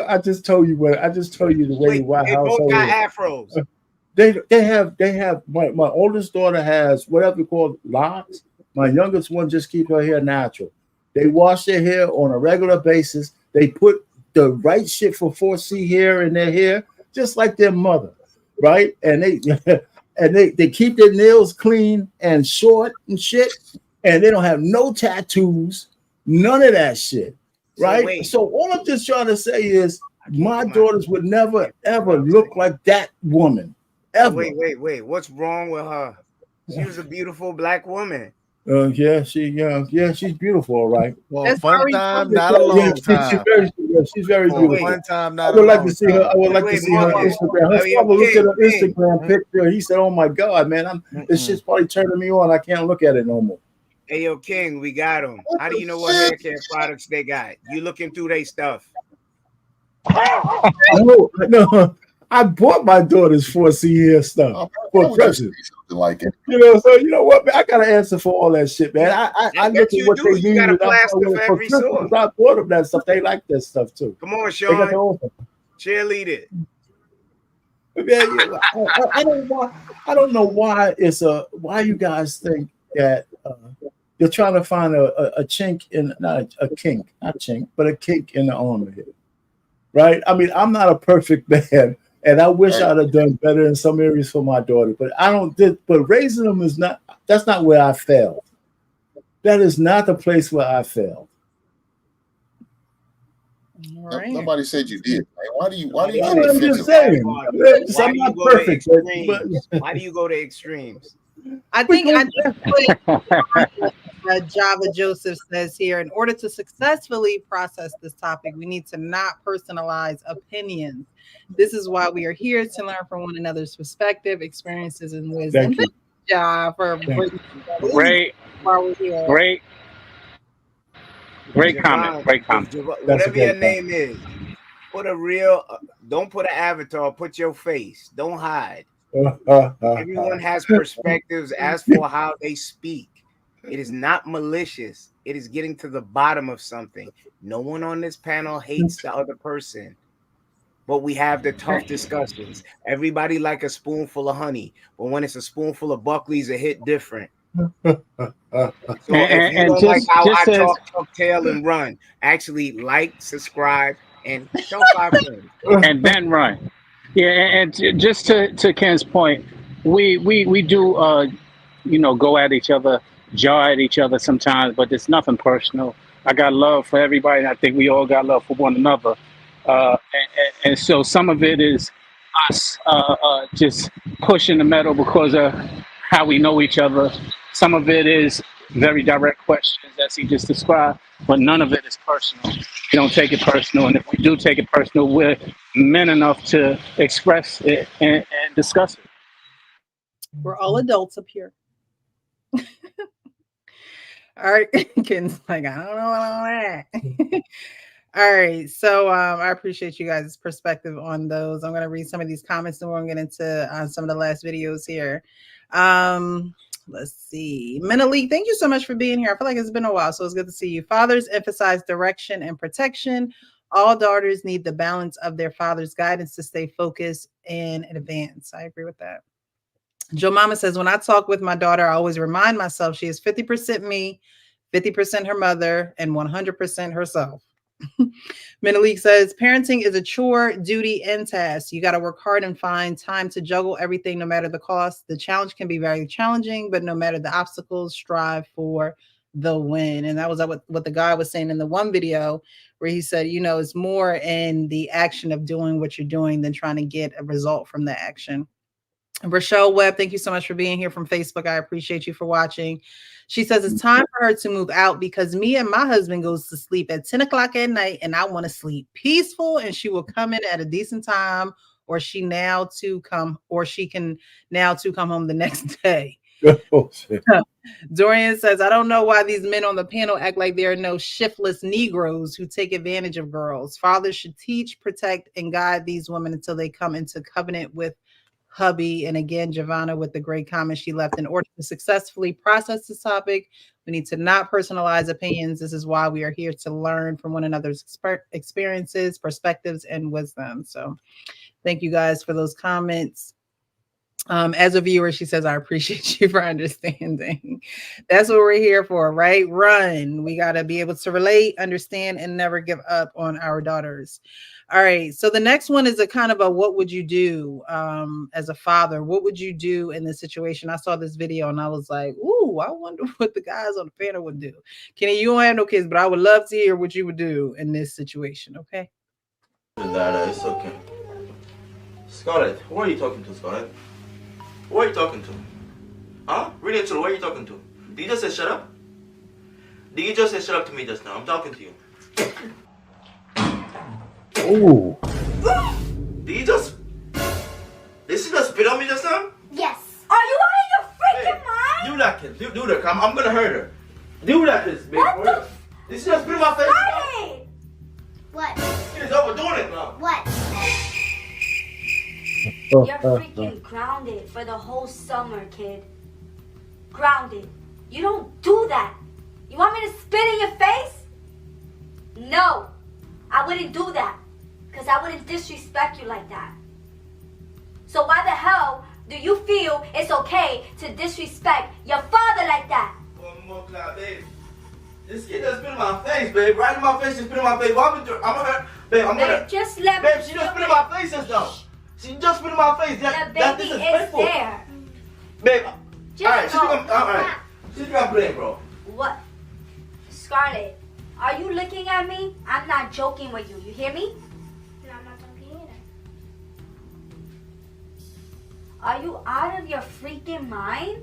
I just told you the way my household both got is. afros. They have my oldest daughter has whatever you call locks. My youngest one just keep her hair natural. They wash their hair on a regular basis. They put the right shit for 4C hair in their hair, just like their mother, right? And they keep their nails clean and short and shit, and they don't have no tattoos, none of that shit. Right. So all I'm just trying to say is my daughters would never ever look like that woman. Ever. Wait. What's wrong with her? She was a beautiful black woman. She's beautiful, all right. Well, fun time, not a long time. Yeah, she's very For beautiful. one time, I not would a like to long see her. I time. would like to Wait, see her on Marcus. Instagram. Her Hey, father looked at King, her King. Instagram picture. He said, "Oh my God, man, this shit's probably turning me on. I can't look at it no more." Hey, yo, King, we got them. How do you know what Shit. hair care products they got? You looking through their stuff. No, I bought my daughter's 4C hair stuff for Why would you present. say something like it? You know, so you know what, man, I got to answer for all that shit, man. I That look at you what do. they You need. got a And I plaster buy for it every Christmas. sort. I bought them that stuff. They like that stuff too. Come on, They got their Sean. own. Cheerlead it. Yeah, I don't know why why you guys think that you're trying to find a chink in not a kink, not chink, but a kink in the armor here, right? I mean, I'm not a perfect man, and I wish I'd have done better in some areas for my daughter, but but raising them is not. That's not where I failed. That is not the place where I failed. Right. Nobody said you did, man. Why do you get I'm just defensive? saying. Why I'm do you not go to perfect, extremes? Why do you go to extremes? I think Java Joseph says here, in order to successfully process this topic, we need to not personalize opinions. This is why we are here to learn from one another's perspective, experiences, and wisdom. Thank you. Yeah, for Great, while we're here. great comment. Great comment. Whatever your name is, put a real. Don't put an avatar. Put your face. Don't hide. Everyone has perspectives as for how they speak. It is not malicious. It is getting to the bottom of something. No one on this panel hates the other person, but we have the tough discussions. Everybody like a spoonful of honey, but when it's a spoonful of Buckley's, it hit different. So if you don't like how I talk, tail, and run, actually like, subscribe, and tell 5 friends. And then run. Yeah, and just to Ken's point, we do go at each other, jar at each other sometimes, but it's nothing personal. I got love for everybody, and I think we all got love for one another. And so some of it is us just pushing the metal because of how we know each other. Some of it is very direct questions, as he just described, but none of it is personal. We don't take it personal, and if we do take it personal, we're men enough to express it and discuss it. We're all adults up here. All right, Ken's like, I don't know about that. All right, so I appreciate you guys' perspective on those. I'm going to read some of these comments, and we're going to get into some of the last videos here. Let's see. Menalik, thank you so much for being here. I feel like it's been a while, so it's good to see you. Fathers emphasize direction and protection. All daughters need the balance of their father's guidance to stay focused and advance. I agree with that. Joe Mama says, when I talk with my daughter, I always remind myself she is 50% me, 50% her mother, and 100% herself. Menalik says, parenting is a chore, duty, and task. You got to work hard and find time to juggle everything, no matter the cost. The challenge can be very challenging, but no matter the obstacles, strive for the win. And that was what the guy was saying in the one video where he said, it's more in the action of doing what you're doing than trying to get a result from the action. Rochelle Webb, thank you so much for being here from Facebook. I appreciate you for watching. She says it's time for her to move out because me and my husband goes to sleep at 10 o'clock at night and I want to sleep peaceful, and she will come in at a decent time, or she can now to come home the next day. Oh, shit. Dorian says, I don't know why these men on the panel act like there are no shiftless Negroes who take advantage of girls. Fathers should teach, protect, and guide these women until they come into covenant with hubby. And again, Giovanna with the great comment she left. In order to successfully process this topic, we need to not personalize opinions. This is why we are here to learn from one another's experiences, perspectives, and wisdom. So thank you guys for those comments. As a viewer, she says, I appreciate you for understanding. That's what we're here for, right? Run. We got to be able to relate, understand, and never give up on our daughters. All right. So the next one is a kind of a, what would you do as a father? What would you do in this situation? I saw this video and I was like, ooh, I wonder what the guys on the panel would do. Kenny, you don't have no kids, but I would love to hear what you would do in this situation. Okay. That it's okay. Scarlett, who are you talking to, Scarlett? Who are you talking to? Huh? Really, who are you talking to? Did you just say shut up? Did you just say shut up to me just now? I'm talking to you. Ooh. Did you just spit on me just now? Yes. Are you out of your freaking mind? Do that, kid. Do that. I'm gonna hurt her. Do that, kid. What the? Did she just spit in my face? Scarlett! What? She's overdoing it now. What? You're freaking grounded for the whole summer, kid. Grounded. You don't do that. You want me to spit in your face? No. I wouldn't do that. Because I wouldn't disrespect you like that. So why the hell do you feel it's okay to disrespect your father like that? One more clap, babe. This kid just spit in my face, babe. Right in my face, she spit in my face. I'm gonna hurt. Babe, I'm gonna. Babe, just let Babe, me. she just spit in my face just now. She just spit in my face. The baby is there. Babe, Just alright, go. alright. She's gonna play, bro. What? Scarlett, are you looking at me? I'm not joking with you. You hear me? No, I'm not talking either. Are you out of your freaking mind?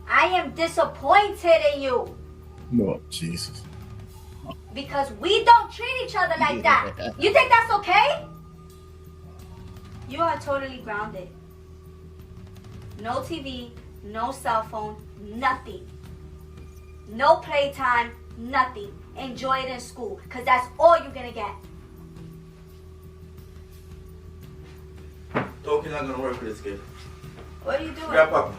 I am disappointed in you No, Jesus. because we don't treat each other like that. You think that's okay? You are totally grounded. No TV, no cell phone, nothing. No playtime, nothing. Enjoy it in school because that's all you're going to get. Talking not gonna work for this kid. What are you doing? Grab Papa.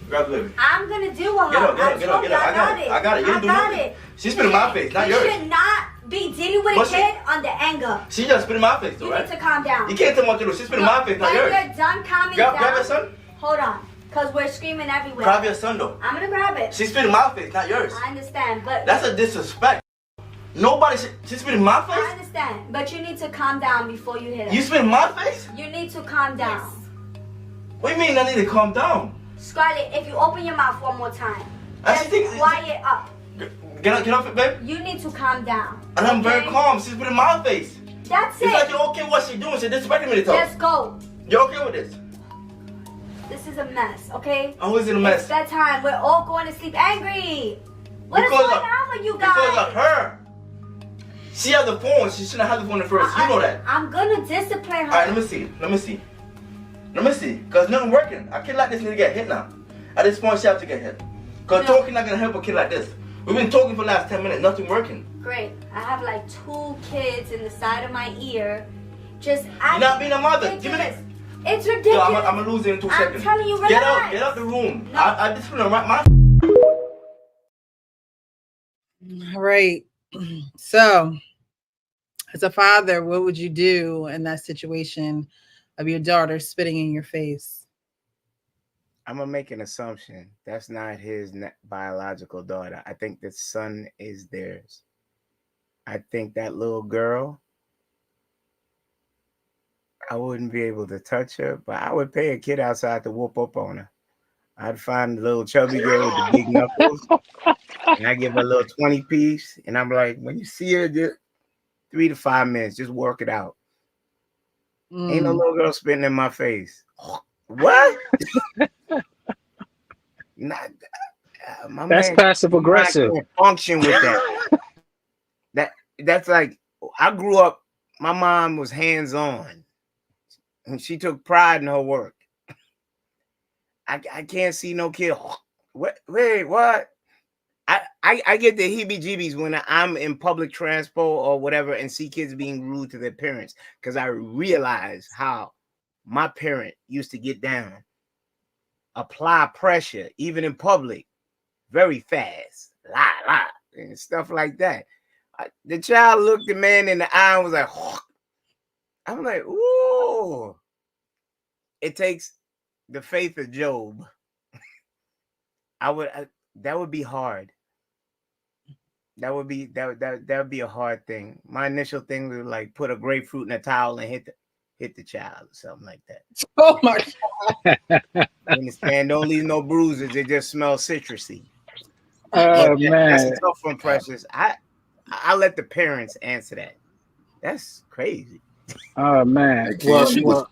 Grab the baby. I'm gonna do a Get up, lot. get up, get up, get up. I got it. I got it. You didn't do nothing. She spit in my face, not You yours. should not be dealing with But a she- kid under anger. She just spit in my face, though, You right? need to calm down. You can't tell me what to do. She spit in my face, not When yours. you're done calming Grab down, your son. hold on, because we're screaming everywhere. Grab your son, though. I'm gonna grab it. She spit in my face, not yours. I understand, but That's a disrespect. Nobody should. She spit in my I face? understand, but you need to calm down before you hit her. You spit in my face? You need to calm down. What do you mean I need to calm down? Scarlett, if you open your mouth one more time, I just think- quiet up. Get off it, babe. You need to calm down. And I'm very okay? calm. She spit in my face. That's It's it. like you're okay with what she's doing. She's disrespecting me to talk. Just go. You're okay with this? This is a mess, okay? How is it a mess? It's that time. We're all going to sleep angry. What is Because going of- on with you guys? Because of her. She has the phone. She shouldn't have the phone at first. You know that. I'm gonna discipline her. Alright, let me see. Let me see. Let me see. Because nothing working. I can't let this nigga get hit now. At this point, she have to get hit. Because No. talking not going to help a kid like this. We've been talking for the last 10 minutes. Nothing working. Great. I have like 2 kids in the side of my ear. Just You're not being a mother. Give me ridiculous. this. It's ridiculous. Yo, I'm going to lose it in 2 I'm seconds. telling you, Get relax. out. Get out the room. No. I discipline my... All right. So, as a father, what would you do in that situation of your daughter spitting in your face? I'm gonna make an assumption. That's not his biological daughter. I think the son is theirs. I think that little girl, I wouldn't be able to touch her, but I would pay a kid outside to whoop up on her. I'd find the little chubby girl with the big knuckles, and I give her a little 20 piece, and I'm like, when you see her, just 3 to 5 minutes, just work it out. Ain't no little girl spitting in my face. What? Not, my That's man passive aggressive. can't function with that. That's like, I grew up, my mom was hands-on, and she took pride in her work. I can't see no kid. Wait, what? I get the heebie-jeebies when I'm in public transport or whatever and see kids being rude to their parents, because I realize how my parent used to get down, apply pressure, even in public, very fast, and stuff like that. The child looked the man in the eye and was like, I'm like, ooh. It takes the faith of Job. That would be hard. That would be a hard thing. My initial thing was like put a grapefruit in a towel and hit the child or something like that. Oh my God. You understand? Don't leave no bruises. It just smells citrusy. Oh That's man. a tough one, Precious. I let the parents answer that. That's crazy. Oh man. Well, she was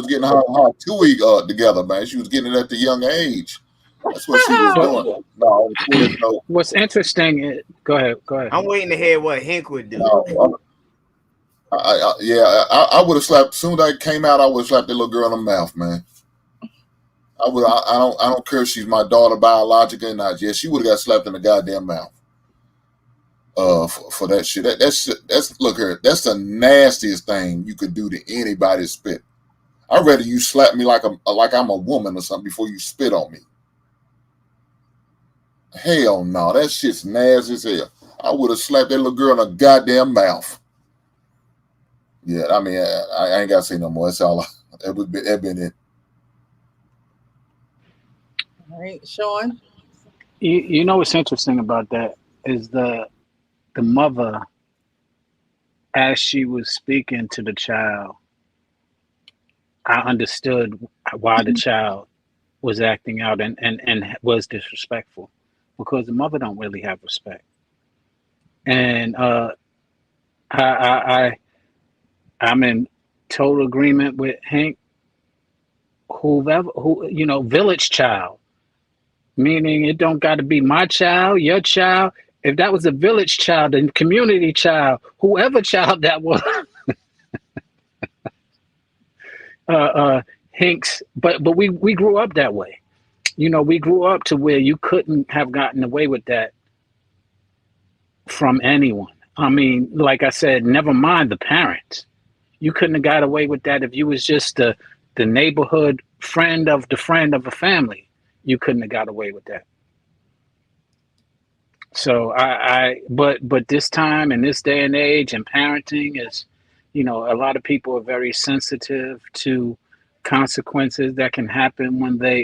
getting her 2 week together, man. She was getting it at the young age. That's what she was doing. No, there's no. What's interesting? Go ahead. Go ahead. I'm waiting to hear what Hank would do. No, I would have slapped. As soon as I came out, I would have slapped that little girl in the mouth, man. I would. I don't care if she's my daughter biologically or not. Yeah, she would have got slapped in the goddamn mouth. For that shit. That's look here. That's the nastiest thing you could do to anybody's spit. I'd rather you slap me like I'm a woman or something before you spit on me. Hell no, that shit's nasty as hell. I would have slapped that little girl in the goddamn mouth. Yeah, I mean, I ain't got to say no more. That's all. That been it. All right, Sean. You know what's interesting about that is the mother, as she was speaking to the child, I understood why the child was acting out and was disrespectful, because the mother don't really have respect. And I'm in total agreement with Hank. Who village child, meaning it don't got to be my child, your child. If that was a village child and community child, whoever child that was, Hank's. But we grew up that way. We grew up to where you couldn't have gotten away with that from anyone. I mean, like I said, never mind the parents. You couldn't have got away with that if you was just the neighborhood friend of a family. You couldn't have got away with that. So but this time in this day and age, and parenting is, a lot of people are very sensitive to consequences that can happen when they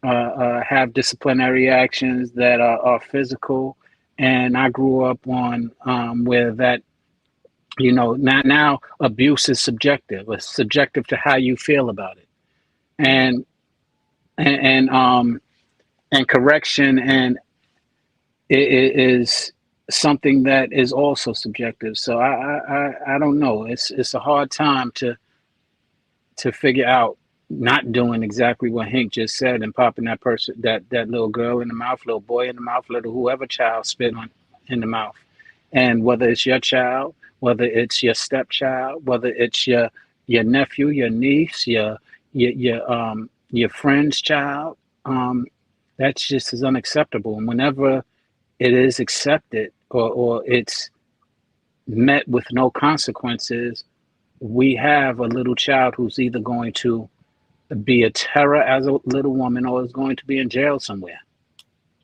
have disciplinary actions that are physical. And I grew up on where that, now abuse is subjective. It's subjective to how you feel about it, and correction and it is something that is also subjective. So I don't know. It's a hard time to figure out not doing exactly what Hank just said and popping that person, that little girl in the mouth, little boy in the mouth, little whoever child spit on in the mouth. And whether it's your child, whether it's your stepchild, whether it's your nephew, your niece, your friend's child, that's just as unacceptable. And whenever it is accepted or it's met with no consequences, we have a little child who's either going to be a terror as a little woman or is going to be in jail somewhere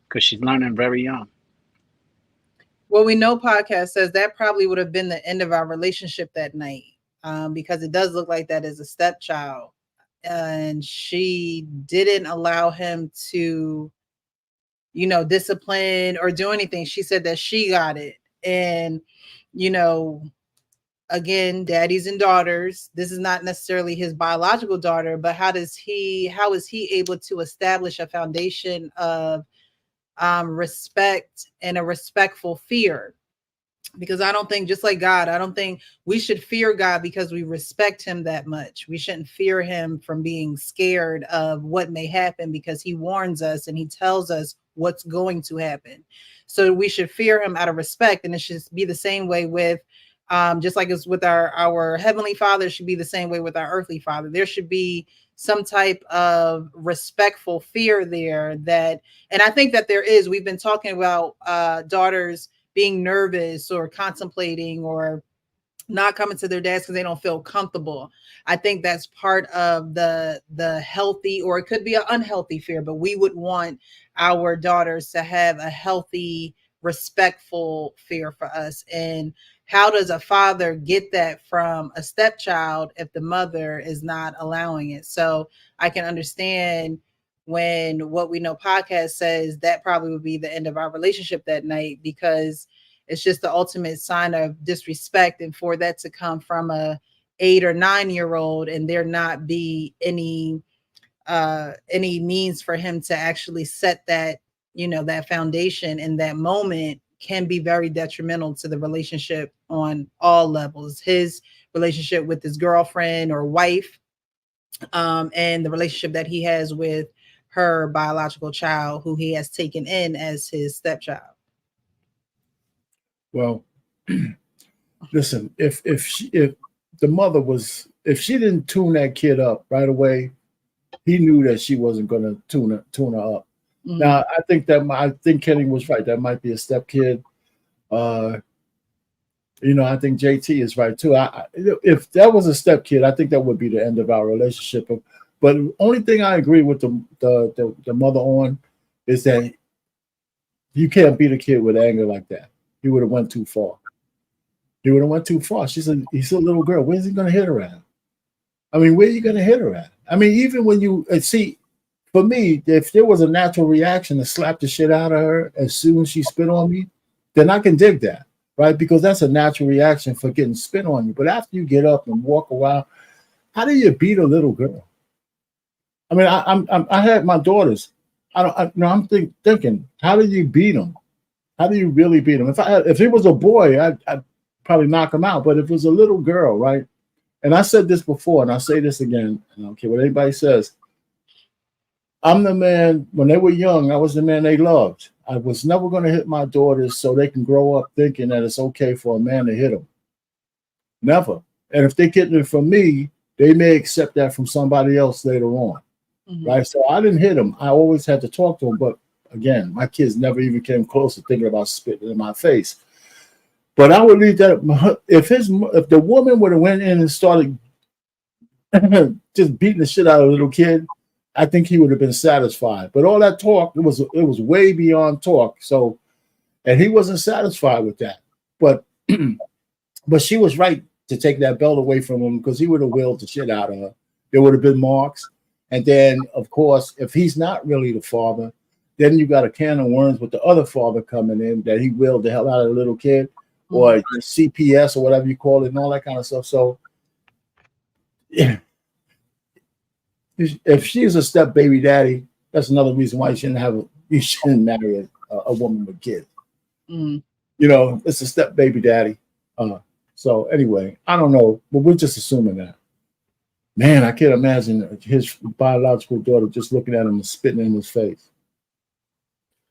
because she's learning very young. Well, we know podcast says that probably would have been the end of our relationship that night, because it does look like that is a stepchild. And she didn't allow him to, discipline or do anything. She said that she got it. And, again, daddies and daughters, this is not necessarily his biological daughter, but how is he able to establish a foundation of respect and a respectful fear? Because I don't think, just like God, I don't think we should fear God because we respect him that much. We shouldn't fear him from being scared of what may happen, because he warns us and he tells us what's going to happen. So we should fear him out of respect. And it should be the same way with, just like it's with our Heavenly Father, it should be the same way with our earthly father. There should be some type of respectful fear there that, and I think that there is. We've been talking about daughters being nervous or contemplating or not coming to their dads because they don't feel comfortable. I think that's part of the healthy, or it could be an unhealthy fear, but we would want our daughters to have a healthy, respectful fear for us. And how does a father get that from a stepchild if the mother is not allowing it? So I can understand when What We Know podcast says that probably would be the end of our relationship that night, because it's just the ultimate sign of disrespect. And for that to come from a 8 or 9-year-old and there not be any means for him to actually set that, that foundation in that moment, can be very detrimental to the relationship on all levels. His relationship with his girlfriend or wife, and the relationship that he has with her biological child who he has taken in as his stepchild. Well, listen, if the mother was, if she didn't tune that kid up right away, he knew that she wasn't going to tune her up. Mhm. Now, I think Kenny was right. That might be a step kid. I think JT is right too. If that was a step kid, I think that would be the end of our relationship. But the only thing I agree with the mother on is that you can't beat a kid with anger like that. He would have went too far. He's a little girl. Where's he going to hit her at? I mean, where are you going to hit her at? I mean, even when you see, for me, if there was a natural reaction to slap the shit out of her as soon as she spit on me, then I can dig that, right? Because that's a natural reaction for getting spit on you. But after you get up and walk around, how do you beat a little girl? I mean, I had my daughters. I'm thinking, how do you beat them? How do you really beat them? If it was a boy, I'd probably knock him out. But if it was a little girl, right? And I said this before, and I'll say this again. I don't care what anybody says. I'm the man, when they were young, I was the man they loved. I was never going to hit my daughters so they can grow up thinking that it's okay for a man to hit them. Never. And if they're getting it from me, they may accept that from somebody else later on. Mhm. Right? So I didn't hit them. I always had to talk to them. But again, my kids never even came close to thinking about spitting in my face. But I would leave that. If the woman would have went in and started just beating the shit out of a little kid, I think he would have been satisfied. But all that talk, it was way beyond talk. So, and he wasn't satisfied with that. But but she was right to take that belt away from him, because he would have willed the shit out of her. There would have been marks. And then, of course, if he's not really the father, then you got a can of worms with the other father coming in that he willed the hell out of the little kid, or CPS or whatever you call it, and all that kind of stuff. So, yeah. If she's a step baby daddy, that's another reason why you shouldn't marry a woman with kids. Mhm. It's a step baby daddy. So anyway, I don't know, but we're just assuming that. Man, I can't imagine his biological daughter just looking at him and spitting in his face.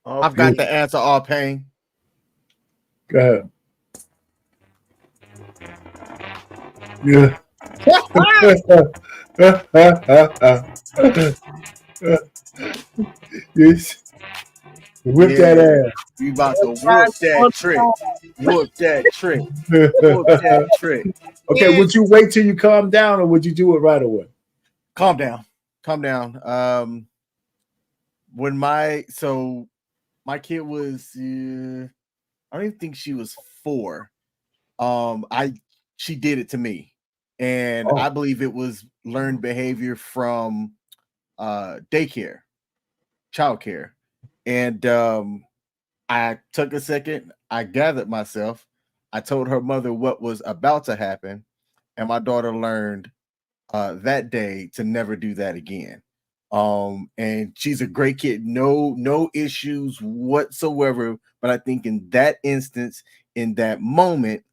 I've got the answer, all pain. Go ahead. Yeah. Yes. Whip that ass. You about to whoop that trick. Whoop that trick. Whoop that trick. Okay, would you wait till you calm down, or would you do it right away? Calm down. When my kid was I don't even think she was 4. She did it to me, and I believe it was learned behavior from daycare, childcare. And I took a second, I gathered myself, I told her mother what was about to happen, and my daughter learned that day to never do that again. And she's a great kid, no issues whatsoever. But I think in that instance, in that moment,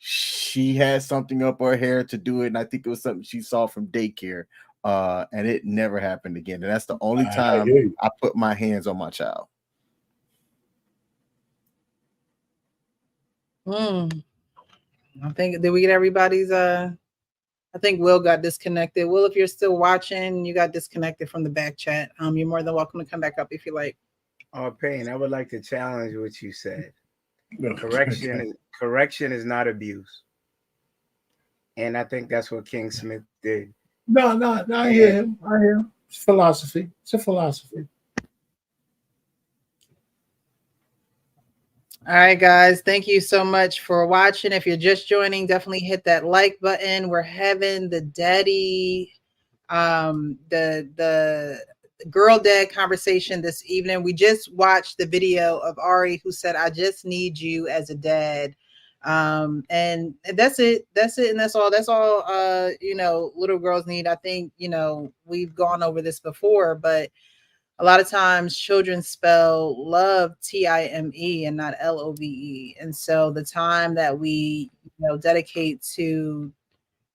she had something up her hair to do it, and I think it was something she saw from daycare. And it never happened again. And that's the only time I put my hands on my child. I think, did we get everybody's I think Will got disconnected. Will, if you're still watching, you got disconnected from the back chat. You're more than welcome to come back up if you like. Pain, I would like to challenge what you said. Correction is not abuse. And I think that's what King Smith did. No, I hear him. It's philosophy. It's a philosophy. All right, guys. Thank you so much for watching. If you're just joining, definitely hit that like button. We're having the daddy, the girl dad conversation this evening. We just watched the video of Ari, who said, "I just need you as a dad." And that's it. And that's all little girls need. I think, we've gone over this before, but a lot of times children spell love Time and not Love. And so the time that we dedicate to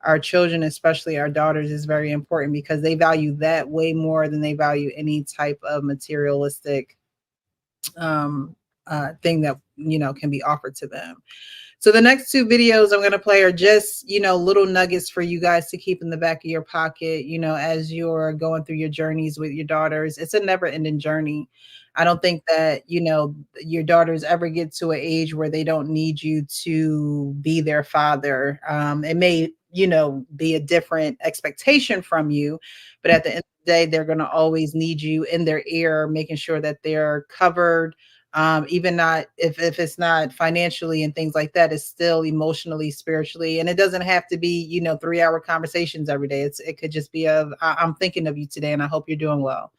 our children, especially our daughters, is very important because they value that way more than they value any type of materialistic thing that, you know, can be offered to them. So the next two videos I'm going to play are just, you know, little nuggets for you guys to keep in the back of your pocket, you know, as you're going through your journeys with your daughters. It's a never ending journey. I don't think that, you know, your daughters ever get to an age where they don't need you to be their father. It may, you know, be a different expectation from you, but at the end of the day, they're going to always need you in their ear, making sure that they're covered. Even not if it's not financially and things like that, it's still emotionally, spiritually. And it doesn't have to be, you know, 3-hour conversations every day. It could just be I'm thinking of you today and I hope you're doing well.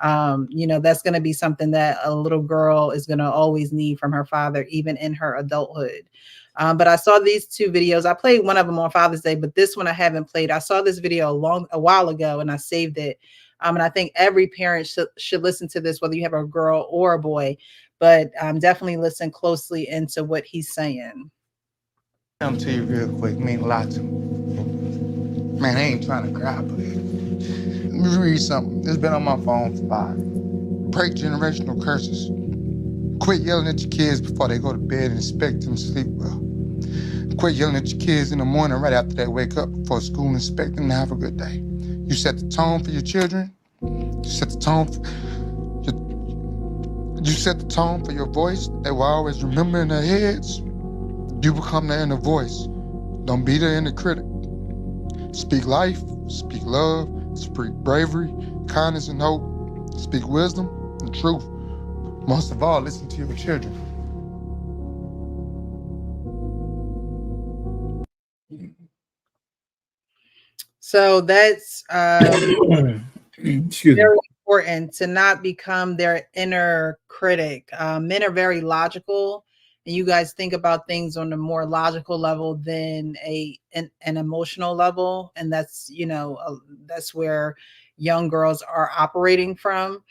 You know, that's going to be something that a little girl is going to always need from her father, even in her adulthood. But I saw these two videos. I played one of them on Father's Day, but this one I haven't played. I saw this video a while ago and I saved it. And I think every parent should listen to this, whether you have a girl or a boy, but definitely listen closely into what he's saying. Come to you real quick, mean a lot to me. Man, I ain't trying to cry, but let me read something. It's been on my phone for 5. Break generational curses. Quit yelling at your kids before they go to bed and expect them to sleep well. Quit yelling at your kids in the morning right after they wake up before school and expect them to have a good day. You set the tone for your children. You set the tone for your voice. They will always remember in their heads. You become their inner voice. Don't be their inner critic. Speak life, speak love, speak bravery, kindness and hope. Speak wisdom and truth. Most of all, listen to your children. So that's very important to not become their inner critic. Men are very logical, and you guys think about things on a more logical level than an emotional level, and that's, you know, that's where young girls are operating from.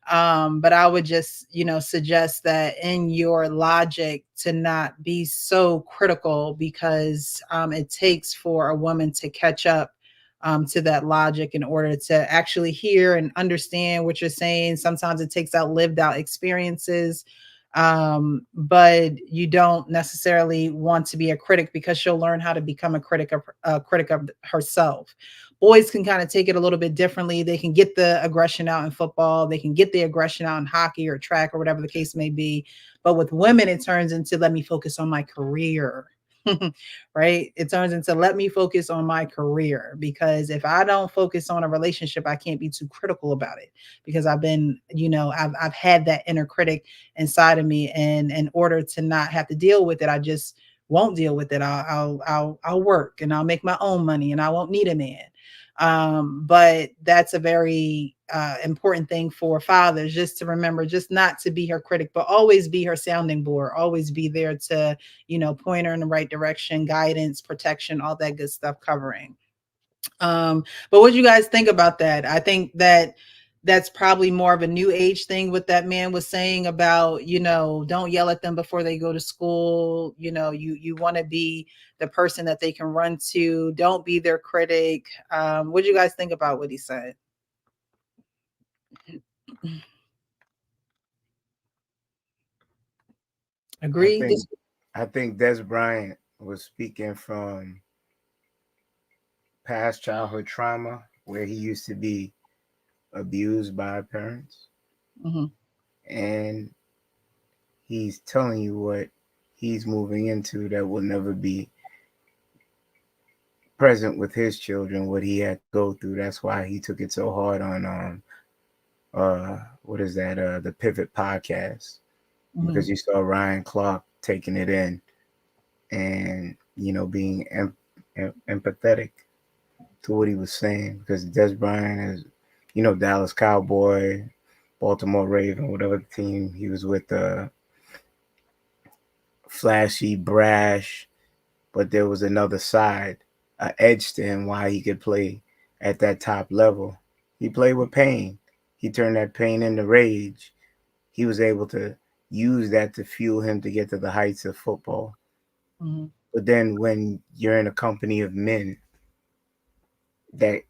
But I would just, you know, suggest that in your logic to not be so critical, because it takes for a woman to catch up to that logic in order to actually hear and understand what you're saying. Sometimes it takes out lived out experiences, but you don't necessarily want to be a critic, because she'll learn how to become a critic of herself. Boys can kind of take it a little bit differently. They can get the aggression out in football. They can get the aggression out in hockey or track or whatever the case may be. But with women, it turns into, let me focus on my career. Right? It turns into, let me focus on my career, because if I don't focus on a relationship, I can't be too critical about it, because I've been, you know, I've had that inner critic inside of me, and in order to not have to deal with it, I just won't deal with it. I'll work and I'll make my own money and I won't need a man. But that's a very important thing for fathers, just to remember, just not to be her critic, but always be her sounding board, always be there to, you know, point her in the right direction, guidance, protection, all that good stuff, covering. But what do you guys think about that? I think that that's probably more of a new age thing, what that man was saying about, you know, don't yell at them before they go to school. You know, you want to be the person that they can run to. Don't be their critic. What do you guys think about what he said? Agree? I think Des Bryant was speaking from past childhood trauma, where he used to be abused by parents. Mm-hmm. And he's telling you what he's moving into that will never be present with his children, what he had to go through. That's why he took it so hard on the Pivot podcast. Mm-hmm. Because you saw Ryan Clark taking it in and, you know, being empathetic to what he was saying, because Des Bryant is, you know, Dallas Cowboy, Baltimore Raven, whatever the team he was with, flashy, brash, but there was another side, an edge to him why he could play at that top level. He played with pain. He turned that pain into rage. He was able to use that to fuel him to get to the heights of football. Mm-hmm. But then when you're in a company of men that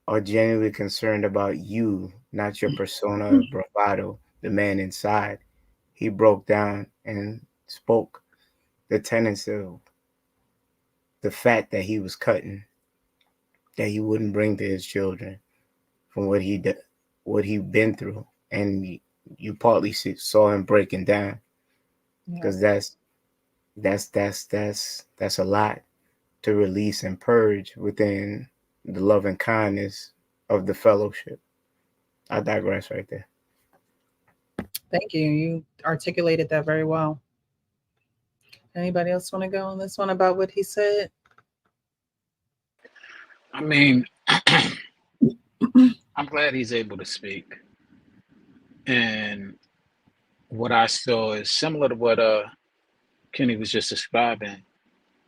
are genuinely concerned about you, not your persona, bravado, the man inside. He broke down and spoke the tenets of the fat that he was cutting, that he wouldn't bring to his children from what he'd been through, and you partly saw him breaking down, because that's a lot to release and purge within the love and kindness of the fellowship. I digress right there. Thank you. You articulated that very well. Anybody else want to go on this one about what he said? I mean, I'm glad he's able to speak. And what I saw is similar to what Kenny was just describing,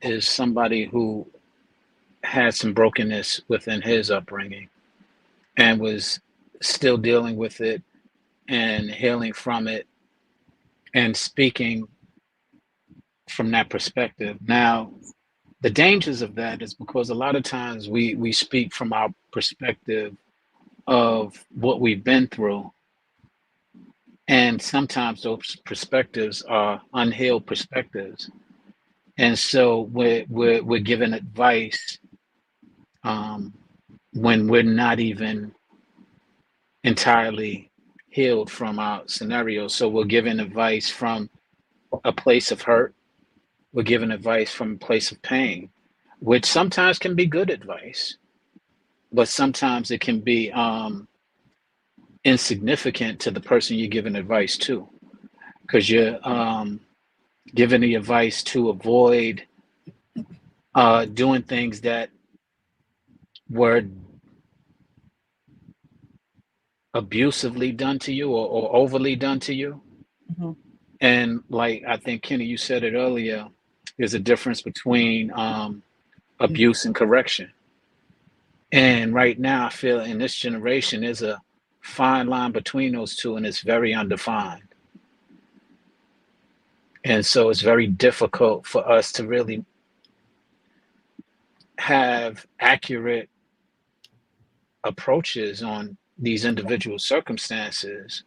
is somebody who had some brokenness within his upbringing and was still dealing with it and healing from it and speaking from that perspective. Now, the dangers of that is because a lot of times we speak from our perspective of what we've been through. And sometimes those perspectives are unhealed perspectives. And so we're given advice when we're not even entirely healed from our scenario. So we're given advice from a place of hurt. We're given advice from a place of pain, which sometimes can be good advice, but sometimes it can be insignificant to the person you're giving advice to, because you're giving the advice to avoid doing things that were abusively done to you or overly done to you. Mm-hmm. And like I think, Kenny, you said it earlier, there's a difference between abuse and correction. And right now I feel in this generation there's a fine line between those two, and it's very undefined. And so it's very difficult for us to really have accurate approaches on these individual circumstances,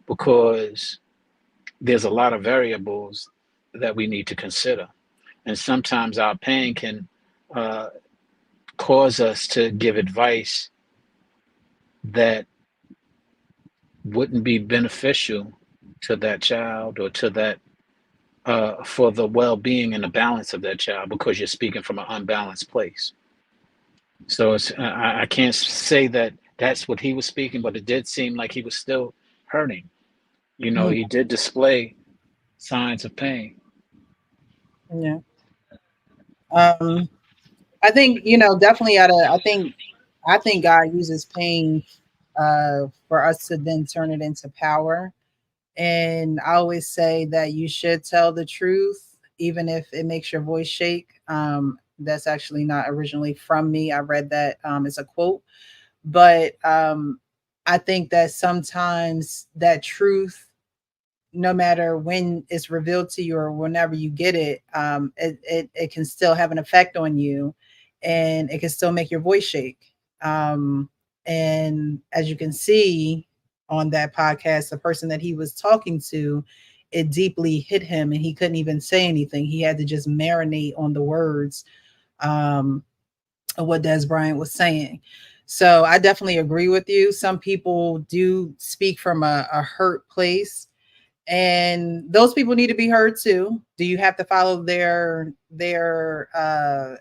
because there's a lot of variables that we need to consider. And sometimes our pain can cause us to give advice that wouldn't be beneficial to that child or to that for the well-being and the balance of that child, because you're speaking from an unbalanced place. So it's I can't say that that's what he was speaking, but it did seem like he was still hurting. You know, he did display signs of pain. Yeah. I think, definitely I think God uses pain for us to then turn it into power. And I always say that you should tell the truth, even if it makes your voice shake. That's actually not originally from me. I read that as a quote. But I think that sometimes that truth, no matter when it's revealed to you or whenever you get it, it can still have an effect on you, and it can still make your voice shake. And as you can see on that podcast, the person that he was talking to, it deeply hit him, and he couldn't even say anything. He had to just marinate on the words of what Des Bryant was saying. So I definitely agree with you. Some people do speak from a hurt place, and those people need to be heard too. Do you have to follow their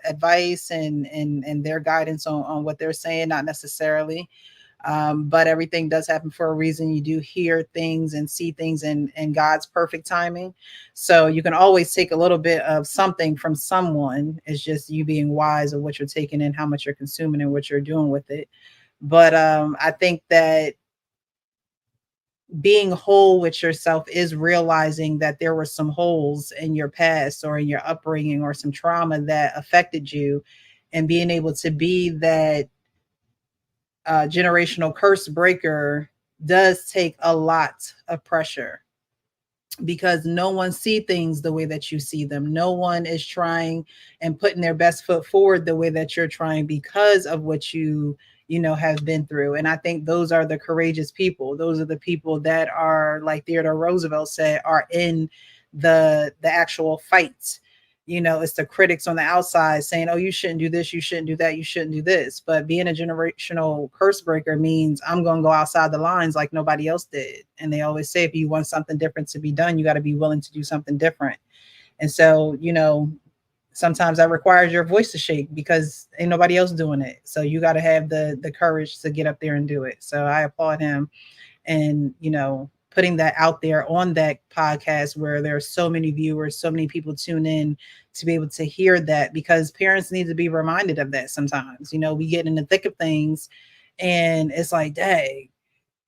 advice and their guidance on what they're saying? Not necessarily. But everything does happen for a reason. You do hear things and see things in God's perfect timing. So you can always take a little bit of something from someone. It's just you being wise of what you're taking in, how much you're consuming, and what you're doing with it. But I think that being whole with yourself is realizing that there were some holes in your past or in your upbringing or some trauma that affected you, and being able to be that generational curse breaker does take a lot of pressure. because no one see things the way that you see them. No one is trying and putting their best foot forward the way that you're trying because of what you know have been through. And I think those are the courageous people. Those are the people that are, like Theodore Roosevelt said, are in the actual fights. You know, it's the critics on the outside saying, oh, you shouldn't do this, you shouldn't do that, you shouldn't do this. But being a generational curse breaker means I'm going to go outside the lines like nobody else did. And they always say, if you want something different to be done, you got to be willing to do something different. And so, you know, sometimes that requires your voice to shake because ain't nobody else doing it. So you got to have the courage to get up there and do it. So I applaud him. And, you know, putting that out there on that podcast where there are so many viewers, so many people tune in to be able to hear that, because parents need to be reminded of that sometimes. You know, we get in the thick of things and it's like, dang,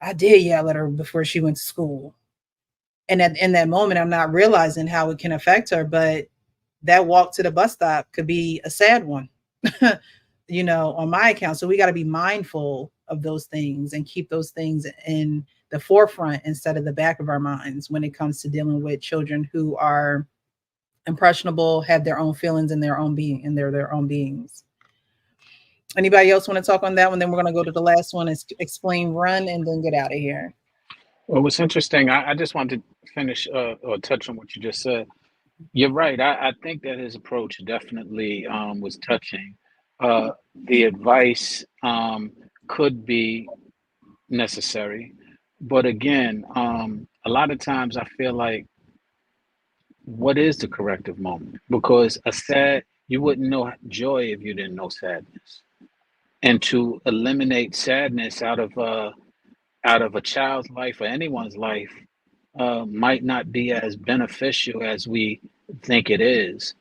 I did yell at her before she went to school. And in that moment, I'm not realizing how it can affect her, but that walk to the bus stop could be a sad one, you know, on my account. So we got to be mindful of those things and keep those things in the forefront instead of the back of our minds when it comes to dealing with children who are impressionable, have their own feelings and their own being, and they're their own beings. Anybody else want to talk on that one? Then we're going to go to the last one, is explain, run, and then get out of here. Well, what's interesting, I just wanted to finish or touch on what you just said. You're right. I think that his approach definitely was touching. The advice could be necessary. But again, a lot of times I feel like, what is the corrective moment? Because you wouldn't know joy if you didn't know sadness. And to eliminate sadness out of a child's life or anyone's life might not be as beneficial as we think it is.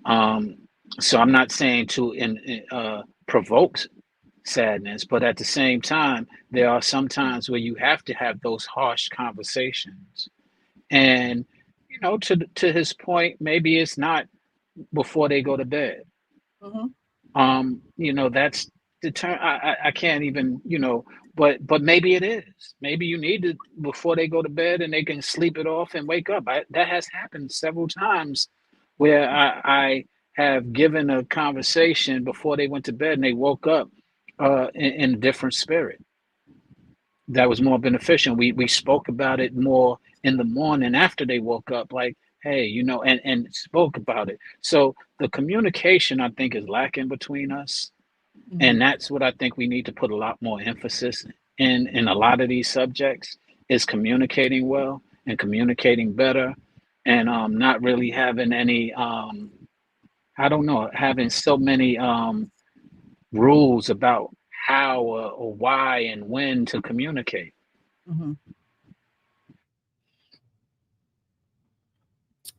So I'm not saying to provoke sadness, but at the same time, there are some times where you have to have those harsh conversations. And, you know, to his point, maybe it's not before they go to bed. Mm-hmm. You know, that's the term. I can't even, you know, but maybe it is. Maybe you need to before they go to bed and they can sleep it off and wake up. That has happened several times where I have given a conversation before they went to bed and they woke up in a different spirit that was more beneficial. We spoke about it more in the morning after they woke up, like, hey, you know, and spoke about it. So the communication, I think, is lacking between us. Mm-hmm. And that's what I think we need to put a lot more emphasis in a lot of these subjects, is communicating well and communicating better, and not really having any, having so many rules about how or why and when to communicate. Mm-hmm.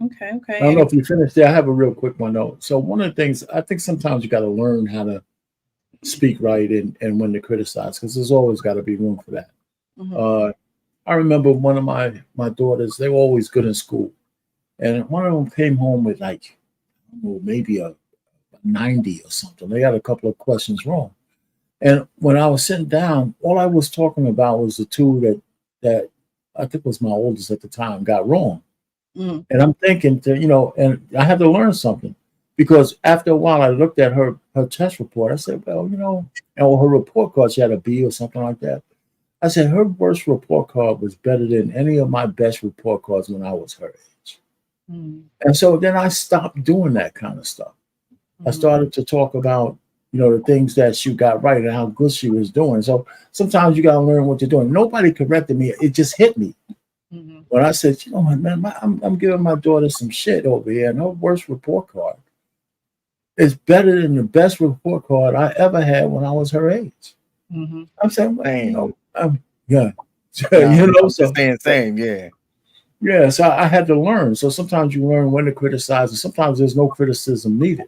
Okay. I don't know if you finished there. I have a real quick one though. So one of the things, I think sometimes you got to learn how to speak right and when to criticize, because there's always got to be room for that. Mm-hmm. I remember one of my daughters, they were always good in school. And one of them came home with like, maybe a 90 or something. They got a couple of questions wrong. And when I was sitting down, all I was talking about was the two that I think was my oldest at the time got wrong. Mm. And I'm thinking, and I had to learn something, because after a while I looked at her test report. I said, well, and her report card, she had a B or something like that. I said, her worst report card was better than any of my best report cards when I was her age. Mm. And so then I stopped doing that kind of stuff. Mm. I started to talk about, the things that she got right and how good she was doing. So sometimes you got to learn what you're doing. Nobody corrected me. It just hit me. Mm-hmm. When I said, man, I'm giving my daughter some shit over here, and her worst report card is better than the best report card I ever had when I was her age. Mm-hmm. I'm saying, well, yeah. So same, yeah. Yeah, so I had to learn. So sometimes you learn when to criticize, and sometimes there's no criticism needed.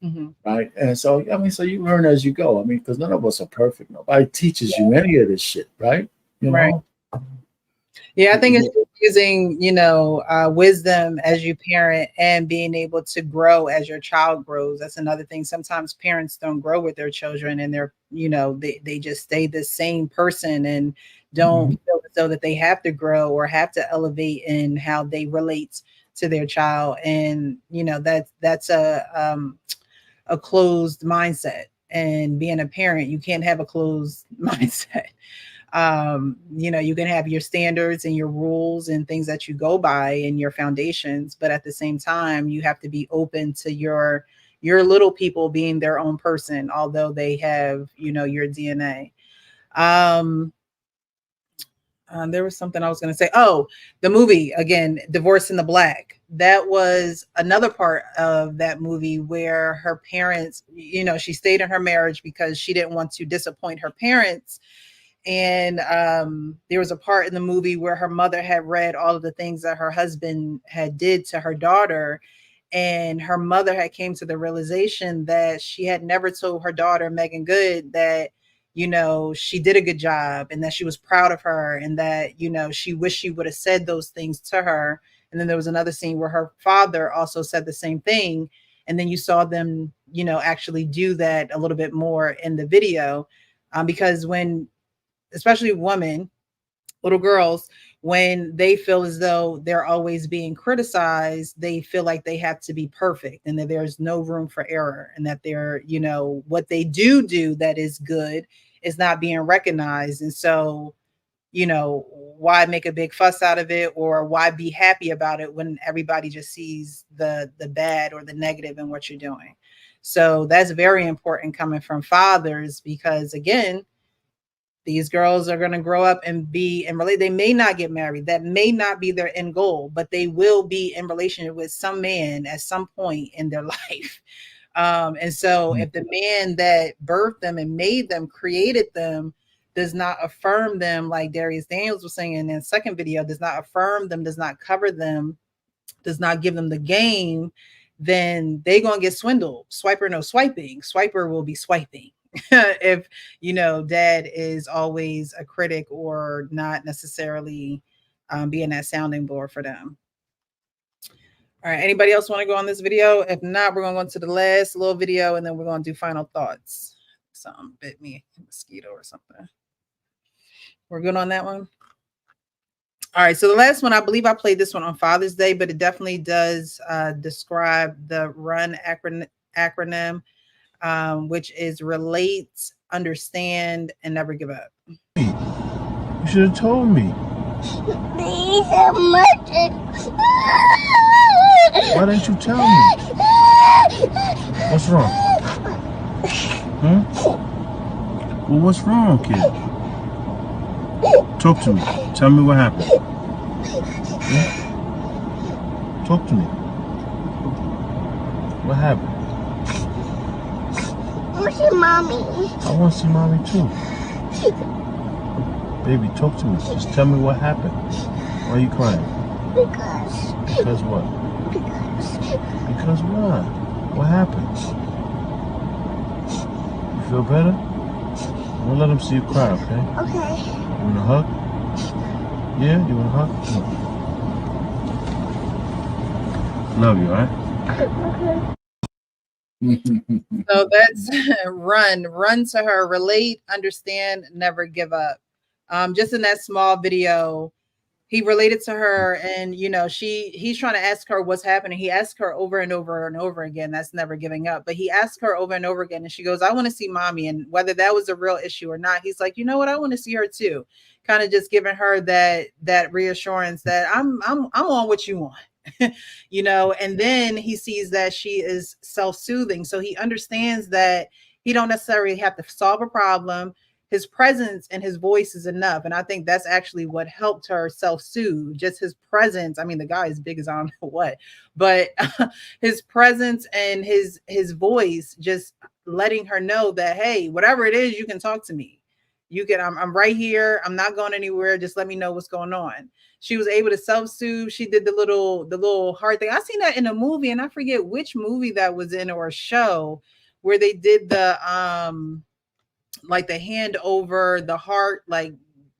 Mm-hmm. Right. And so, so you learn as you go. Because none of us are perfect. Nobody teaches you any of this shit. Right. Right. Yeah. I think it's using, wisdom as you parent and being able to grow as your child grows. That's another thing. Sometimes parents don't grow with their children, and they're, they just stay the same person, and don't feel as though that they have to grow or have to elevate in how they relate to their child. And that's a closed mindset. And being a parent, you can't have a closed mindset. You can have your standards and your rules and things that you go by and your foundations, but at the same time, you have to be open to your little people being their own person, although they have, your DNA. There was something I was going to say. Oh, the movie again, Divorce in the Black. That was another part of that movie where her parents, she stayed in her marriage because she didn't want to disappoint her parents. And there was a part in the movie where her mother had read all of the things that her husband had did to her daughter. And her mother had came to the realization that she had never told her daughter, Megan Good, that, she did a good job and that she was proud of her and that, she wished she would have said those things to her. And then there was another scene where her father also said the same thing. And then you saw them, actually do that a little bit more in the video, because especially women, little girls, when they feel as though they're always being criticized, they feel like they have to be perfect and that there's no room for error and that they're, what they do that is good is not being recognized. And so, why make a big fuss out of it, or why be happy about it when everybody just sees the bad or the negative in what you're doing? So that's very important coming from fathers, because again, these girls are going to grow up and be in relationship. They may not get married. That may not be their end goal, but they will be in relationship with some man at some point in their life. And so if the man that birthed them and made them, created them, does not affirm them, like Darius Daniels was saying in the second video, does not affirm them, does not cover them, does not give them the game, then they're going to get swindled. Swiper, no swiping. Swiper will be swiping. If dad is always a critic or not necessarily being that sounding board for them. All right, anybody else want to go on this video? If not, we're going to go into the last little video and then we're going to do final thoughts. Something bit me, a mosquito or something. We're good on that one. All right, so the last one, I believe I played this one on Father's Day, but it definitely does describe the RUN acronym, which is relate, understand, and never give up. You should have told me. Please, so much. Why didn't you tell me? What's wrong? Well, what's wrong, kid? Talk to me. Tell me what happened. Talk to me. What happened? I want to see mommy. I want to see mommy too. Baby, talk to me. Just tell me what happened. Why are you crying? Because what? Because what? What happened? You feel better? I'm gonna let them see you cry, okay? Okay. You want a hug? Yeah? You want a hug? Come on. Love you, alright? Okay. So that's run to her, relate, understand, never give up. Just in that small video, he related to her, and he's trying to ask her what's happening. He asked her over and over and over again. That's never giving up. But he asked her over and over again, and she goes, "I want to see mommy." And whether that was a real issue or not, he's like, "You know what? I want to see her too." Kind of just giving her that reassurance that I'm on what you want. And then he sees that she is self-soothing, so he understands that he don't necessarily have to solve a problem. His presence and his voice is enough. And I think that's actually what helped her self-soothe. Just his presence. I mean, the guy is big as I don't know what, but his presence and his voice, just letting her know that, hey, whatever it is, you can talk to me. You can, I'm right here. I'm not going anywhere. Just let me know what's going on. She was able to self-soothe. She did the little heart thing. I seen that in a movie, and I forget which movie that was in, or a show, where they did the like the hand over the heart, like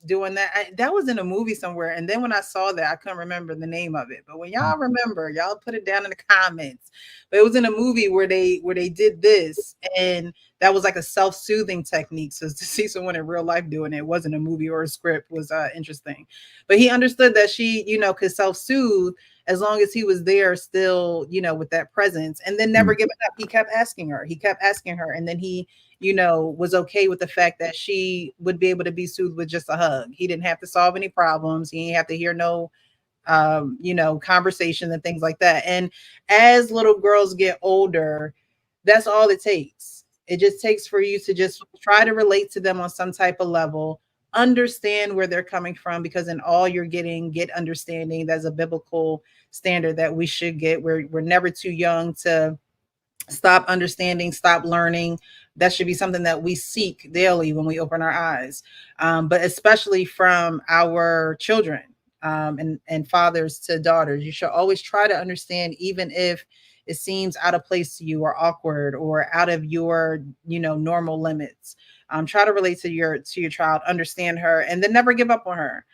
doing that. That was in a movie somewhere. And then when I saw that, I couldn't remember the name of it. But when y'all remember, y'all put it down in the comments. But it was in a movie where they did this, and that was like a self-soothing technique. So to see someone in real life doing it, wasn't a movie or a script, was interesting. But he understood that she, could self-soothe as long as he was there still, with that presence, and then never giving up. He kept asking her. And then he, was okay with the fact that she would be able to be soothed with just a hug. He didn't have to solve any problems. He didn't have to hear no conversation and things like that. And as little girls get older, that's all it takes. It just takes for you to just try to relate to them on some type of level, understand where they're coming from, because in all you're getting, get understanding. That's a biblical standard that we should get. We're never too young to stop understanding, stop learning. That should be something that we seek daily when we open our eyes, but especially from our children. And fathers to daughters, you should always try to understand, even if it seems out of place to you or awkward or out of your, normal limits. Try to relate to your child, understand her, and then never give up on her.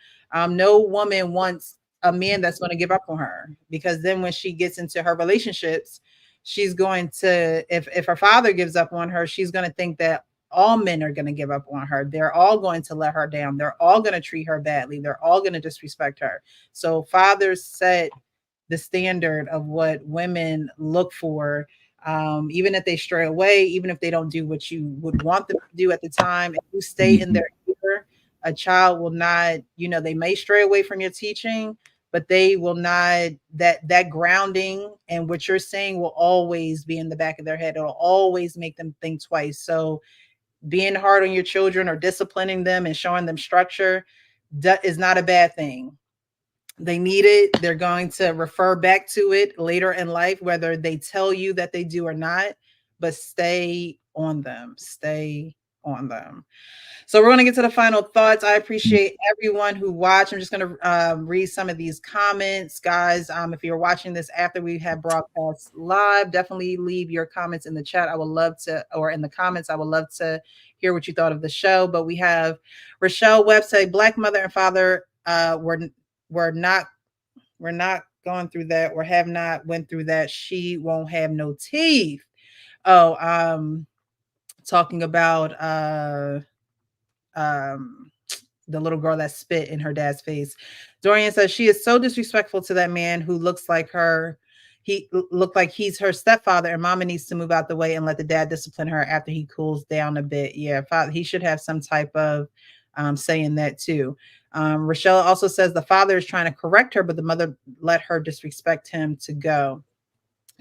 No woman wants a man that's going to give up on her, because then when she gets into her relationships, she's going to, if her father gives up on her, she's going to think that all men are going to give up on her. They're all going to let her down. They're all going to treat her badly. They're all going to disrespect her. So fathers set the standard of what women look for, even if they stray away, even if they don't do what you would want them to do at the time. If you stay in their ear, a child will not, they may stray away from your teaching, but they will not, that grounding and what you're saying will always be in the back of their head. It'll always make them think twice. So being hard on your children or disciplining them and showing them structure is not a bad thing. They need it. They're going to refer back to it later in life, whether they tell you that they do or not, but stay on them. Stay on them. So we're going to get to the final thoughts. I appreciate everyone who watched. I'm just going to read some of these comments, guys. If you're watching this after we have broadcast live, definitely leave your comments in the chat. I would love to, or in the comments, I would love to hear what you thought of the show. But we have Rochelle Webb say, Black mother and father we're not going through that, or have not went through that. She won't have no teeth. Talking about the little girl that spit in her dad's face. Dorian says she is so disrespectful to that man who looks like her. He looked like he's her stepfather, and mama needs to move out the way and let the dad discipline her after he cools down a bit. Yeah, father, he should have some type of say in that too. Rochelle also says the father is trying to correct her, but the mother let her disrespect him to go.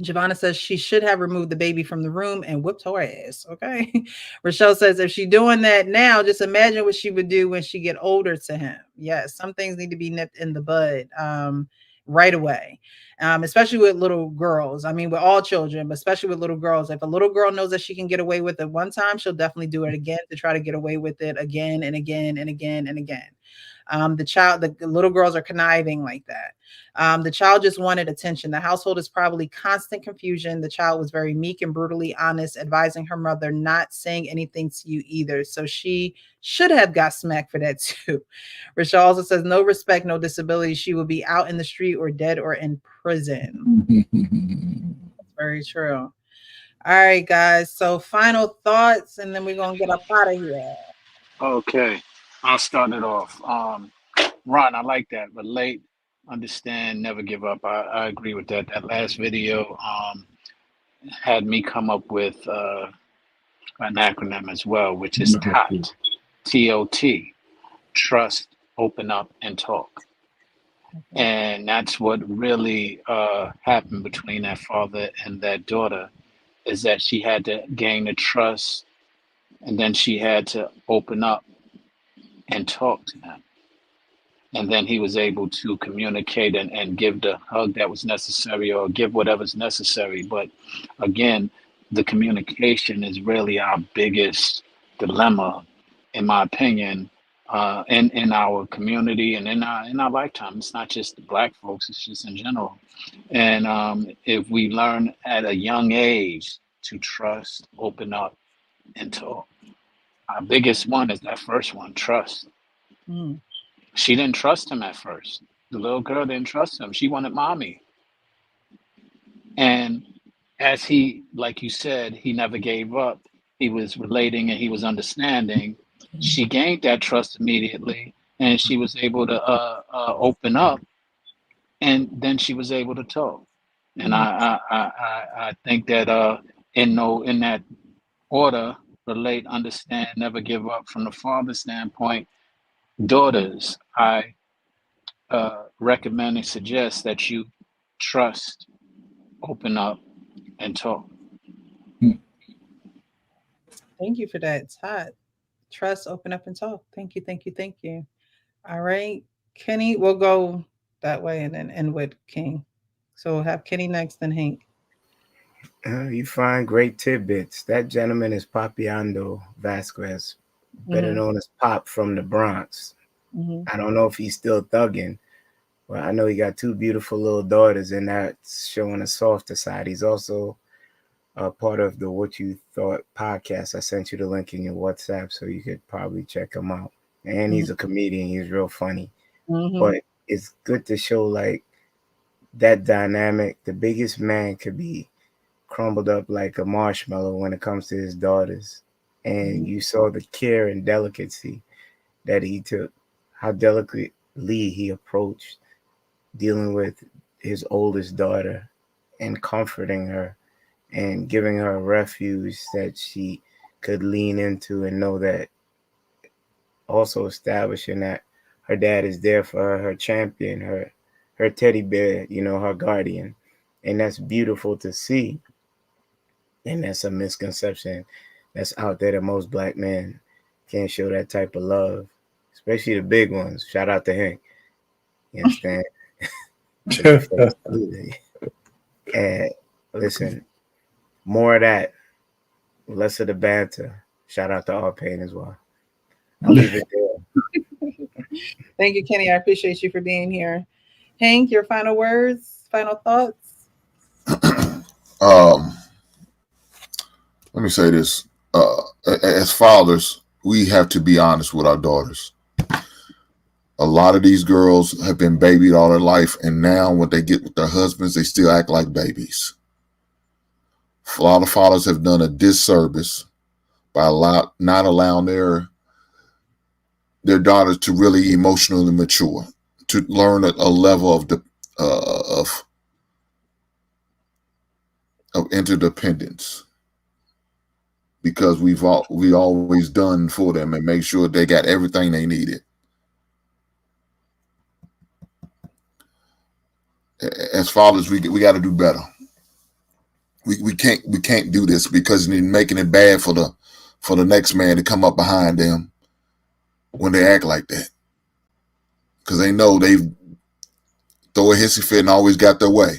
Giovanna says she should have removed the baby from the room and whipped her ass. Okay. Rochelle says if she's doing that now, just imagine what she would do when she get older to him. Yes, some things need to be nipped in the bud right away, especially with little girls. I mean, with all children, but especially with little girls. If a little girl knows that she can get away with it one time, she'll definitely do it again to try to get away with it again and again and again and again. The little girls are conniving like that. The child just wanted attention. The household is probably constant confusion. The child was very meek and brutally honest, advising her mother, not saying anything to you either. So she should have got smacked for that too. Rochelle also says no respect, no disability. She will be out in the street or dead or in prison. That's very true. All right, guys. So final thoughts, and then we're going to get up out of here. Okay. I'll start it off. Ron, I like that. Relate, understand, never give up. I agree with that. That last video had me come up with an acronym as well, which is TOT. T-O-T. Trust, open up, and talk. And that's what really happened between that father and that daughter, is that she had to gain the trust, and then she had to open up and talk to him. And then he was able to communicate and give the hug that was necessary, or give whatever's necessary. But again, the communication is really our biggest dilemma, in my opinion, in our community and in our lifetime. It's not just the Black folks, it's just in general. And if we learn at a young age to trust, open up, and talk. Our biggest one is that first one, trust. She didn't trust him at first. The little girl didn't trust him. She wanted mommy. And as he, like you said, he never gave up. he was relating and he was understanding, she gained that trust immediately, and she was able to open up, and then she was able to talk. And I think that in that order, relate, understand, never give up. From the father standpoint, daughters, I recommend and suggest that you trust, open up, and talk. Thank you for that. It's hot. Trust, open up, and talk. Thank you, thank you, thank you. All right, Kenny, we'll go that way and then end with King. So we'll have Kenny next, then Hank. You find great tidbits. That gentleman is Papiando Vasquez, better known as Pop from the Bronx. I don't know if he's still thugging, but I know he got 2 beautiful little daughters, and that's showing a softer side. He's also part of the What You Thought podcast. I sent you the link in your WhatsApp, so you could probably check him out. And he's a comedian. He's real funny. But it's good to show like that dynamic. The biggest man could be crumbled up like a marshmallow when it comes to his daughters. And you saw the care and delicacy that he took, how delicately he approached dealing with his oldest daughter and comforting her and giving her a refuge that she could lean into and know that, also establishing that her dad is there for her, her champion, her teddy bear, you know, her guardian. And that's beautiful to see. And that's a misconception that's out there that most Black men can't show that type of love, especially the big ones. Shout out to Hank. You understand? And listen, more of that, less of the banter. Shout out to R-Pain as well. I'll leave it there. Thank you, Kenny. I appreciate you for being here. Hank, your final words, final thoughts? Let me say this. As fathers, we have to be honest with our daughters. A lot of these girls have been babied all their life, and now when they get with their husbands, they still act like babies. A lot of fathers have done a disservice by not allowing their daughters to really emotionally mature, to learn a level of interdependence, because we always done for them and make sure they got everything they needed. As fathers, we got to do better. We can't do this because it's making it bad for the next man to come up behind them when they act like that, because they know they throw a hissy fit and always got their way,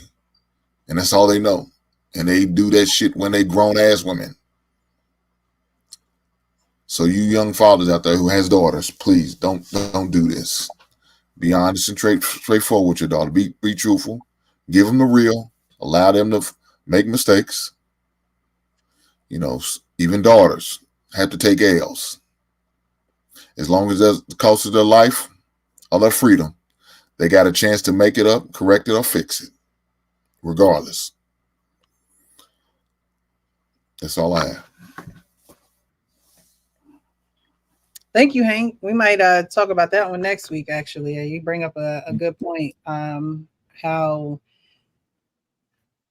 and that's all they know. And they do that shit when they grown ass women. So you young fathers out there who has daughters, please don't do this. Be honest and straightforward with your daughter. Be truthful. Give them the real. Allow them to make mistakes. You know, even daughters have to take L's. As long as that's the cost of their life or their freedom, they got a chance to make it up, correct it, or fix it, regardless. That's all I have. Thank you, Hank. We might talk about that one next week, actually. You bring up a good point. How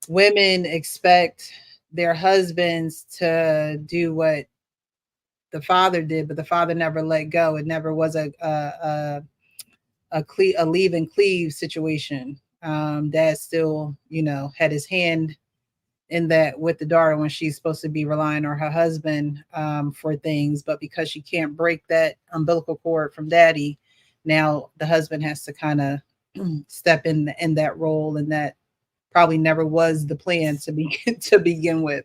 women expect their husbands to do what the father did, but the father never let go. It never was a leave and cleave situation. Dad still, had his hand in that with the daughter when she's supposed to be relying on her husband for things, but because she can't break that umbilical cord from daddy, now the husband has to kind of step in that role, and that probably never was the plan to begin with.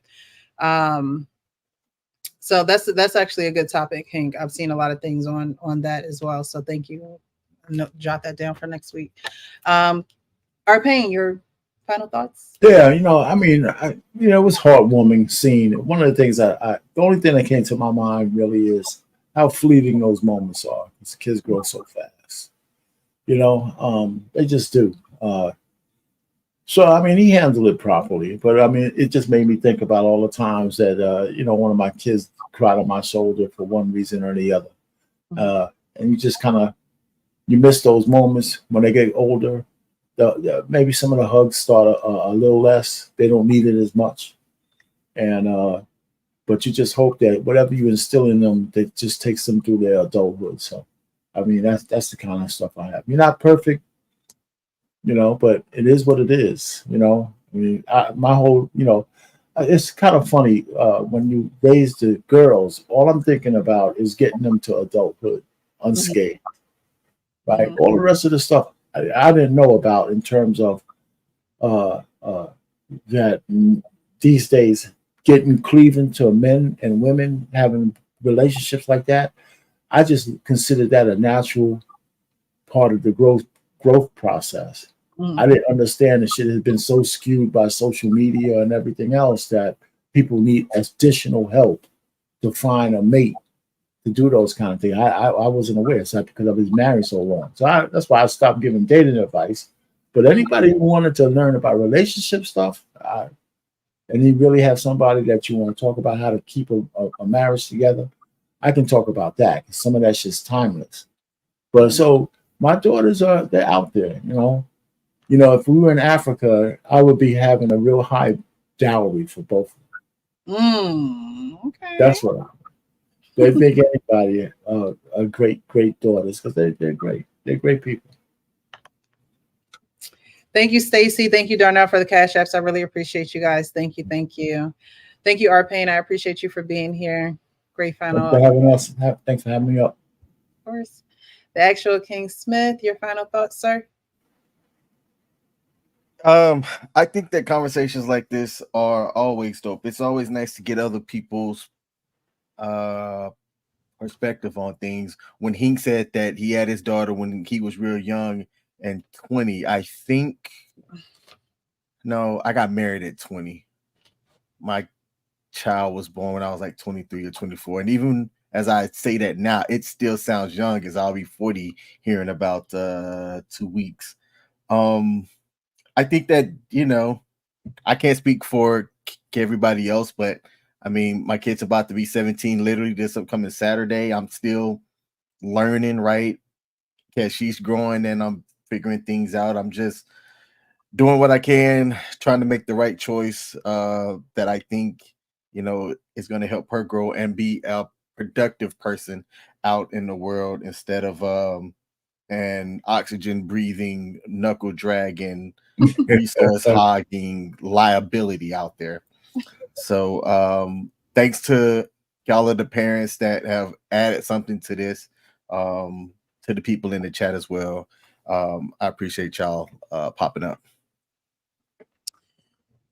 So that's actually a good topic, Hank. I've seen a lot of things on that as well. So thank you. Jot that down for next week. R-Pain, your final thoughts? Yeah, it was heartwarming seeing. One of the things the only thing that came to my mind really is how fleeting those moments are. Because kids grow so fast. They just do. So I mean, he handled it properly, but I mean, it just made me think about all the times that one of my kids cried on my shoulder for one reason or the other, and you just kind of you miss those moments when they get older. Maybe some of the hugs start a little less; they don't need it as much, and but you just hope that whatever you instill in them, that just takes them through their adulthood. So, I mean, that's the kind of stuff I have. You're not perfect, but it is what it is. I mean, my whole, it's kind of funny when you raise the girls. All I'm thinking about is getting them to adulthood unscathed, right? Mhm. All the rest of the stuff I didn't know about in terms of that these days getting cleaving to men and women having relationships like that. I just consider that a natural part of the growth process. I didn't understand that shit has been so skewed by social media and everything else that people need additional help to find a mate to do those kind of things. I wasn't aware, so because I was married so long. So that's why I stopped giving dating advice. But anybody who wanted to learn about relationship stuff, and you really have somebody that you want to talk about how to keep a marriage together, I can talk about that. Some of that shit's timeless. But so my daughters they're out there, if we were in Africa, I would be having a real high dowry for both of them. Okay. That's what they make anybody a great daughters because they're great. They're great people. Thank you, Stacy. Thank you, Darnell, for the cash apps. I really appreciate you guys. Thank you. Thank you. Thank you, Arpain. I appreciate you for being here. Great final. Thanks for having us. Thanks for having me up. Of course. The actual King Smith, your final thoughts, sir? I think that conversations like this are always dope. It's always nice to get other people's perspective on things. When Hink said that he had his daughter when he was real young and 20, I got married at 20. My child was born when I was like 23 or 24. And even as I say that now, it still sounds young as I'll be 40 here in about 2 weeks. I think that, I can't speak for everybody else, but I mean, my kid's about to be 17 literally this upcoming Saturday. I'm still learning, right? Because she's growing and I'm figuring things out. I'm just doing what I can, trying to make the right choice that I think, is going to help her grow and be a productive person out in the world instead of an oxygen breathing, knuckle dragging, resource hogging liability out there. So thanks to y'all of the parents that have added something to this, to the people in the chat as well. I appreciate y'all popping up.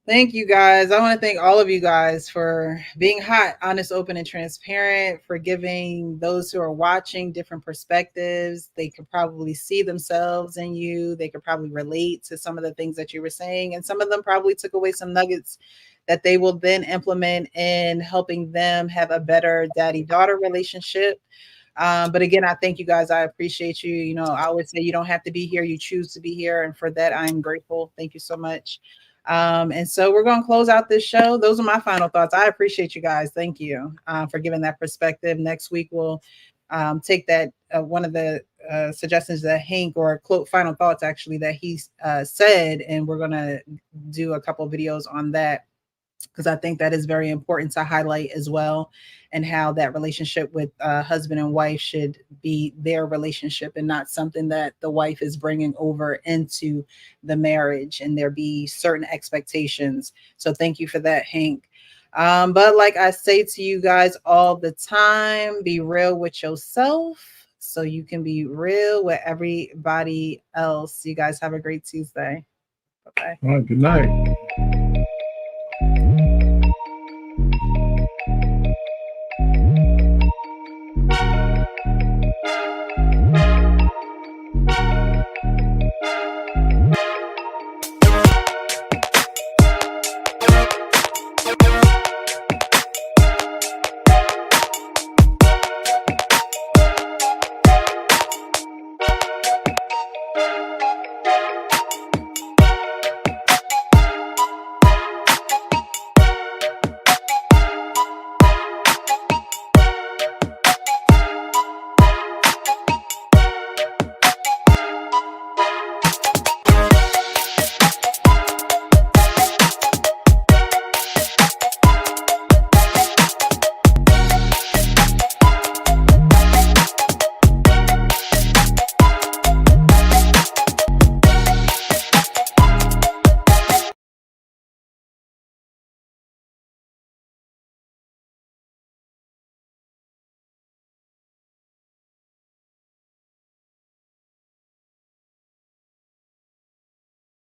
Thank you, guys. I want to thank all of you guys for being hot, honest, open, and transparent, for giving those who are watching different perspectives. They could probably see themselves in you. They could probably relate to some of the things that you were saying. And some of them probably took away some nuggets that they will then implement in helping them have a better daddy-daughter relationship. But again, I thank you guys. I appreciate you. I always say you don't have to be here. You choose to be here. And for that, I'm grateful. Thank you so much. And so we're going to close out this show. Those are my final thoughts. I appreciate you guys. Thank you for giving that perspective. Next week, we'll take that one of the suggestions that Hank, or final thoughts actually, that he said, and we're going to do a couple of videos on that, because I think that is very important to highlight as well, and how that relationship with husband and wife should be their relationship and not something that the wife is bringing over into the marriage, and there be certain expectations. So thank you for that, Hank. But like I say to you guys all the time, be real with yourself so you can be real with everybody else. You guys have a great Tuesday. Bye-bye. All right, good night.